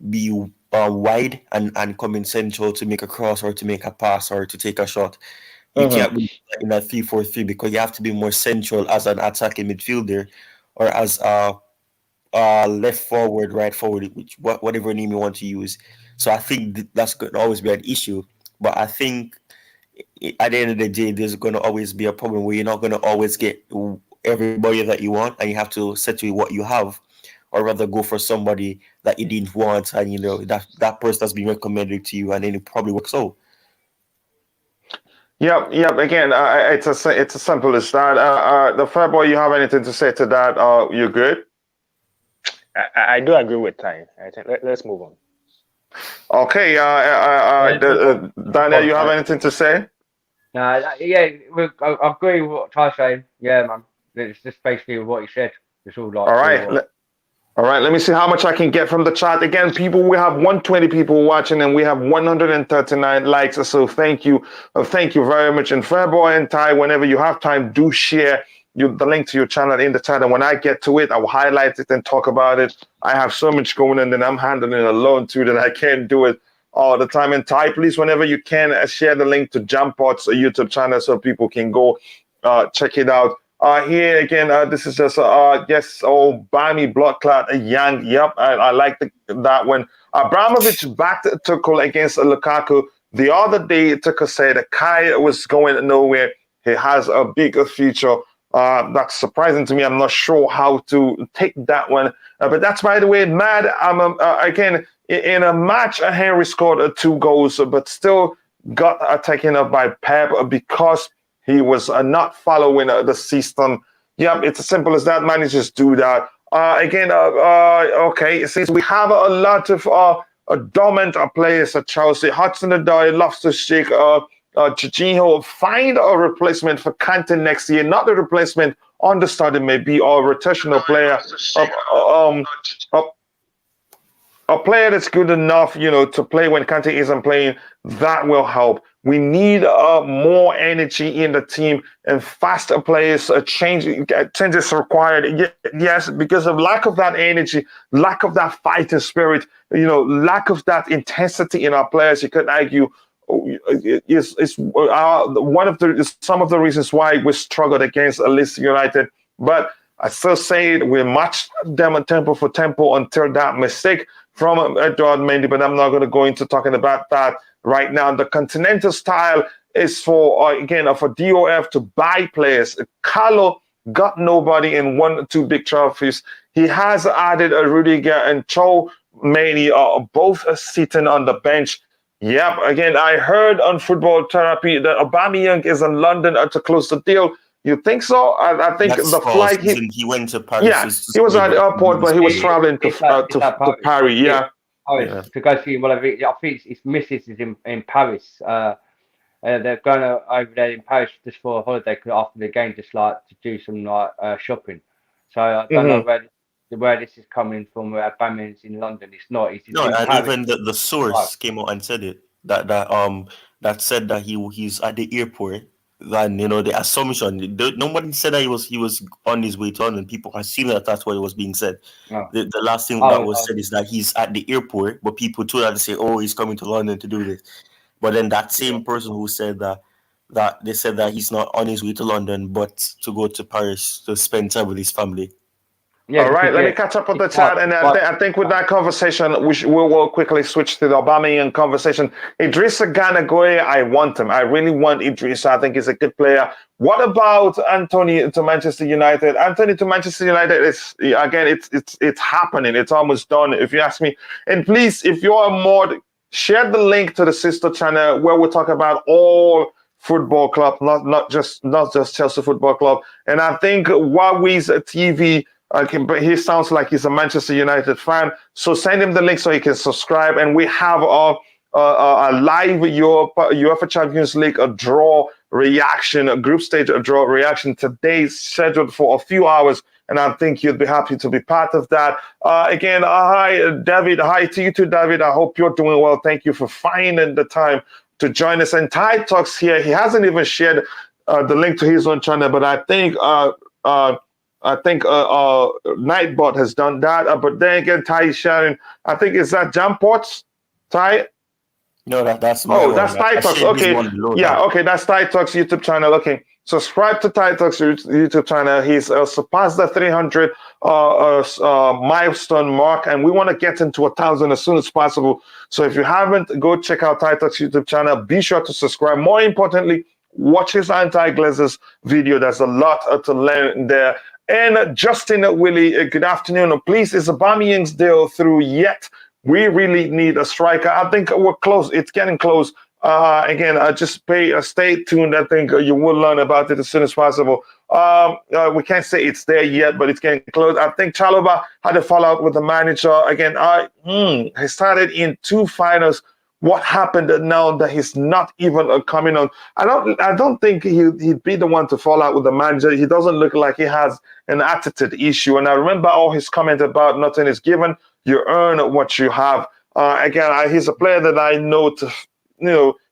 be wide and come in central to make a cross or to make a pass or to take a shot. You can't be in a 3-4-3 because you have to be more central as an attacking midfielder or as a left forward, right forward, whatever name you want to use. So I think that's going to always be an issue. But I think at the end of the day, there's going to always be a problem where you're not going to always get everybody that you want, and you have to settle with what you have, or rather go for somebody that you didn't want, and that person has been recommended to you, and then it probably works out. Yep. Again, it's as simple as that. The Fairboy, you have anything to say to that? You good? I do agree with Ty. I think let's move on. Okay, Daniel, you have anything to say? Yeah, I agree with what Ty's saying. Yeah, man. It's just basically what he said. It's all like. All right. All right, let me see how much I can get from the chat. Again, people, we have 120 people watching and we have 139 likes. So thank you. Thank you very much. And Fairboy and Ty, whenever you have time, do share the link to your channel in the chat. And when I get to it, I will highlight it and talk about it. I have so much going on and I'm handling it alone too that I can't do it all the time. And Ty, please, whenever you can, share the link to Jampot's YouTube channel so people can go check it out. Here again, this is just yes, Aubameyang blood clot Yang. Yep, I like that one. Abramovich backed Tuchel against Lukaku the other day. Tuchel said that Kai was going nowhere. He has a bigger future. That's surprising to me. I'm not sure how to take that one. But that's, by the way, mad. Again, in a match, Henry scored 2 goals, but still got taken up by Pep because he was not following the system. Yep, it's as simple as that. Managers do that. Okay, since we have a lot of dominant players at Chelsea, Hudson-Odoi, Loftus-Cheek, Jorginho, find a replacement for Kante next year. Not a replacement on the starting, maybe, or a rotational player. A player that's good enough, to play when Kante isn't playing. That will help. We need more energy in the team and faster players. Changes required. Yes, because of lack of that energy, lack of that fighting spirit, lack of that intensity in our players. You could argue it's some of the reasons why we struggled against Leicester United. But I still say we matched them tempo for tempo until that mistake from Edouard Mendy. But I'm not going to go into talking about that right now. The continental style is for DOF to buy players. Callum got nobody in 1-2 big trophies. He has added a Rudiger and Chouameni, both sitting on the bench. Yep, again, I heard on Football Therapy that Aubameyang is in London to close the deal. You think so? I think That's the flight. He went to Paris. Yeah, he was at the airport, but he was traveling to Paris. Yeah. To go see whatever. I think his missus is in Paris. They're going over there in Paris just for a holiday after the game, just like to do some shopping. So I don't know where this is coming from. Where Aubameyang's in London, it's not. It's no, and Paris. Even the source came out and said it that said that he's at the airport. Then the assumption. Nobody said that he was on his way to London. People assume that that's what was being said. Oh. The last thing that was said is that he's at the airport, but people told that to say, "Oh, he's coming to London to do this." But then that same person who said that they said that he's not on his way to London, but to go to Paris to spend time with his family. Yeah, all right, let me catch up with the chat. And I think with that conversation, we will quickly switch to the Aubameyang conversation. Idrissa Gana Gueye, I want him. I really want Idrissa. I think he's a good player. What about Anthony to Manchester United? Anthony to Manchester United is, again, it's happening. It's almost done, if you ask me. And please, if you're a mod, share the link to the sister channel where we talk about all football club, not just Chelsea Football Club. And I think Huawei's TV. But he sounds like he's a Manchester United fan. So send him the link so he can subscribe. And we have a live UEFA Champions League draw reaction, a group stage draw reaction today, scheduled for a few hours. And I think you'd be happy to be part of that. Again, hi, David. Hi to you too, David. I hope you're doing well. Thank you for finding the time to join us. And Ty Talks here. He hasn't even shared the link to his own channel, but I think Nightbot has done that. But then again, Ty is sharing. I think is that Jamports, Ty? No, that's that's Ty Talks. Okay, okay, that's Ty Talks YouTube channel. Okay, subscribe to Ty Talks YouTube channel. He's surpassed the 300 milestone mark, and we want to get into 1,000 as soon as possible. So if you haven't, go check out Ty Talks YouTube channel. Be sure to subscribe. More importantly, watch his anti-glazers video. There's a lot to learn there. And Justin Willie, good afternoon. Please, is Aubameyang's deal through yet? We really need a striker. I think we're close. It's getting close. Again, just stay tuned. I think you will learn about it as soon as possible. We can't say it's there yet, but it's getting close. I think Chalobah had a fallout with the manager. Again, he started in 2 finals. What happened now that he's not even coming on? I don't think he'd be the one to fall out with the manager. He doesn't look like he has an attitude issue. And I remember all his comment about nothing is given. You earn what you have. Again, he's a player that I know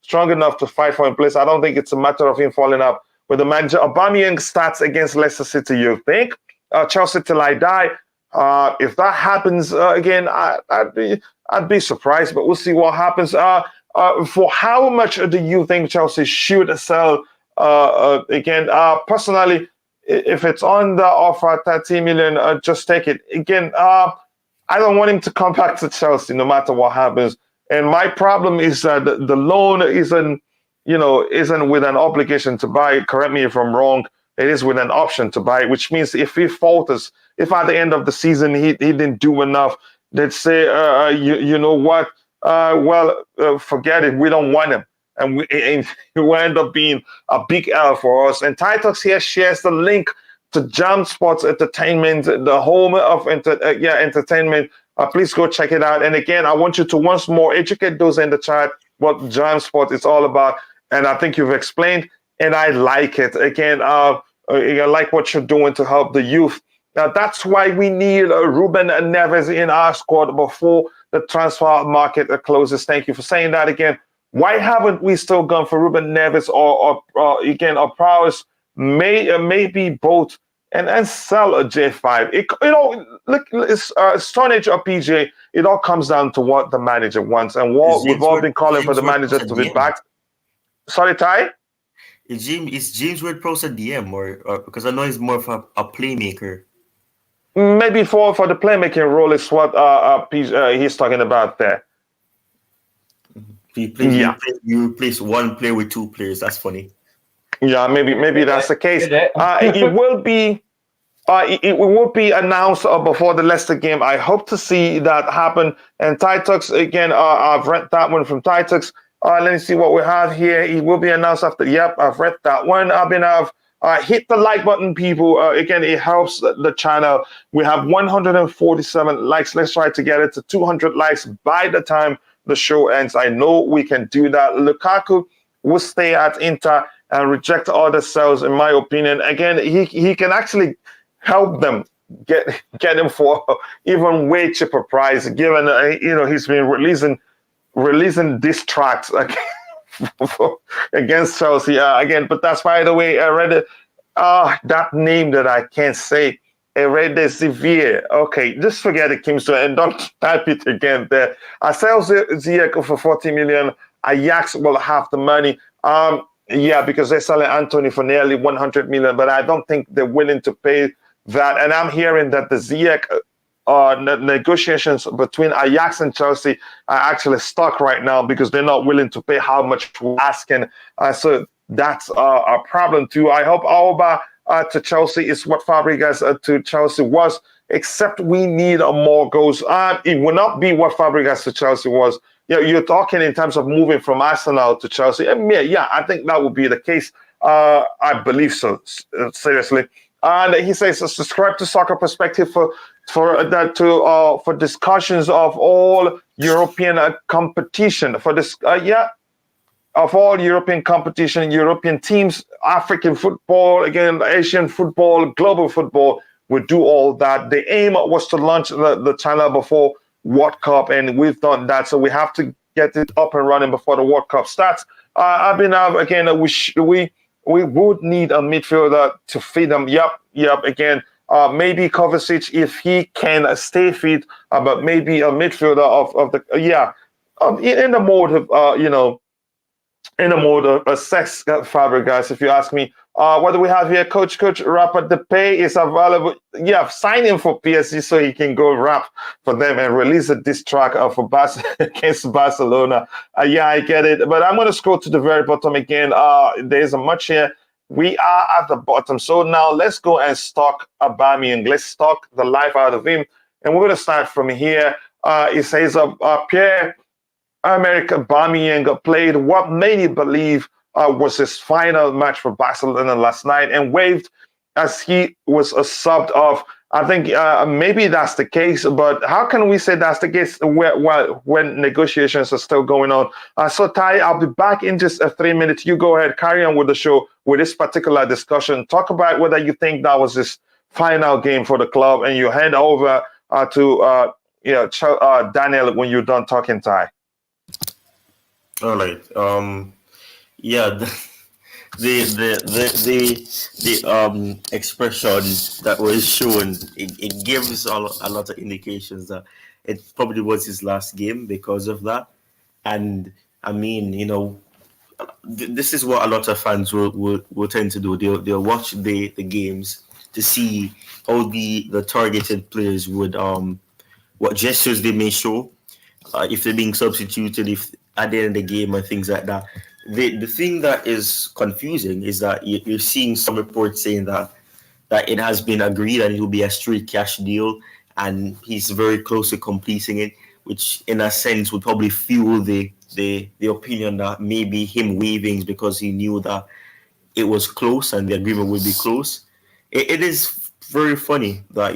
strong enough to fight for in place. I don't think it's a matter of him falling out with the manager. Aubameyang starts against Leicester City, you think? Chelsea till I die. If that happens again, I'd be surprised, but we'll see what happens. For how much do you think Chelsea should sell again? Personally, if it's on the offer, 30 million, just take it. Again, I don't want him to come back to Chelsea no matter what happens. And my problem is that the loan isn't with an obligation to buy. Correct me if I'm wrong. It is with an option to buy, which means if he falters, if at the end of the season he didn't do enough, they'd say, you know what? Forget it. We don't want him. And it will end up being a big L for us. And Titus here shares the link to Jam Sports Entertainment, the home of entertainment. Please go check it out. And again, I want you to once more educate those in the chat what Jam Sports is all about. And I think you've explained, and I like it. Again, I like what you're doing to help the youth. Now, that's why we need Ruben Neves in our squad before the transfer market closes. Thank you for saying that again. Why haven't we still gone for Ruben Neves or Prowess? Maybe both, and sell a J5. It's Stonehenge or PJ. It all comes down to what the manager wants, and we've all been calling for the manager to be back. Sorry, Ty? Is James Ward-Prowse a DM or because I know he's more of a playmaker? Maybe for the playmaking role is what he's talking about there. You replace one player with 2 players. That's funny. Yeah, maybe that's the case. It will be announced before the Leicester game. I hope to see that happen. And Titux, again, I've read that one from Titux. Let me see what we have here. It will be announced after. Yep, I've read that one. I've hit the like button, people. Again, it helps the channel. We have 147 likes. Let's try to get it to 200 likes by the time the show ends. I know we can do that. Lukaku will stay at Inter and reject other sales, in my opinion. Again, he can actually help them get him for even way cheaper price, given he's been releasing diss tracks against Chelsea again. But that's, by the way, I read that name that I can't say. Severe. Okay, just forget it, Kimster, and don't type it again there. I sell Ziyech for 40 million. Ajax will have the money. Yeah, because they're selling Anthony for nearly 100 million, but I don't think they're willing to pay that. And I'm hearing that the Ziyech negotiations between Ajax and Chelsea are actually stuck right now because they're not willing to pay how much we're asking. So that's a problem too. I hope Auba to Chelsea is what Fabregas to Chelsea was, except we need more goals. It will not be what Fabregas to Chelsea was. You're talking in terms of moving from Arsenal to Chelsea. Yeah, I think that would be the case. I believe so, seriously. And he says, subscribe to Soccer Perspective for discussions of all European competition. Of all European competition, European teams, African football, again, Asian football, global football. We do all that. The aim was to launch the channel before World Cup, and we've done that. So we have to get it up and running before the World Cup starts. Again, we would need a midfielder to feed them. Yep. Again, maybe Kovacic if he can stay fit, but maybe a midfielder in the mode of in the mode of sex Fabregas, if you ask me. What do we have here? Coach Rapper, the pay is available. Yeah, sign him for PSG so he can go rap for them and release a diss track for against Barcelona. Yeah, I get it. But I'm going to scroll to the very bottom again. There's a much here. We are at the bottom. So now let's go and stalk Aubameyang. Let's stalk the life out of him. And we're going to start from here. It says, Pierre, Pierre-Emerick Aubameyang played what many believe was his final match for Barcelona last night and waved as he was a sub of. I think maybe that's the case, but how can we say that's the case when negotiations are still going on? So, Ty, I'll be back in just 3 minutes. You go ahead, carry on with the show with this particular discussion. Talk about whether you think that was his final game for the club, and you hand over to Daniel when you're done talking, Ty. All right. Yeah. The expression that was shown, it gives a lot of indications that it probably was his last game because of that. And I mean, this is what a lot of fans will tend to do. They'll watch the games to see how the targeted players would what gestures they may show, if they're being substituted, if at the end of the game and things like that. The thing that is confusing is that you're seeing some reports saying that it has been agreed and it will be a straight cash deal and he's very close to completing it, which in a sense would probably fuel the opinion that maybe him waiving because he knew that it was close and the agreement would be close. It is very funny that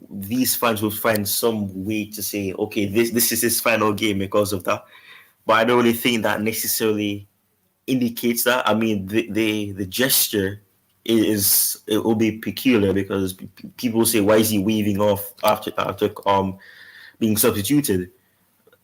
these fans will find some way to say, okay, this is his final game because of that. But I don't really think that necessarily indicates that. I mean, the gesture it will be peculiar because people say, why is he waving off after being substituted?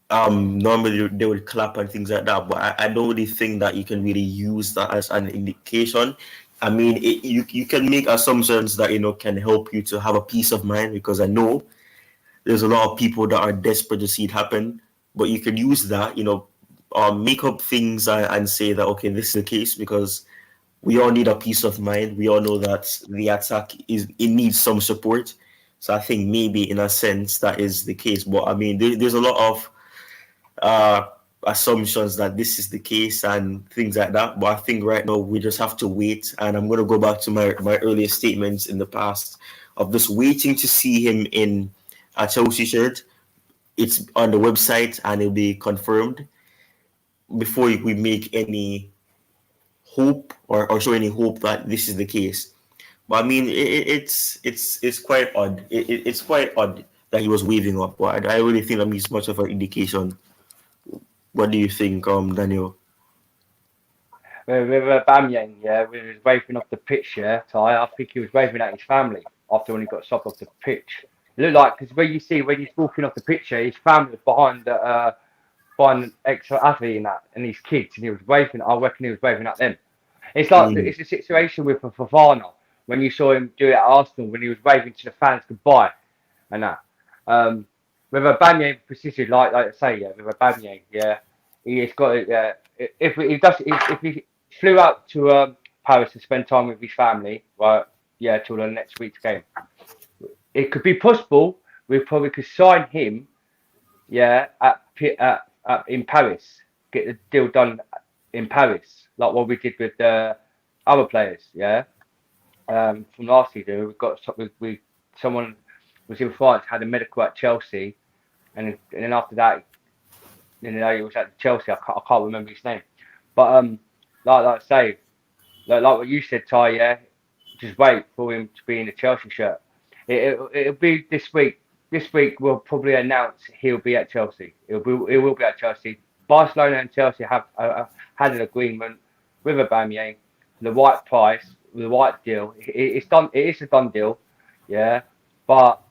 Normally they would clap and things like that, but I don't really think that you can really use that as an indication. I mean, you can make assumptions that can help you to have a peace of mind, because I know there's a lot of people that are desperate to see it happen, but you can use that, make up things and say that, okay, this is the case because we all need a peace of mind. We all know that the attack it needs some support. So I think maybe in a sense that is the case. But I mean, there's a lot of assumptions that this is the case and things like that. But I think right now we just have to wait. And I'm going to go back to my earlier statements in the past of just waiting to see him in a Chelsea shirt. It's on the website and it'll be confirmed before we make any hope or show any hope that this is the case. But I mean, it's quite odd. It's quite odd that he was waving up. But I really think that means much of an indication. What do you think, Daniel? With Aubameyang, when he was waving off the pitch, Ty, I think he was waving at his family after when he got subbed off the pitch. It looked like, because when he's walking off the pitch, his family was behind an extra athlete in that, and his kids, and he was waving. I reckon he was waving at them. It's like it's a situation with Fofana when you saw him do it at Arsenal when he was waving to the fans goodbye, and that. With Aubameyang persisted, like I say, with Aubameyang, he's got it. If he flew out to Paris to spend time with his family, right? Yeah, till the next week's game, it could be possible. We probably could sign him, in Paris, get the deal done in Paris, like what we did with the other players, from last season. We've got someone was in France, had a medical at Chelsea, and then after that, he was at Chelsea. I can't remember his name, but like I say, like what you said, Ty, just wait for him to be in the Chelsea shirt. It'll be this week. This week we'll probably announce he'll be at Chelsea. It will be at Chelsea. Barcelona and Chelsea have had an agreement with Aubameyang, the right price, the right deal. It's done. It is a done deal, But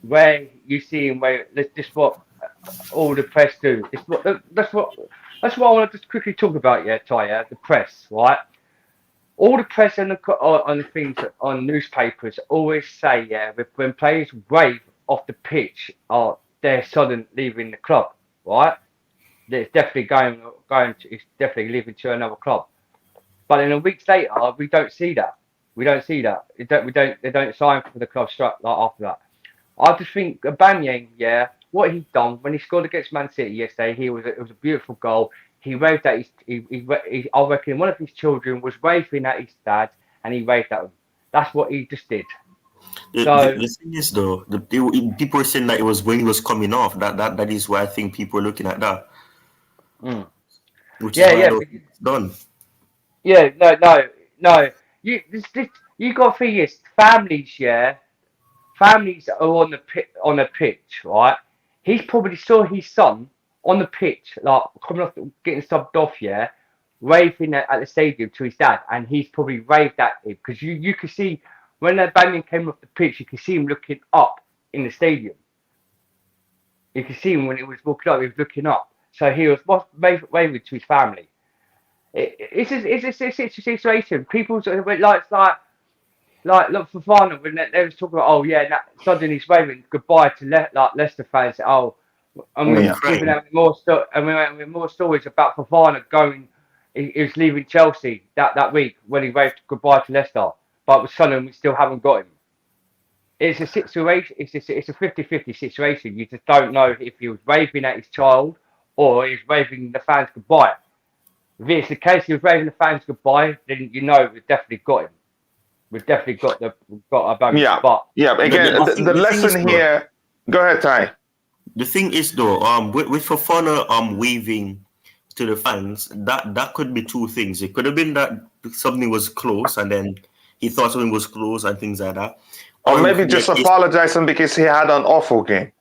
where you see him, this what all the press do. That's what I want to just quickly talk about, Ty. The press, right? All the press on the things on newspapers always say, when players wave off the pitch, they're suddenly leaving the club, right? It's definitely it's definitely leaving to another club. But in a week later, we don't see that. They don't sign for the club straight after that. I just think Aubameyang, what he done when he scored against Man City yesterday, it was a beautiful goal. He waved at I reckon one of his children was waving at his dad, and he waved at him. That's what he just did. The thing is, though, people were saying that it was when he was coming off. That is why I think people are looking at that. Which is why it's done. Yeah, no. You got to think is families, yeah. Families are on the pitch, right? He's probably saw his son on the pitch, like coming off, getting subbed off, yeah, raving at the stadium to his dad, and he's probably raved at him because you could see when that Aubameyang came off the pitch, you could see him looking up in the stadium. You could see him when he was walking up, he was looking up. So he was raving to his family. It's a situation. People sort of like look for Fofana when they was talking about, oh yeah, suddenly he's waving goodbye to Leicester fans. Oh, and we're giving out more more stories about Fofana going. He was leaving Chelsea that week when he waved goodbye to Leicester, but with Sunderland we still haven't got him. It's a situation. It's a 50-50 situation. You just don't know if he was waving at his child or he's waving the fans goodbye. If it's the case he was waving the fans goodbye, then you know we've definitely got him. We've definitely got Aubameyang. Yeah. Again, the lesson here. Go ahead, Ty. The thing is, though, with Fofana waving to the fans, that could be two things. It could have been that something was close, and then he thought something was close and things like that. Or maybe just apologizing because he had an awful game.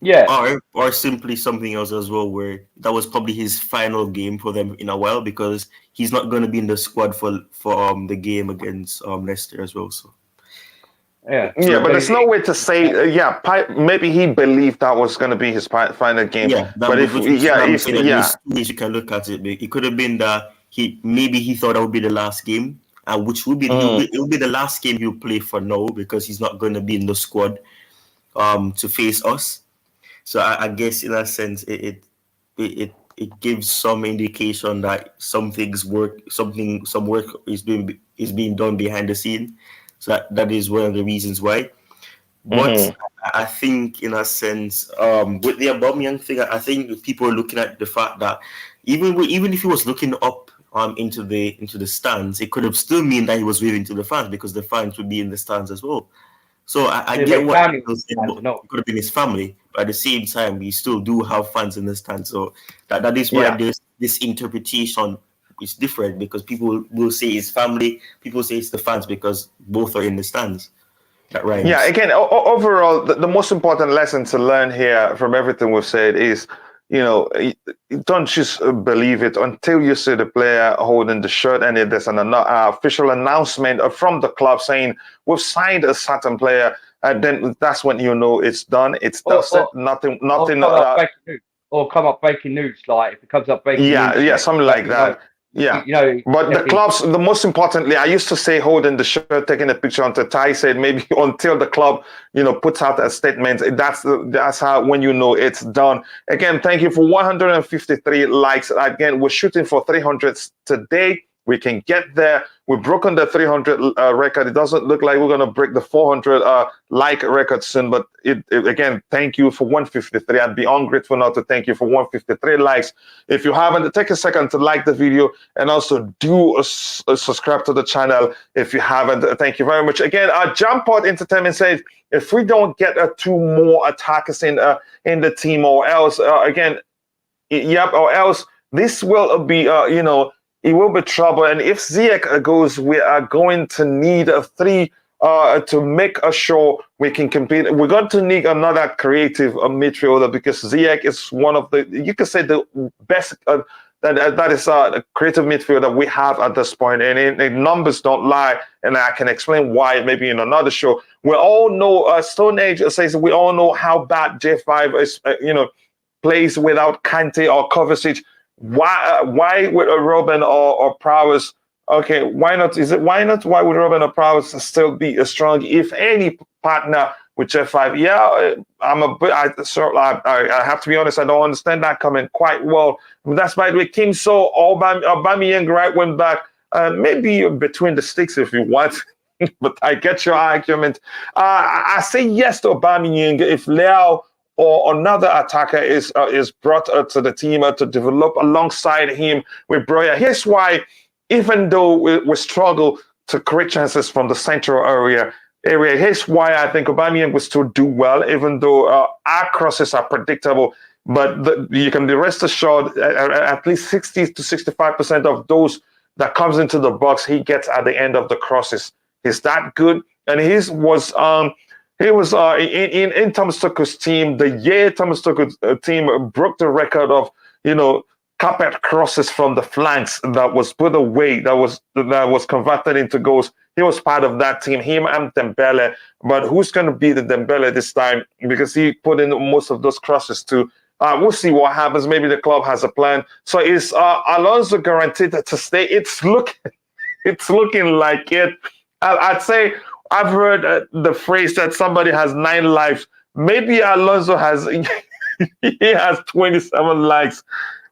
Yeah. Or simply something else as well, where that was probably his final game for them in a while because he's not going to be in the squad for the game against Leicester as well. So but there's no way to say maybe he believed that was going to be his final game. But if you can look at it, it could have been that he thought that would be the last game, which would be it will be the last game he'll play for now because he's not going to be in the squad to face us. So I guess in a sense it gives some indication that some work is being done behind the scene. So that is one of the reasons why. But I think in a sense with the Aubameyang thing, I think people are looking at the fact that even if he was looking up into the stands, it could have still mean that he was waving to the fans because the fans would be in the stands as well. So I get what people say, it could have been his family, but at the same time, we still do have fans in the stand. So that is why there's this interpretation is different because people will say it's family, people say it's the fans because both are in the stands. That right? Yeah. Again, overall, the most important lesson to learn here from everything we've said is, don't just believe it until you see the player holding the shirt and there's an official announcement from the club saying we've signed a certain player, and then that's when you know it's done. It's dusted. Nothing. Or come up breaking news, like if it comes up breaking news. Yeah, something like that. Yeah, but the clubs, the most importantly, I used to say holding the shirt, taking a picture until Ty said maybe until the club, puts out a statement. That's how, when you know it's done. Again, thank you for 153 likes. Again, we're shooting for 300 today. We can get there. We've broken the 300 record. It doesn't look like we're going to break the 400 like record soon. But again, thank you for 153. I'd be ungrateful not to thank you for 153 likes. If you haven't, take a second to like the video and also do subscribe to the channel if you haven't. Thank you very much. Again, Jampot Entertainment says if we don't get 2 more attackers in the team, or else or else this will be it will be trouble. And if Ziyech goes, we are going to need 3 to make sure we can compete. We're going to need another creative midfielder because Ziyech is one of the, you could say, the best that is a creative midfielder we have at this point. And numbers don't lie. And I can explain why maybe in another show. We all know, Stone Age says, we all know how bad J5 is, plays without Kante or Kovacic. Why would Robin or Prowess? Okay, why not? Why would Robin or Prowess still be a strong, if any, partner with J5? Yeah, I have to be honest. I don't understand that coming quite well. That's by the way, Kim So Aubameyang right went back, maybe between the sticks if you want. But I get your argument. I say yes to Aubameyang if Leao or another attacker is brought to the team to develop alongside him with Broya. Here's why, even though we struggle to create chances from the central area, area. Here's why I think Aubameyang will still do well, even though our crosses are predictable. But you can be rest assured, at least 60 to 65% of those that comes into the box, he gets at the end of the crosses. He's that good, and he was in Thomas Tuchel's team. The year Thomas Tuchel's team broke the record of carpet crosses from the flanks that was put away, that was converted into goals. He was part of that team, him and Dembele. But who's going to be the Dembele this time? Because he put in most of those crosses too. We'll see what happens. Maybe the club has a plan. So is Alonso guaranteed to stay? It's looking like it. I'd say I've heard the phrase that somebody has 9 lives. Maybe Alonso has he has 27 lives.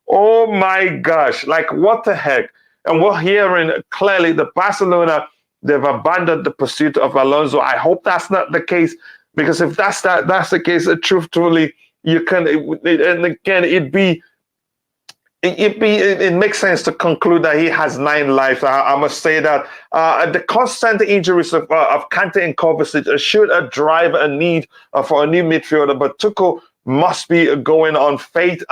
Oh my gosh! Like what the heck? And we're hearing clearly the Barcelona, they've abandoned the pursuit of Alonso. I hope that's not the case, because if that's the case, truthfully, you can. And again, it makes sense to conclude that he has 9 lives. I must say that the constant injuries of Kante and Kovacic should drive a need for a new midfielder, but Tuchel must be going on faith.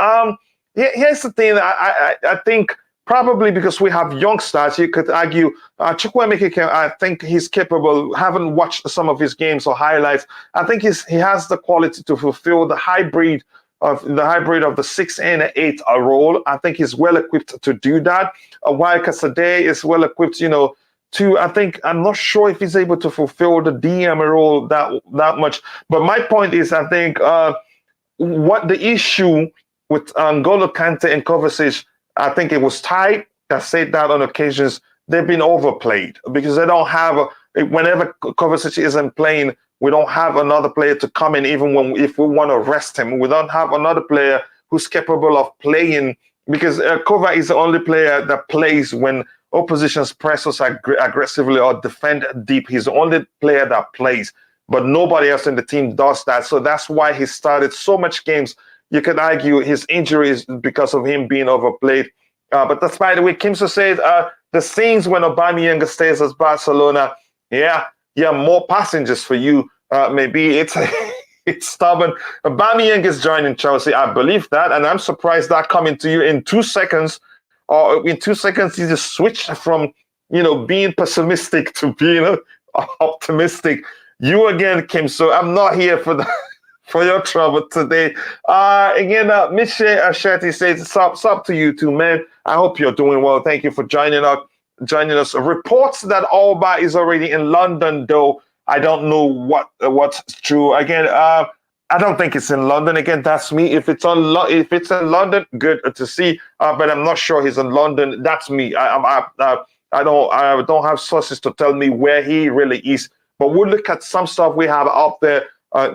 Here's the thing. I think probably because we have young stars, you could argue Chukwuemeka, I think he's capable. Haven't watched some of his games or highlights. I think he has the quality to fulfill the hybrid of the 6 and 8 role. I think he's well equipped to do that. While Kasade is well equipped, to I think I'm not sure if he's able to fulfill the DM role that much. But my point is, I think what the issue with N'Golo Kante and Kovacic, I think it was tight. I said that on occasions. They've been overplayed because they don't have whenever Kovacic isn't playing, we don't have another player to come in. Even if we want to rest him, we don't have another player who's capable of playing, because Kova is the only player that plays when oppositions press us aggressively or defend deep. He's the only player that plays, but nobody else in the team does that. So that's why he started so much games. You could argue his injury is because of him being overplayed. But that's by the way, Kimso said the scenes when Aubameyang stays at Barcelona, more passengers for you. Maybe it's stubborn. Aubameyang is joining Chelsea. I believe that, and I'm surprised that coming to you in 2 seconds. Or in 2 seconds, he just switched from being pessimistic to being optimistic. You again, Kimso. I'm not here for your trouble today. Again, Miche Asheti says, sup to you too, man. I hope you're doing well. Thank you for joining us. Reports that Alba is already in London, though. I don't know what's true. Again, I don't think it's in London. Again, that's me. If it's in London, good to see. But I'm not sure he's in London. That's me. I don't have sources to tell me where he really is. But we'll look at some stuff we have out there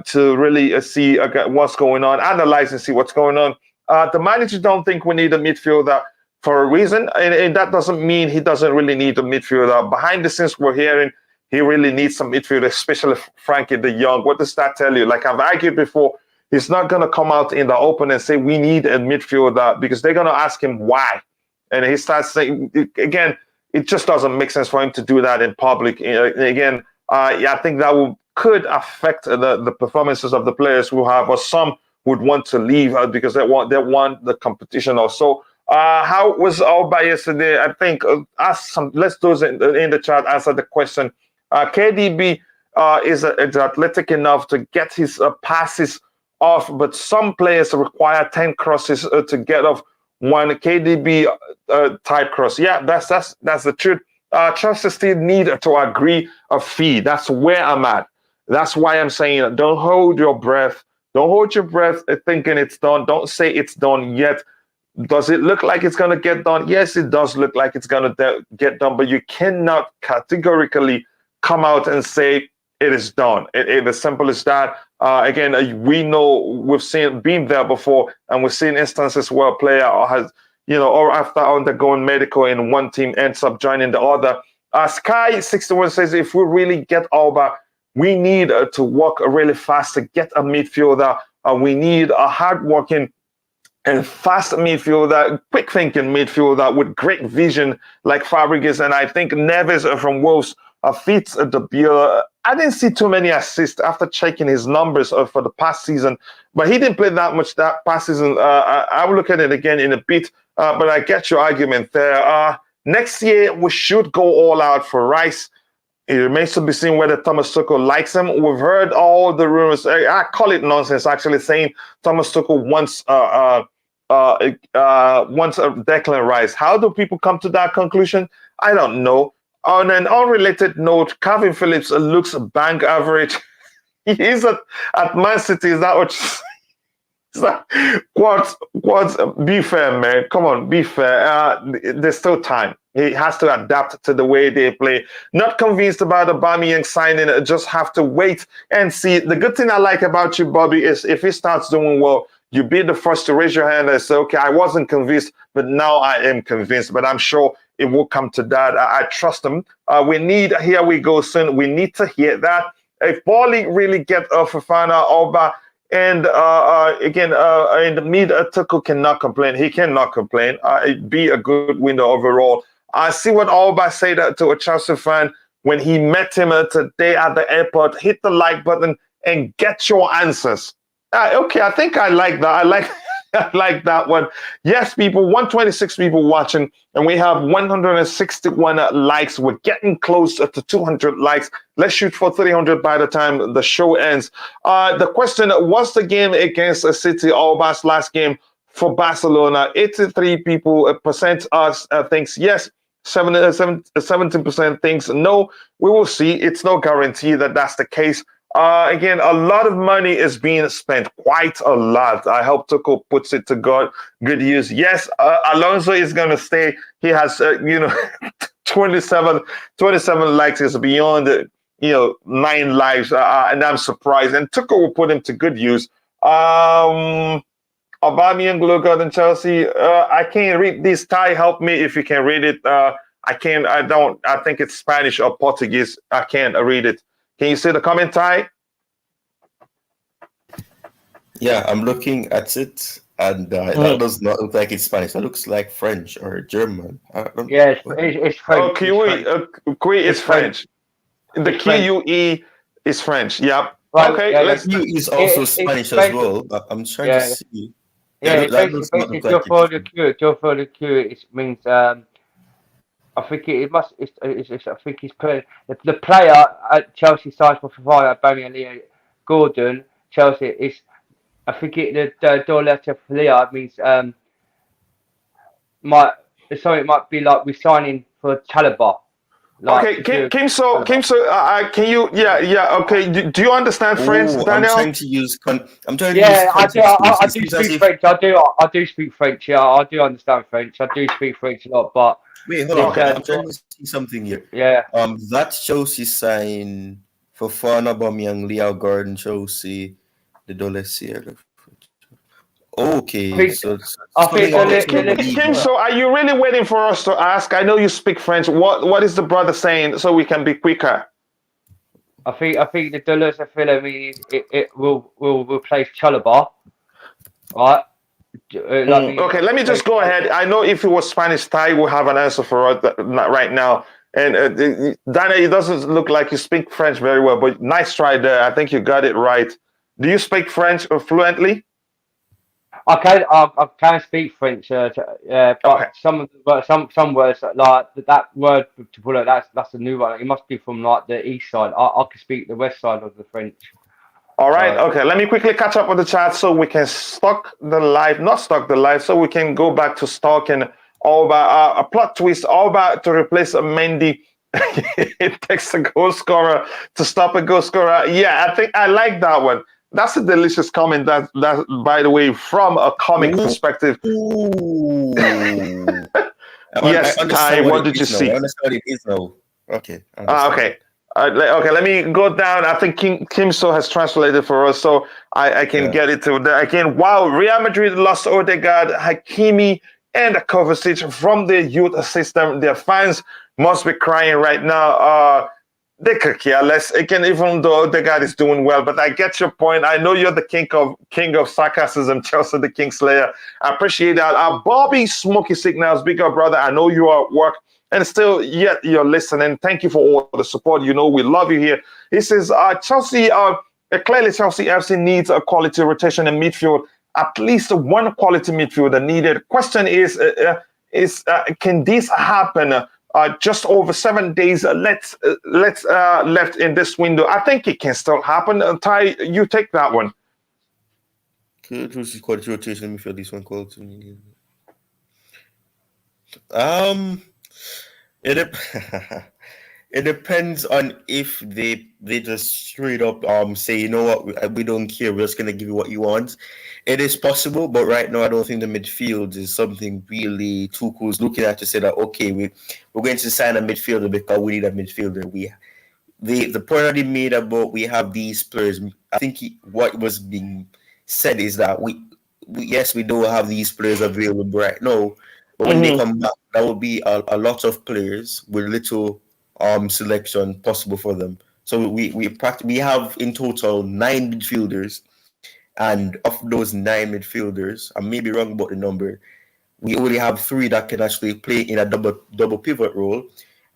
to really see what's going on, analyze and see what's going on. The manager don't think we need a midfielder for a reason, and that doesn't mean he doesn't really need a midfielder. Behind the scenes, we're hearing he really needs some midfielder, especially Frankie de Jong. What does that tell you? Like I've argued before, he's not going to come out in the open and say we need a midfielder, because they're going to ask him why. And he starts saying, again, it just doesn't make sense for him to do that in public. Again, I think that could affect the performances of the players who have, or some would want to leave because they want the competition also. How was Alba yesterday? I think let's those in the chat answer the question. KDB is athletic enough to get his passes off, but some players require 10 crosses to get off one KDB type cross. Yeah, that's the truth. Chelsea still need to agree a fee. That's where I'm at. That's why I'm saying don't hold your breath. Don't hold your breath thinking it's done. Don't say it's done yet. Does it look like it's going to get done? Yes, it does look like it's going to get done, but you cannot categorically come out and say it is done. It as simple as that. Again, we know we've been there before, and we've seen instances where a player has, or after undergoing medical in one team ends up joining the other. Sky61 says if we really get Alba, we need to work really fast to get a midfielder. We need a hardworking and fast midfielder, quick thinking midfielder with great vision like Fabregas. And I think Neves from Wolves fits the bill I didn't see too many assists after checking his numbers for the past season, but he didn't play that much that past season. I will look at it again in a bit, but I get your argument there. Next year, we should go all out for Rice. It remains to be seen whether Thomas Tuchel likes him. We've heard all the rumors. I call it nonsense, actually, saying Thomas Tuchel wants Declan Rice. How do people come to that conclusion? I don't know. On an unrelated note, Calvin Phillips looks bang average. He's at Man City. Is that what Quartz, be fair, man. Come on, be fair. There's still time. He has to adapt to the way they play. Not convinced about Aubameyang signing. Just have to wait and see. The good thing I like about you, Bobby, is if he starts doing well, you be the first to raise your hand and say, okay, I wasn't convinced, but now I am convinced. But I'm sure it will come to that. I trust him. Here we go soon. We need to hear that. If Bali really get Fofana, Auba, and again, in the mid, Tuchel cannot complain. He cannot complain. It'd be a good window overall. I see what Auba said to a Chelsea fan when he met him today at the airport. Hit the like button and get your answers. Okay, I think I like that. I like that one. Yes, people, 126 people watching, and we have 161 likes. We're getting close to 200 likes. Let's shoot for 300 by the time the show ends. The question, was the game against City Auba's last game for Barcelona? 83% thinks yes. 17% thinks no. We will see. It's no guarantee that that's the case. Again, a lot of money is being spent, quite a lot. I hope Tuchel puts it to good use. Yes, Alonso is going to stay. He has, 27 likes is beyond, 9 lives, and I'm surprised. And Tuchel will put him to good use. Aubameyang look good in Chelsea. I can't read this. Ty, help me if you can read it. I think it's Spanish or Portuguese. I can't read it. Can you see the comment, Ty? Yeah, I'm looking at it, and that does not look like it's Spanish. That looks like French or German. Yeah, it's French. Oh, Kiwi is French. The QUE is French. Yep. Right, okay, yeah, let's. Q is also Spanish as well. I'm trying to see. Yeah, basically, Joe for the Q, it means I think it must. I think he's put the player at Chelsea side for Fofana, Aubameyang, Gordon. Chelsea is. I think the door letter for Leo means it might be like we're signing for Chalobah. Like, okay, Kim, so can you? Yeah. Okay, do you understand French, Daniel? I'm trying to use. I do speak French. I do speak French. Yeah, I do understand French. I do speak French a lot, but. Wait, hold on. I'm trying to see something here. Yeah. That Chelsea sign for Fofana, Aubameyang, Leo, Gordon, Chelsea, the Dolesier. Okay, Kim, so are you really waiting for us to ask? I know you speak French. What is the brother saying so we can be quicker? I think the Dolesier means it will replace Chalobah, right? Okay, let me just go ahead. I know if it was Spanish, Thai will have an answer for us right now. And Dana, it doesn't look like you speak French very well, but nice try there. I think you got it right. Do you speak French fluently? I can speak French, but okay. some words like that word to pull out. That's a new one. It must be from like the east side. I can speak the west side of the French. All right, okay. Let me quickly catch up with the chat so we can not stop the live, so we can go back to stalking Auba. A plot twist: Auba to replace a Mendy. It takes a goal scorer to stop a goal scorer. Yeah, I think I like that one. That's a delicious comment. That by the way, from a comic perspective. Yes, Ty, what did you see? I understand what it is now. Okay. Okay. Okay, let me go down. I think Kim So has translated for us, so I can get it to there again. Wow, Real Madrid lost Odegaard, Hakimi, and Kovacic from the youth system. Their fans must be crying right now. they could care less. Again, even though the guy is doing well, but I get your point. I know you're the king of sarcasm, Chelsea, the King Slayer. I appreciate that. Bobby Smoky Signals, big up brother. I know you are at work and still yet you're listening. Thank you for all the support. You know we love you here. He says Chelsea. Clearly, Chelsea FC needs a quality rotation in midfield. At least one quality midfielder needed. Question is can this happen? Just over 7 days left in this window. I think it can still happen. Ty, you take that one. Quality rotation. Let me feel this one called to me. It depends on if they just straight up say, you know what, we don't care, we're just gonna give you what you want. It is possible, but right now I don't think the midfield is something really Tuchel's looking at to say that okay, we're going to sign a midfielder because we need a midfielder. The point that he made about we have these players, I think what was being said is that we don't have these players available right now, but when they come back, that will be a lot of players with little selection possible for them. So we have in total 9 midfielders, and of those 9 midfielders, I may be wrong about the number, we only have 3 that can actually play in a double pivot role,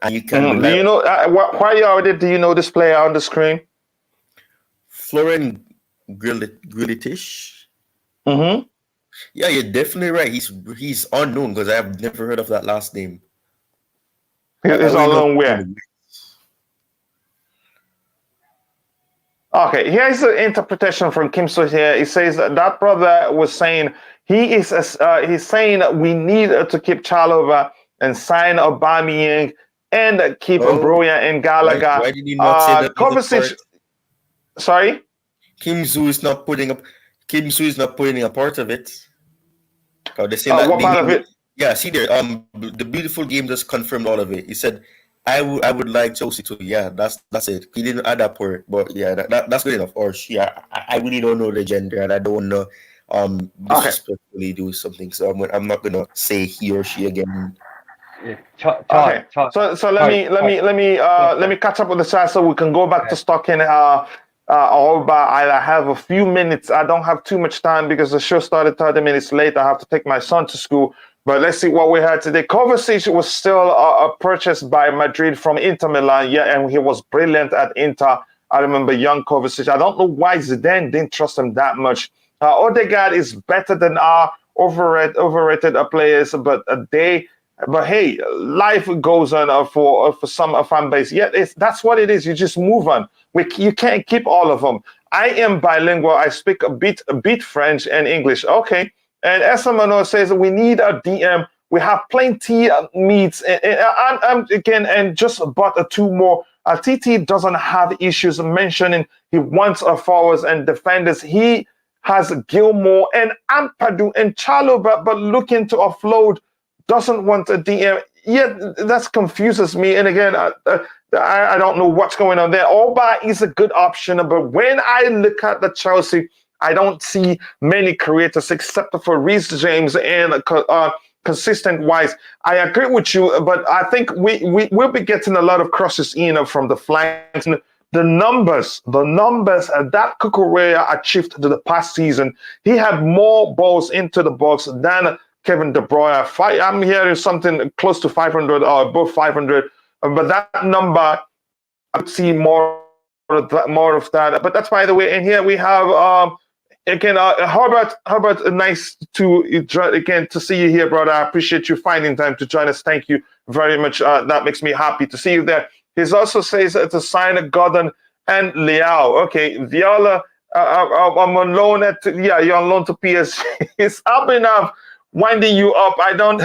and you can. Do you know why already? Do you know this player on the screen? Florian Grillitish. Mm-hmm. Yeah, you're definitely right. He's unknown because I have never heard of that last name. He's unknown where? Okay, here's the interpretation from Kimso here. He says that brother was saying he's saying we need to keep Chalobah and sign Aubameyang and keep Broya and Gallagher. Why did he not say that? Conversation. Sorry? Kim Su is not putting a part of it. They say what part of it? Yeah, see there. The beautiful game just confirmed all of it. He said, "I would like Chelsea to." Yeah, that's it. He didn't add that part, but yeah, that's good enough. Or yeah, I really don't know the gender, and I don't know disrespectfully do something. So I'm not gonna say he or she again. Okay. So let me catch up with the chat so we can go back to stocking. I have a few minutes. I don't have too much time because the show started 30 minutes late. I have to take my son to school. But let's see what we had today. Kovacic was still purchased by Madrid from Inter Milan. Yeah, and he was brilliant at Inter. I remember young Kovacic. I don't know why Zidane didn't trust him that much. Odegaard is better than our overrated players, but hey, life goes on for some fan base. Yeah, that's what it is. You just move on. You can't keep all of them. I am bilingual. I speak a bit French and English. Okay. And Esamano says we need a DM. We have plenty of meats. And just bought 2 more. TT doesn't have issues mentioning he wants forwards and defenders. He has Gilmore and Ampadu and Chalobah, but looking to offload. Doesn't want a DM. Yeah, that confuses me. And again, I don't know what's going on there. Oba is a good option, but when I look at the Chelsea, I don't see many creators except for Reece James and consistent wise. I agree with you, but I think we'll be getting a lot of crosses in from the flanks. The numbers that Cucurella achieved to the past season, he had more balls into the box than Kevin De Bruyne. I'm hearing something close to 500 or above 500, but that number, I'd see more of that. But that's by the way. And here we have again Herbert. Nice to see you here, brother. I appreciate you finding time to join us. Thank you very much. That makes me happy to see you there. He also says to sign Gordon and Leao. Okay, Viola. I'm on loan you're on loan to PSG. It's up enough. Winding you up. I don't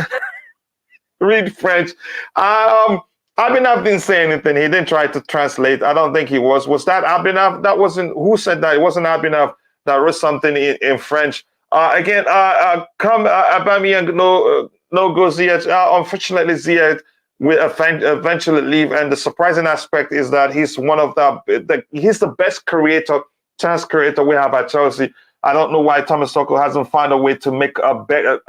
read French. Abhinav didn't say anything. He didn't try to translate. I don't think he was. Was that Abhinav? That wasn't. Who said that? It wasn't Abhinav that wrote something in French. Again, come Aubameyang no go Ziyech. Unfortunately, Ziyech will eventually leave. And the surprising aspect is that he's one of he's the best chance creator we have at Chelsea. I don't know why Thomas Tuchel hasn't found a way to make a better,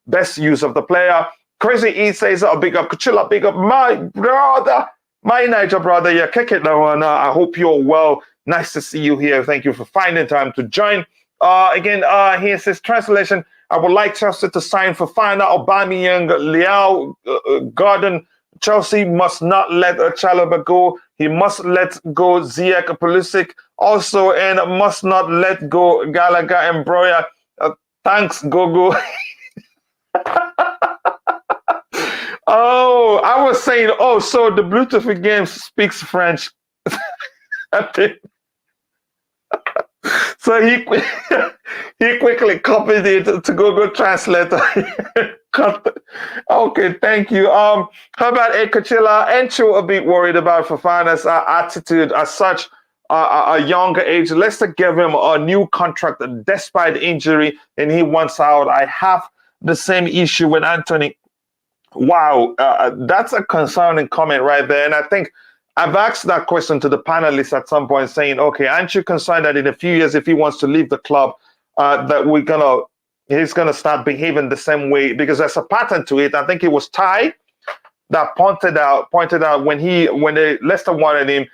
best use of the player. Crazy E says, big up Kuchilla, big up my brother. My Niger brother, yeah, kick it now. And I hope you're well. Nice to see you here. Thank you for finding time to join. Again, here's his translation. I would like Chelsea to sign Fofana, Aubameyang, Leao, Gordon. Chelsea must not let Chalobah go. He must let go Ziyech, Pulisic also, and must not let go Gallagher and Broya. Thanks, Gogo. Oh, I was saying, oh, so the Bluetooth game speaks French. So he quickly copied it to Google Translate. Okay, thank you. How about Ekachila? Ain't you a bit worried about Fofana's attitude as such? A younger age. Leicester gave him a new contract despite injury, and he wants out. I have the same issue with Anthony. Wow, that's a concerning comment right there. And I think I've asked that question to the panelists at some point, saying, okay, aren't you concerned that in a few years, if he wants to leave the club, that he's gonna start behaving the same way? Because there's a pattern to it. I think it was Ty that pointed out when the Leicester wanted him,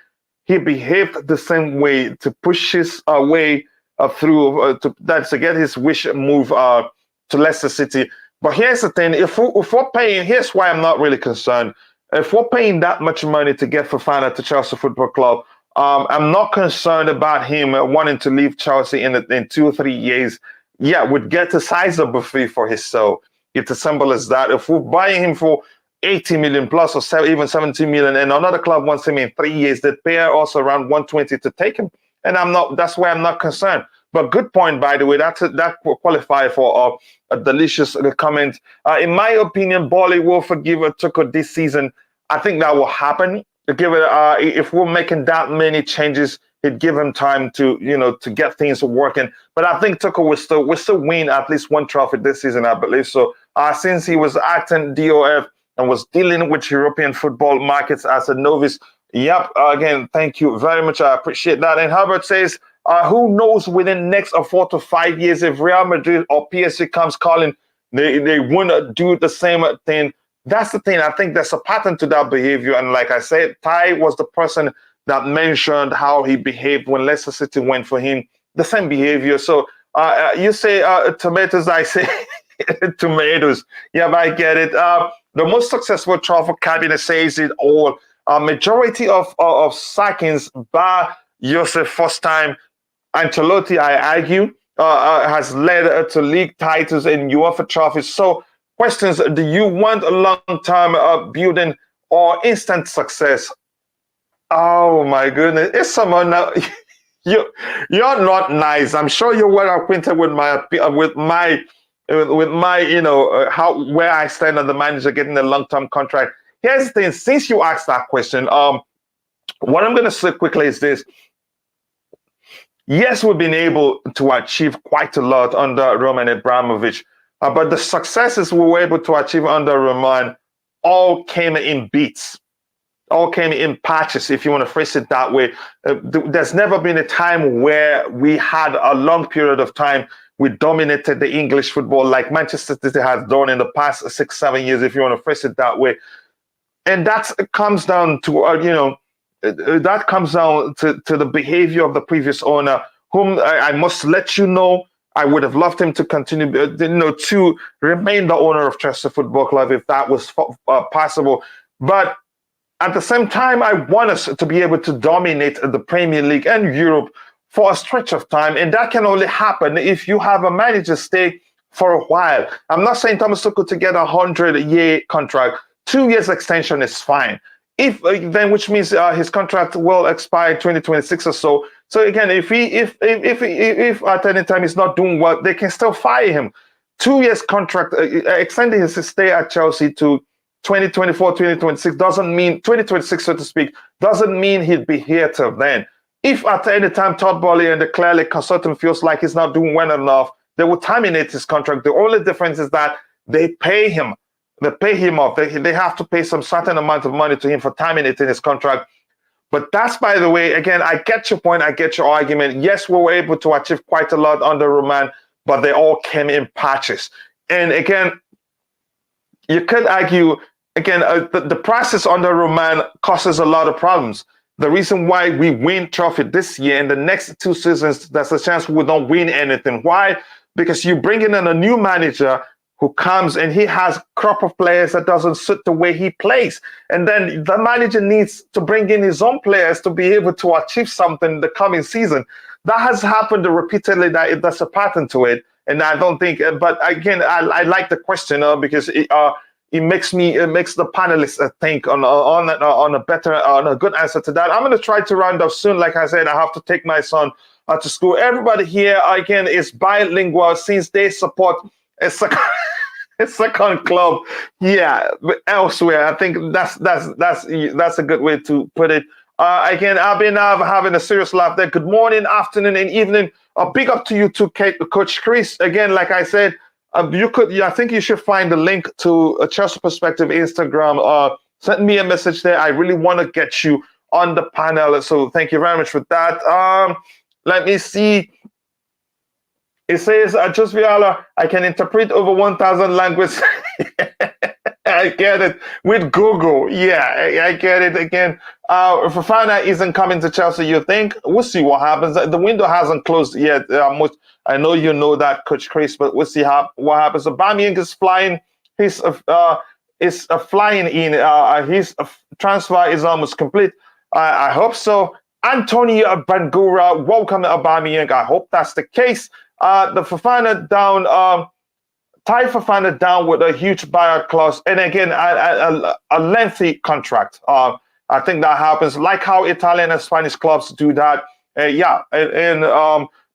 he behaved the same way to push his way through to get his wish move to Leicester City. But here's the thing: if we're paying, here's why I'm not really concerned. If we're paying that much money to get Fofana to Chelsea Football Club, I'm not concerned about him wanting to leave Chelsea in 2 or 3 years. Yeah, we'd get a sizable fee for his soul. It's as simple as that. If we're buying him for 80 million plus or even 70 million, and another club wants him in 3 years, they'd pay us around 120 to take him. And that's why I'm not concerned. But good point, by the way. That will qualify for a delicious comment. In my opinion, Bolly will forgive Tuchel this season. I think that will happen. If we're making that many changes, he'd give him time to get things working. But I think Tuchel will still win at least one trophy this season, I believe. So since he was acting DOF and was dealing with European football markets as a novice, yep. Again, thank you very much. I appreciate that. And Herbert says, who knows within next 4 to 5 years if Real Madrid or PSG comes calling, they won't do the same thing. That's the thing. I think there's a pattern to that behavior. And like I said, Ty was the person that mentioned how he behaved when Leicester City went for him. The same behavior. So you say tomatoes, I say tomatoes. Yeah, but I get it. The most successful transfer cabinet says it all. Majority of sackings bar Joseph first time. Ancelotti, I argue, has led to league titles and UEFA trophies. So, questions: do you want a long-term building or instant success? Oh my goodness! It's someone now. You're not nice. I'm sure you're well acquainted with my where I stand as the manager getting a long-term contract. Here's the thing: since you asked that question, what I'm going to say quickly is this. Yes, we've been able to achieve quite a lot under Roman Abramovich, but the successes we were able to achieve under Roman all came in beats, all came in patches, if you want to phrase it that way. There's never been a time where we had a long period of time we dominated the English football like Manchester City has done in the past 6-7 years, if you want to phrase it that way. And that comes down to, that comes down to the behavior of the previous owner, whom I must let you know, I would have loved him to continue, to remain the owner of Chelsea Football Club if that was possible. But at the same time, I want us to be able to dominate the Premier League and Europe for a stretch of time. And that can only happen if you have a manager stay for a while. I'm not saying Thomas Tuchel to get a 100-year contract. 2 years extension is fine. If then, which means his contract will expire 2026 or so. So again, if at any time he's not doing well, they can still fire him. 2 years contract, extending his stay at Chelsea to 2024, 2026 doesn't mean 2026, so to speak, doesn't mean he'd be here till then. If at any time Todd Boehly and the clearly consultant feels like he's not doing well enough, they will terminate his contract. The only difference is that they pay him. They pay him off. They have to pay some certain amount of money to him for terminating his contract. But that's, by the way, again, I get your point. I get your argument. Yes, we were able to achieve quite a lot under Roman, but they all came in patches. And again, you could argue again, the process under Roman causes a lot of problems. The reason why we win trophy this year and the next 2 seasons, there's a chance we don't win anything. Why? Because you bring in a new manager who comes and he has crop of players that doesn't suit the way he plays. And then the manager needs to bring in his own players to be able to achieve something the coming season. That has happened repeatedly, that's a pattern to it. And I don't think, but again, I like the question because it makes the panelists think on a good answer to that. I'm going to try to round up soon. Like I said, I have to take my son to school. Everybody here again is bilingual since they support a second club. Yeah, but elsewhere. I think that's a good way to put it. Again, I've been having a serious laugh there. Good morning, afternoon, and evening. Big up to you too, Coach Chris. Again, like I said, I think you should find the link to a Chelsea Perspective Instagram. Send me a message there. I really want to get you on the panel. So thank you very much for that. Let me see. It says, just Viala, I can interpret over 1,000 languages. I get it. With Google. Yeah, I get it again. Fofana isn't coming to Chelsea, you think? We'll see what happens. The window hasn't closed yet. I know you know that, Coach Chris, but we'll see what happens. Aubameyang is flying. He's flying in. His transfer is almost complete. I hope so. Antonio Bangura, welcome to Aubameyang. I hope that's the case. The Fofana down, tie Fofana down with a huge buyout clause, and again a lengthy contract. I think that happens, like how Italian and Spanish clubs do that.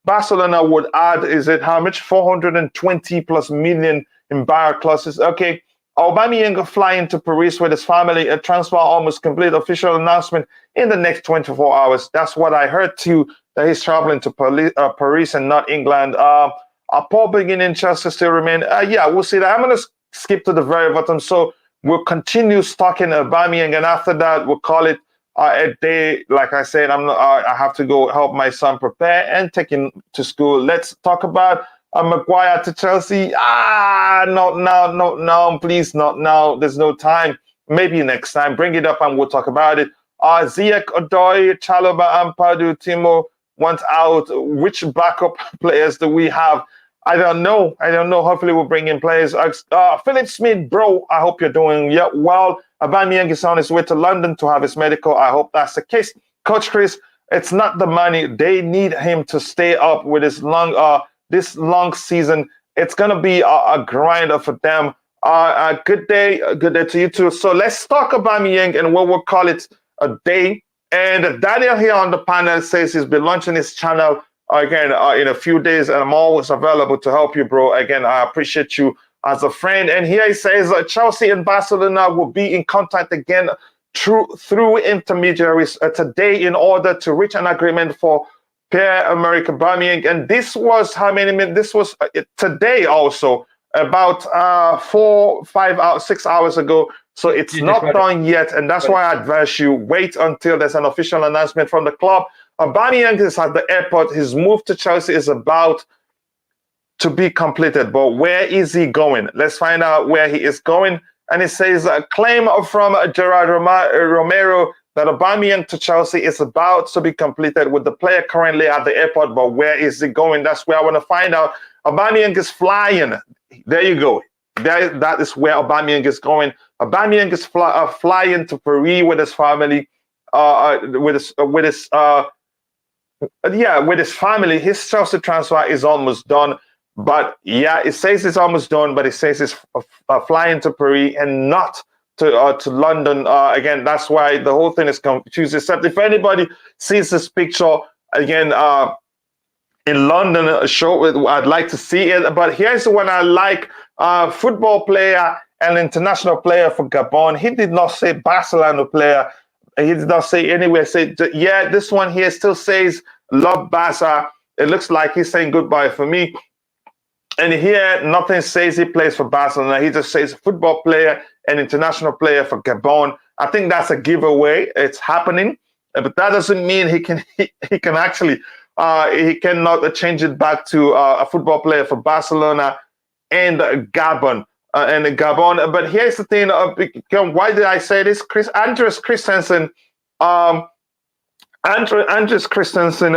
Barcelona would add, is it how much? 420+ million in buyout clauses. Okay, Aubameyang flying to Paris with his family. A transfer almost complete. Official announcement in the next 24 hours. That's what I heard too. That he's traveling to Paris and not England. Paul beginning Chelsea still remain. We'll see that. I'm going to skip to the very bottom. So we'll continue stalking Aubameyang, and after that, we'll call it a day. Like I said, I have to go help my son prepare and take him to school. Let's talk about Maguire to Chelsea. Not now, please, not now. There's no time. Maybe next time. Bring it up and we'll talk about it. Ziyech, Odoi, Chalobah, and Padu, Timo want out. Which backup players do we have? I don't know. Hopefully we'll bring in players. Philip Smith, bro, I hope you're doing well. Aubameyang is on his way to London to have his medical. I hope that's the case. Coach Chris, it's not the money. They need him to stay up with his this long season. It's going to be a grinder for them. Good day to you too. So let's talk Aubameyang and what we'll call it a day. And Daniel here on the panel says he's been launching his channel again in a few days, and I'm always available to help you, bro. Again, I appreciate you as a friend. And here he says Chelsea and Barcelona will be in contact again through intermediaries today in order to reach an agreement for Pierre-Emerick Aubameyang. And this was how many minutes? This was today also, about 6 hours ago. So it's not done yet, and that's why I advise you wait until there's an official announcement from the club. Aubameyang is at the airport. His move to Chelsea is about to be completed, but where is he going? Let's find out where he is going. And it says a claim from Gerard Romero that Aubameyang to Chelsea is about to be completed with the player currently at the airport, but where is he going? That's where I want to find out. Aubameyang is flying. There you go. That is where Aubameyang is going. Aubameyang is flying to Paris with his family. With his family. His Chelsea transfer is almost done. But yeah, it says it's almost done. But it says it's flying to Paris and not to London. Again, that's why the whole thing is confused. Except if anybody sees this picture again. In London, I'd like to see it. But here's the one I like. Football player and international player for Gabon. He did not say Barcelona player. He did not say anywhere. This one here still says love Barca. It looks like he's saying goodbye for me. And here, nothing says he plays for Barcelona. He just says football player and international player for Gabon. I think that's a giveaway. It's happening. But that doesn't mean he can actually... he cannot change it back to a football player for Barcelona and Gabon. and Gabon. But here's the thing: why did I say this? Andres Christensen, Andres Christensen,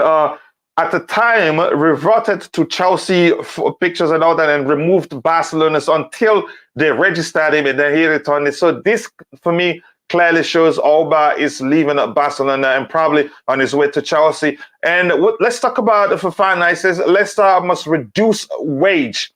at the time reverted to Chelsea for pictures and all that, and removed Barcelona's until they registered him, and then he returned it. So this, for me, clearly shows Auba is leaving Barcelona and probably on his way to Chelsea. And let's talk about Fofana. He says Leicester must reduce wage.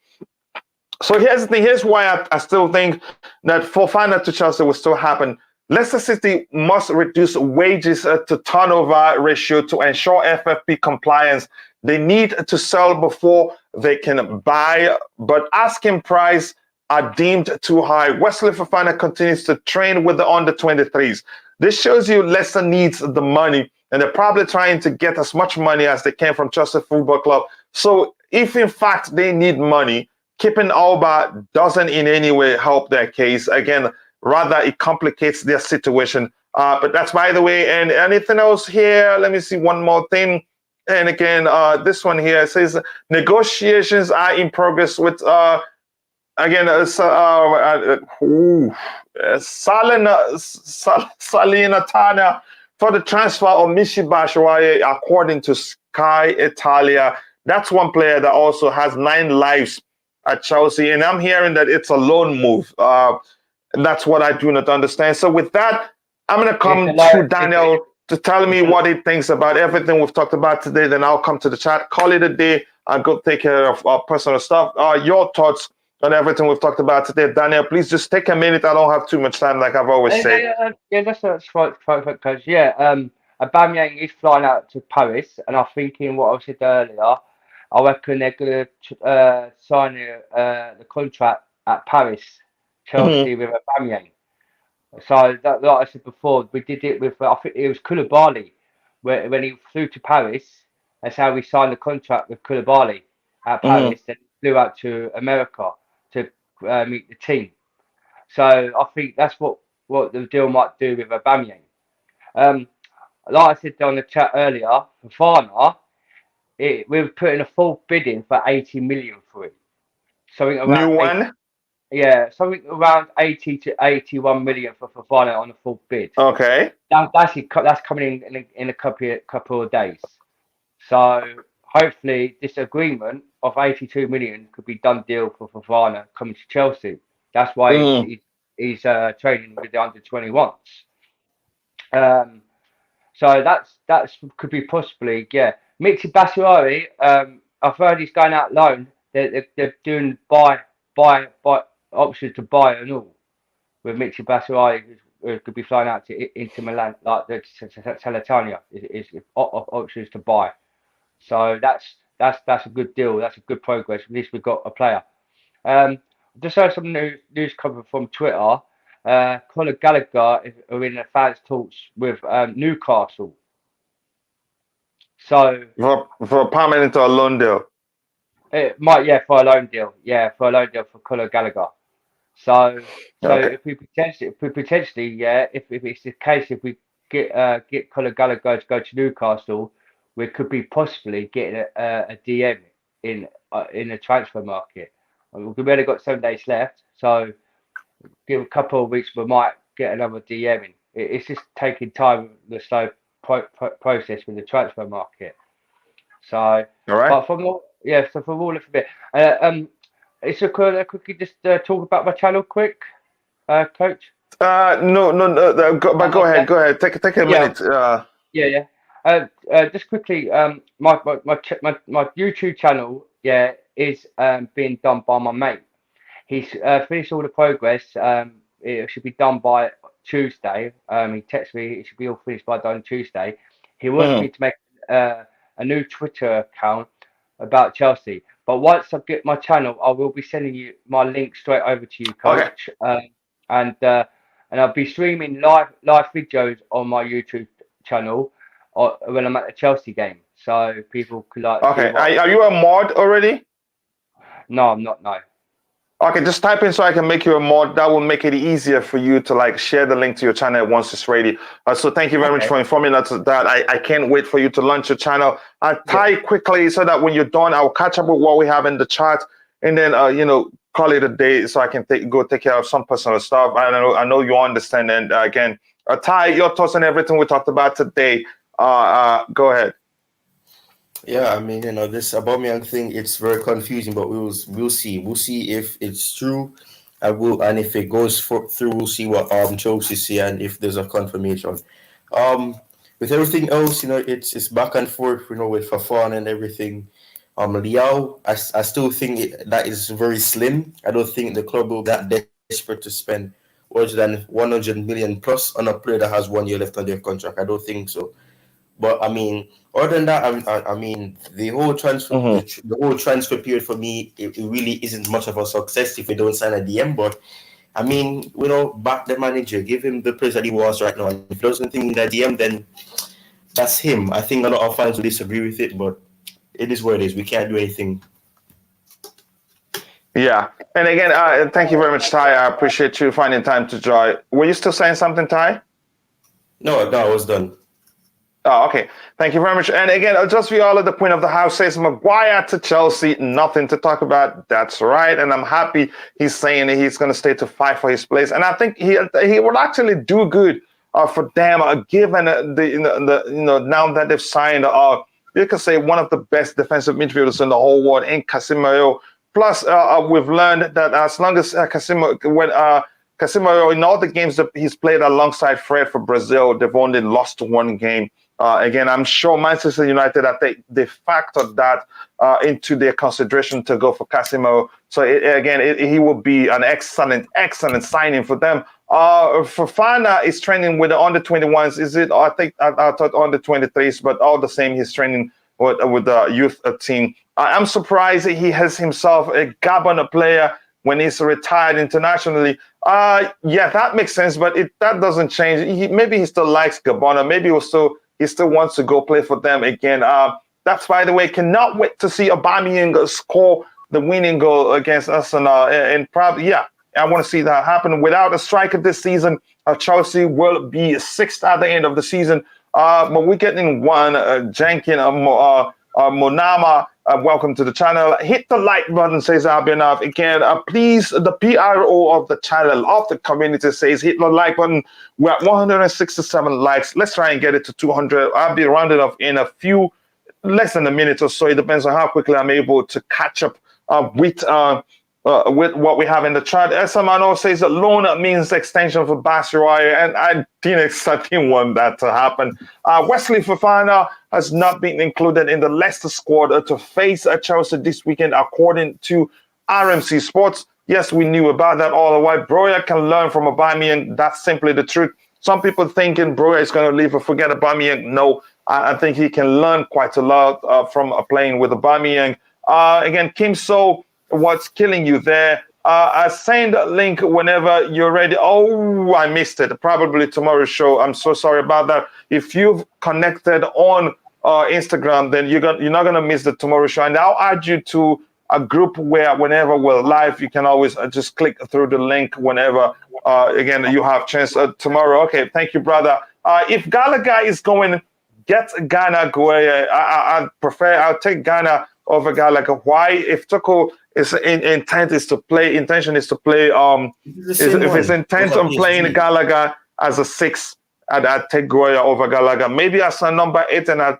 So here's the thing. Here's why I still think that Fofana to Chelsea will still happen. Leicester City must reduce wages to turnover ratio to ensure FFP compliance. They need to sell before they can buy, but asking price are deemed too high. Wesley Fofana continues to train with the under-23s. This shows you Leicester needs the money, and they're probably trying to get as much money as they can from Chelsea Football Club. So if in fact they need money, keeping Auba doesn't in any way help their case. Again, rather it complicates their situation. But that's by the way. And anything else here? Let me see one more thing. And again, this one here says negotiations are in progress with Salernitana for the transfer of Michy Batshuayi, according to Sky Italia. That's one player that also has 9 lives at Chelsea, and I'm hearing that it's a loan move. That's what I do not understand. So with that, I'm going to come to Daniel to tell me what he thinks about everything we've talked about today. Then I'll come to the chat, call it a day, and go take care of our personal stuff. Your thoughts on everything we've talked about today. Daniel, please just take a minute. I don't have too much time, like I've always said. Yeah, that's right, Coach. Yeah, Aubameyang is flying out to Paris, and I'm thinking what I said earlier. I reckon they're going to sign the contract at Paris, Chelsea, with Aubameyang. So, like I said before, we did it with, I think it was Koulibaly, when he flew to Paris. That's how we signed the contract with Koulibaly at Paris. Then flew out to America to meet the team. So I think that's what the deal might do with Aubameyang. Like I said on the chat earlier, Fofana, we're putting a full bid in for 80 million for it. Something around something around 80 to 81 million for Fofana on a full bid. Okay. That's coming in a couple of days. So hopefully this agreement of 82 million could be done deal for Fofana coming to Chelsea. That's why he's training with the under-21s. So that's could be possibly, yeah. Michy Batshuayi, I've heard he's going out loan. They're doing buy options to buy and all with Michy Batshuayi, who could be flying out to Inter Milan, like the Salernitana is options to buy. So that's a good deal. That's a good progress. At least we've got a player. Just heard some news coming from Twitter. Conor Gallagher are in the fans talks with Newcastle. So for a permanent or a loan deal? It might, for a loan deal. Yeah, for a loan deal for Conor Gallagher. So okay. if we potentially, if it's the case, if we get Conor Gallagher to go to Newcastle, we could be possibly getting a DM in the transfer market. We've only got 7 days left, so give a couple of weeks, we might get another DM in. It's just taking time, the slow process with the transfer market. So, all right. But from all of it, it's quickly just talk about my channel, quick, Coach. No. Go ahead. Take a minute. Just quickly, my YouTube channel, is being done by my mate. He's finished all the progress. It should be done by Tuesday. He texted me it should be all finished by done Tuesday. He wants me to make a new Twitter account about Chelsea. But once I get my channel, I will be sending you my link straight over to you, Coach. Okay. And I'll be streaming live videos on my YouTube channel when I'm at the Chelsea game, so people could like. Okay, are you a mod already? No, I'm not. No. Okay, just type in so I can make you a mod. That will make it easier for you to share the link to your channel once it's ready. So thank you very much for informing us of that. I can't wait for you to launch your channel. I'll tie quickly so that when you're done, I'll catch up with what we have in the chat, and then call it a day so I can go take care of some personal stuff. I know you understand. And again, Ty, your thoughts on everything we talked about today. Go ahead. Yeah, I mean, this Aubameyang thing, it's very confusing, but we'll see. We'll see if it's true. And if it goes through, we'll see what Chelsea see and if there's a confirmation. With everything else, it's back and forth, with Fofana and everything. Liao, I still think that is very slim. I don't think the club will be that desperate to spend more than 100 million plus on a player that has 1 year left on their contract. I don't think so. But I mean, other than that, I mean, the whole transfer, the whole transfer period for me, it really isn't much of a success if we don't sign a DM. But I mean, back the manager, give him the place that he was right now. And if he doesn't think that DM, then that's him. I think a lot of fans will disagree with it, but it is what it is. We can't do anything. Yeah. And again, thank you very much, Ty. I appreciate you finding time to join. Were you still saying something, Ty? No, I was done. Oh, okay. Thank you very much. And again, just for all of the point of the house says Maguire to Chelsea, nothing to talk about. That's right. And I'm happy he's saying that he's going to stay to fight for his place. And I think he would actually do good for them, given now that they've signed, you could say one of the best defensive midfielders in the whole world in Casemiro. Plus, we've learned that as long as Casemiro, in all the games that he's played alongside Fred for Brazil, they've only lost one game. Again, I'm sure Manchester United, they factored that into their consideration to go for Casemiro. So he will be an excellent signing for them. Fofana is training with the under 21s. I thought under 23s, but all the same, he's training with the youth team. I'm surprised he has himself a Gabon player when he's retired internationally. Yeah, that makes sense, but that doesn't change. Maybe he still likes Gabon. Maybe he still wants to go play for them again. That's, by the way, cannot wait to see Aubameyang score the winning goal against Arsenal. And probably, yeah, I want to see that happen. Without a striker this season, Chelsea will be sixth at the end of the season. But we're getting one. Jenkins, Monama, welcome to the channel. Hit the like button, says Abhinav. Again, please, the PRO of the channel, of the community says hit the like button. We're at 167 likes. Let's try and get it to 200. I'll be rounded off in less than a minute or so. It depends on how quickly I'm able to catch up with what we have in the chat. Esamano says that loan means extension for Barcelona, and I didn't want that to happen. Wesley Fofana has not been included in the Leicester squad to face Chelsea this weekend, according to RMC Sports. Yes, we knew about that all the while. Broja can learn from Aubameyang. That's simply the truth. Some people thinking Broja is going to leave or forget Aubameyang. No, I think he can learn quite a lot from playing with Aubameyang. Again, Kim So, what's killing you there? Send a link whenever you're ready. Oh, I missed it. Probably tomorrow's show. I'm so sorry about that. If you've connected on Instagram, then you're not gonna miss the tomorrow show. And I'll add you to a group where whenever we're live, you can always just click through the link whenever. Again, you have chance tomorrow. Okay, thank you, brother. If Gallagher is going, get Ghana Gueye. I'll take Ghana over Gallagher. Why? If Tuchel intention is to play, if his intent on playing Gallagher as a 6, I'd take Gueye over Gallagher. Maybe as a number 8, and I'd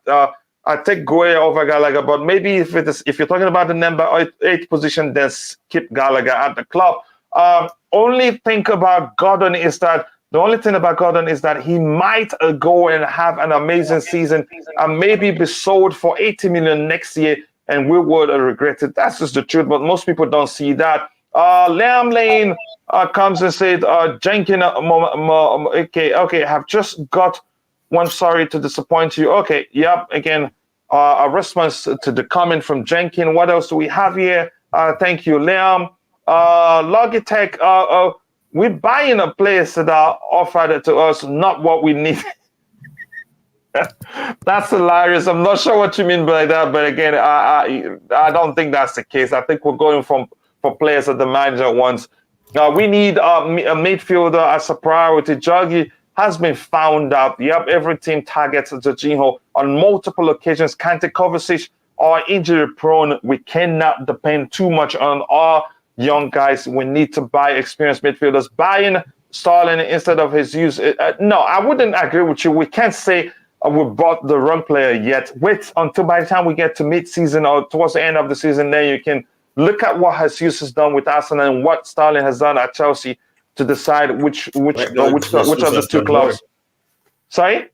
take Gueye over Gallagher. But maybe if you're talking about the number 8 position, then keep Gallagher at the club. The only thing about Gordon is that he might go and have an amazing season and maybe be sold for 80 million next year, and we would regret it. That's just the truth, but most people don't see that. Liam Lane comes and said, Jenkins, okay, have just got one. Sorry to disappoint you. Okay, yep, again, a response to the comment from Jenkins. What else do we have here? Thank you, Liam. Logitech, we're buying a place that are offered to us, not what we need. That's hilarious. I'm not sure what you mean by that, but again, I don't think that's the case. I think we're going for players that the manager wants. We need a midfielder as a priority. Joggy has been found out. Yep, every team targets Jorginho on multiple occasions. Kante, Kovacic are injury prone. We cannot depend too much on our young guys. We need to buy experienced midfielders. Buying Sterling instead of his use. No, I wouldn't agree with you. We can't say we bought the wrong player yet. Wait until by the time we get to mid-season or towards the end of the season, then you can look at what Jesus has done with Arsenal and what Sterling has done at Chelsea to decide which of the two clubs. Sorry?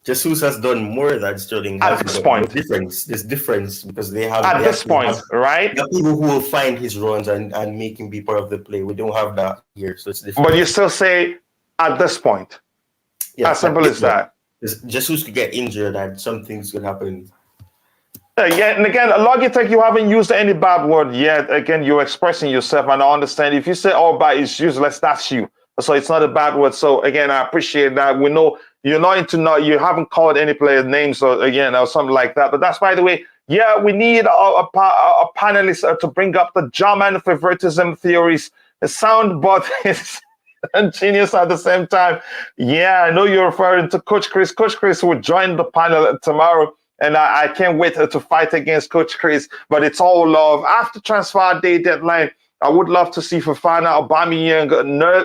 Jesus has done more than Sterling has. At this point. There's difference because they have... At this point, right? The people who will find his runs and make him be part of the play. We don't have that here, so it's different. But you still say, at this point. Yeah, as simple as that. Jesus could get injured and some things could happen. Yeah, and again, Logitech, you haven't used any bad word yet. Again, you're expressing yourself, and I understand. If you say Auba is useless, that's you. So it's not a bad word. So again, I appreciate that. We know you're not you haven't called any player's names or something like that. But that's, by the way, yeah, we need a panelist to bring up the German favoritism theories. The sound, but it's genius at the same time. Yeah, I know you're referring to Coach Chris. Coach Chris will join the panel tomorrow. And I can't wait to fight against Coach Chris. But it's all love. After transfer day deadline, I would love to see Fofana, Aubameyang,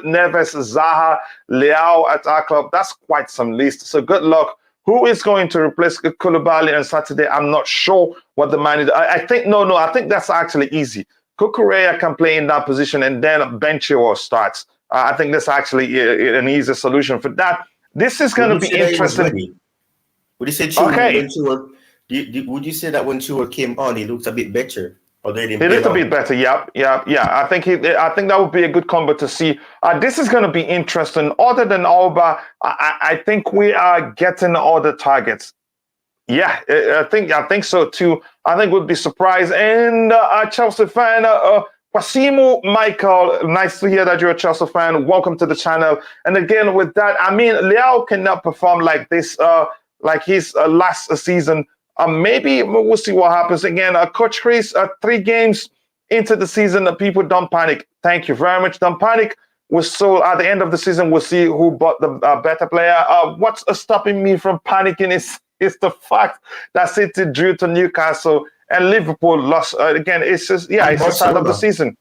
Neves, Zaha, Leao at our club. That's quite some list. So good luck. Who is going to replace Koulibaly on Saturday? I'm not sure what the man is. I think that's actually easy. Cucurella can play in that position and then Benchiro starts. I think that's actually an easy solution for that. This is going to be interesting. Would you say would you say that when Chua came on, he looked a bit better? Or they didn't? He looked a bit better. Yeah. I think that would be a good combo to see. This is going to be interesting. Other than Auba, I think we are getting other targets. Yeah, I think so too. I think we'd be surprised. And a Chelsea fan, Quasimo Michael, nice to hear that you're a Chelsea fan. Welcome to the channel. And again, with that, I mean, Leao cannot perform like this. Like his last season. Maybe we'll see what happens. Again, Coach Chris, 3 games into the season, people don't panic. Thank you very much. Don't panic. So at the end of the season, we'll see who bought the better player. What's stopping me from panicking is the fact that City drew to Newcastle and Liverpool lost. Again, it's just, it's the start of the season.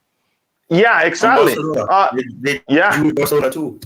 Yeah, exactly. Barcelona too.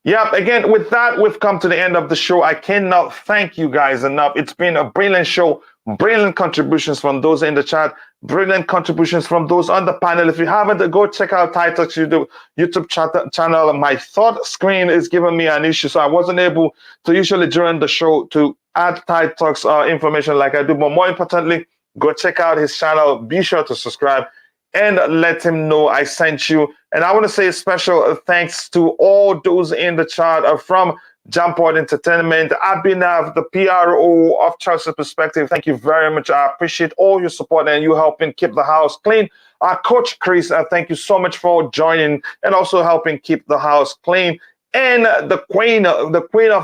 Yep, again, with that, we've come to the end of the show. I cannot thank you guys enough. It's been a brilliant show, brilliant contributions from those in the chat, brilliant contributions from those on the panel. If you haven't, go check out Tito's YouTube channel. My third screen is giving me an issue, so I wasn't able to usually during the show to add Tito's information like I do. But more importantly, go check out his channel. Be sure to subscribe and let him know I sent you. And I want to say a special thanks to all those in the chat from Jamport Entertainment, Abhinav, the PRO of Chelsea Perspective. Thank you very much. I appreciate all your support and you helping keep the house clean. Coach Chris, thank you so much for joining and also helping keep the house clean. And the queen of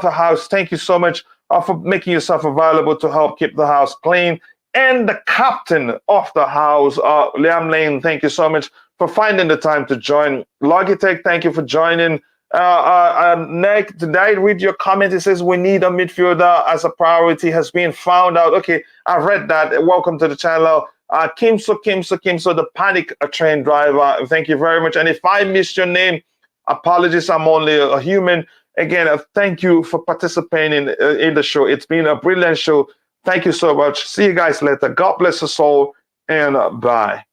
the house, thank you so much for making yourself available to help keep the house clean. And the captain of the house, Liam Lane, thank you so much for finding the time to join. Logitech, thank you for joining. Nick, did I read your comment? It says we need a midfielder as a priority has been found out. Okay, I read that. Welcome to the channel. Kimso, the panic train driver. Thank you very much. And if I missed your name, apologies, I'm only a human. Again, thank you for participating in the show. It's been a brilliant show. Thank you so much. See you guys later. God bless us all, and bye.